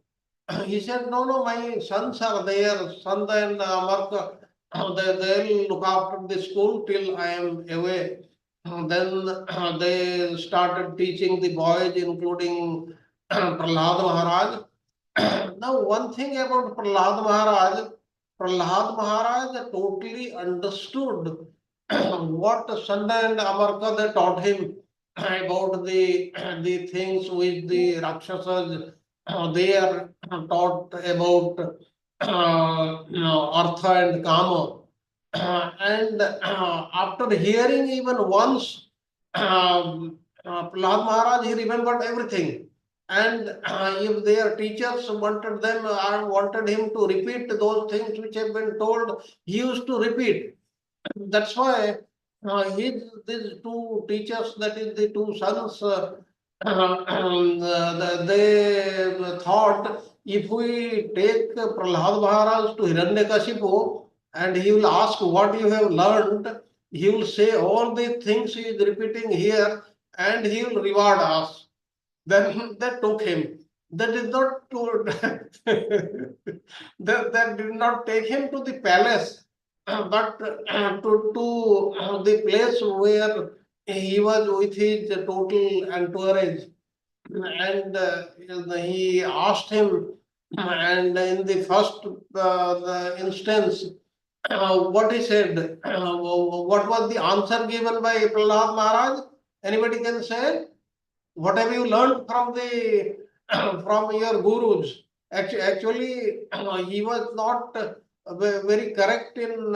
He said, no, my sons are there, Sanda and Amarka. They'll look after the school till I am away. Then they started teaching the boys, including Prahlad Maharaj. Now, one thing about Prahlad Maharaj totally understood what Sanda and Amarka they taught him about the things which the Rakshasas they are taught about Artha and Kama. And after hearing even once, Prahlad Maharaj, he remembered everything. And if their teachers wanted him to repeat those things which have been told, he used to repeat. That's why these two teachers, that is the two sons, they thought, if we take Prahlad Maharaj to Hiranyakashipu, and he will ask what you have learned. He will say all the things he is repeating here, and he will reward us. Then that took him. That did not that did not take him to the palace, but to the place where he was with his total entourage, and he asked him, and in the first the instance, what he said, what was the answer given by Prahlad Maharaj? Anybody can say? What have you learned from the from your gurus? Actually, he was not very correct in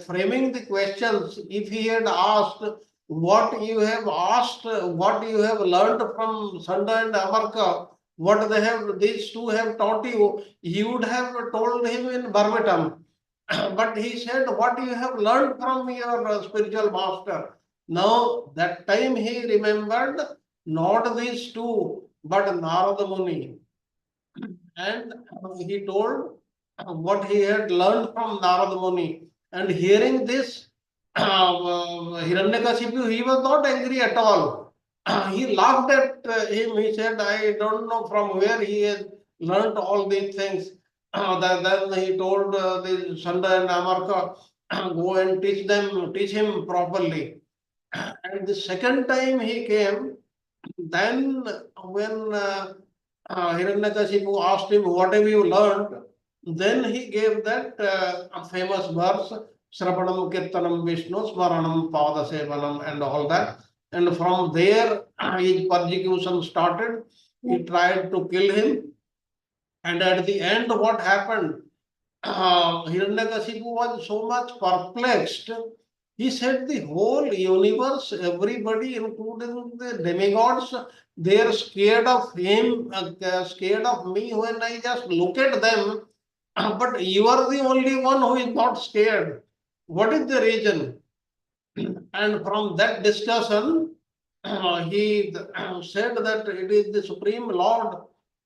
framing the questions. If he had asked what you have asked, what you have learned from Sanda and Amarka, what these two have taught you, he would have told him in verbatim. But he said what you have learned from your spiritual master. Now that time he remembered not these two, but Narada Muni. And he told what he had learned from Narada Muni. And hearing this, Hiranyakashipu, he was not angry at all. He laughed at him. He said, I don't know from where he has learned all these things. Then he told the Sanda and Amarka, go and teach him properly. And the second time he came, then when Hiranyakashipu asked him, what have you learned? Then he gave that famous verse, Sravanam Kirtanam Vishnu Smaranam Padasevanam and all that. And from there his persecution started. He tried to kill him. And at the end what happened? Hiranyakashipu was so much perplexed. He said the whole universe, everybody, including the demigods, they are scared of him, scared of me when I just look at them. But you are the only one who is not scared. What is the reason? And from that discussion, he said that it is the Supreme Lord.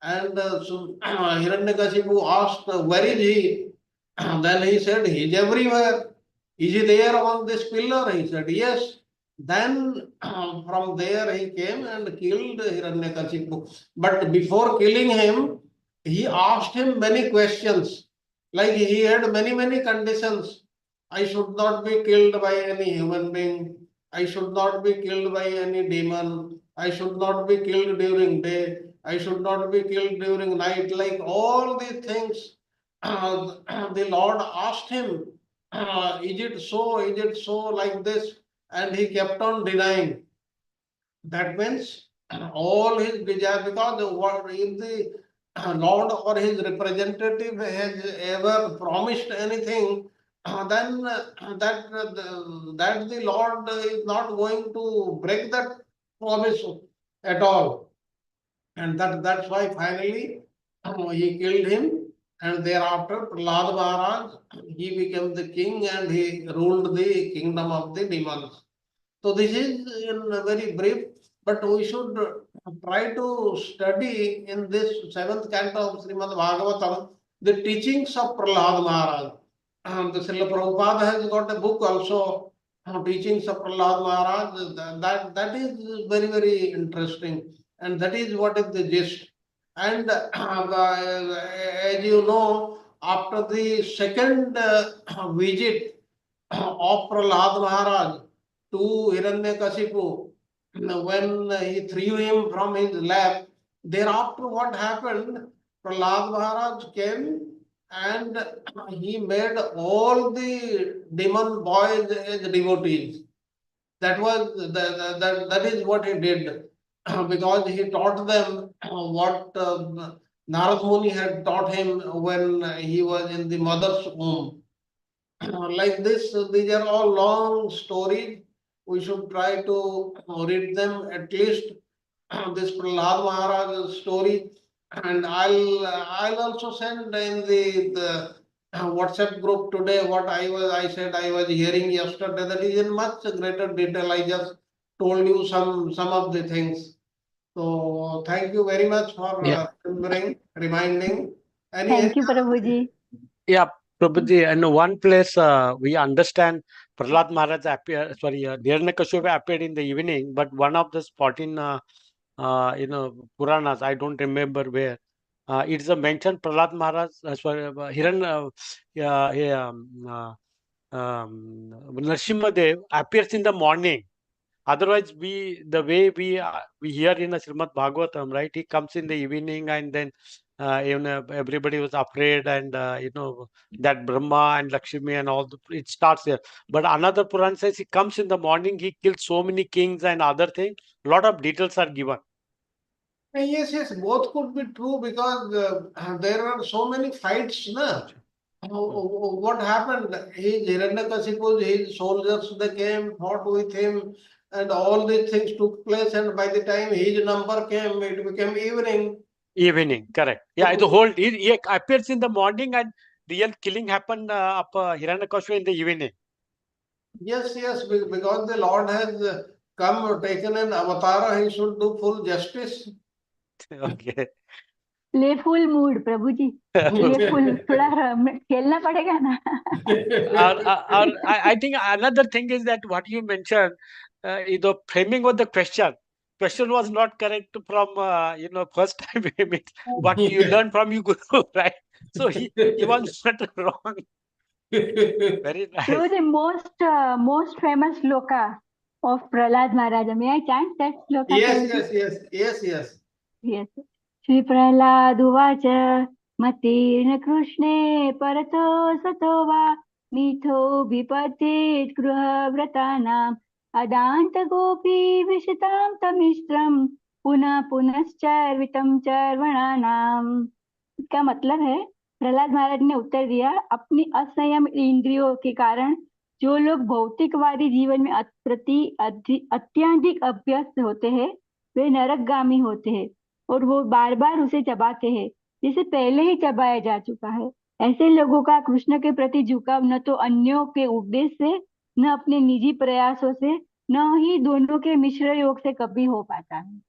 And Hiranyakashipu asked, where is he? Then he said, he is everywhere. Is he there among this pillar? He said, yes. Then from there he came and killed Hiranyakashipu. But before killing him, he asked him many questions. Like he had many conditions. I should not be killed by any human being. I should not be killed by any demon. I should not be killed during day. I should not be killed during night. Like all these things, the Lord asked him, is it so? Is it so like this? And he kept on denying. That means all his desire, because what if the Lord or his representative has ever promised anything, then that the Lord is not going to break that promise at all. And that's why finally he killed him. And thereafter, Prahlad Maharaj, he became the king and he ruled the kingdom of the demons. So this is in very brief, but we should try to study in this 7th canto of Srimad Bhagavatam the teachings of Prahlad Maharaj. The Srila Prabhupada has got a book also, Teachings of Prahlad Maharaj. That is very interesting, and that is what is the gist. And as you know, after the second visit of Prahlad Maharaj to Hiranyakashipu, when he threw him from his lap, thereafter what happened? Prahlad Maharaj came and he made all the demon boys as devotees. That is what he did. Because he taught them what Narad Muni had taught him when he was in the mother's womb. Like this, these are all long stories. We should try to read them at least. This Prahlad Maharaj story, and I'll also send in the WhatsApp group today what I said I was hearing yesterday. That is in much greater detail. I just told you some of the things. So thank you very much for reminding. Thank you, Prabhuji. Yeah, Prabhuji, in one place we understand Prahlad Maharaj appeared, Hiranyakashipu appeared in the evening, but one of the 14 Puranas, I don't remember where, it's a mentioned Prahlad Maharaj, Nrsimhadev appears in the morning. Otherwise, the way we hear in the Srimad Bhagavatam, right? He comes in the evening, and then everybody was afraid, and that Brahma and Lakshmi and all. It starts there. But another Puran says he comes in the morning. He kills so many kings and other things. A lot of details are given. Yes, both could be true because there are so many fights, na? What happened? His Hiranyakashipu, his soldiers, they came, fought with him, and all these things took place. And by the time his number came, it became evening. Evening, correct. Yeah, the whole he appears in the morning, and real killing happened up Hiranyakashipu in the evening. Yes, because the Lord has come, taken an avatar, he should do full justice. Okay. Playful mood Prabhu ji, playful थोड़ा खेलना पड़ेगा ना. I think another thing is that what you mentioned, the framing of the question was not correct from first time what you learn from your guru, right? So he was not wrong. Very nice. So the most famous shloka of Prahlad Maharaj. May I chant that shloka? Yes. Yes. Shri Prahlad Uvacha Matirna Krishne Parato Satova Mitho Vipatit Gruha Vratanam Adanta Gopi Vishitam Tamistram Puna Punascharvitam Charvananam. इसका मतलब है, प्रहलाद महाराज ने उत्तर दिया, अपनी असंयम इंद्रियों के कारण जो लोग भौतिकवादी जीवन में अत्यधिक अभ्यस्त होते हैं वे नरकगामी होते हैं और वो बार बार उसे चबाते हैं जिसे पहले ही चबाया जा चुका है. ऐसे लोगों का कृष्ण के प्रति झुकाव न तो अन्यों के उपदेश से, न अपने निजी प्रयासों से, न ही दोनों के मिश्र योग से कभी हो पाता है.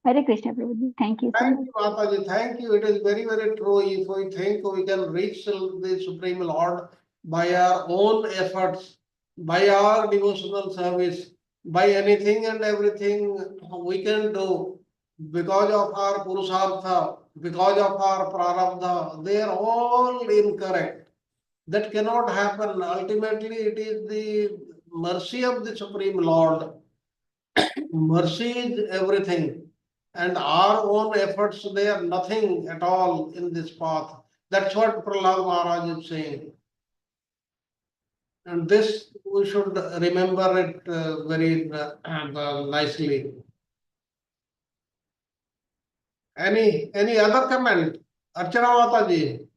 Hare Krishna Prabhuji. Thank you. Thank you, Mataji. Thank you. It is very, very true. If we think we can reach the Supreme Lord by our own efforts, by our devotional service, by anything and everything we can do, because of our Purusartha, because of our Prarabdha, they are all incorrect. That cannot happen. Ultimately, it is the mercy of the Supreme Lord. Mercy is everything. And our own efforts, they are nothing at all in this path. That's what Prahlad Maharaj is saying. And this, we should remember it very nicely. Any other comment? Archana Mataji.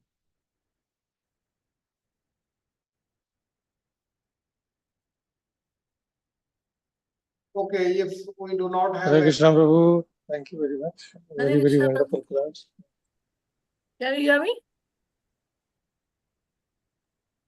Okay, if we do not have... Hare Krishna Prabhu. Thank you very much. Hare Very, very Krishna wonderful class. Can you hear me?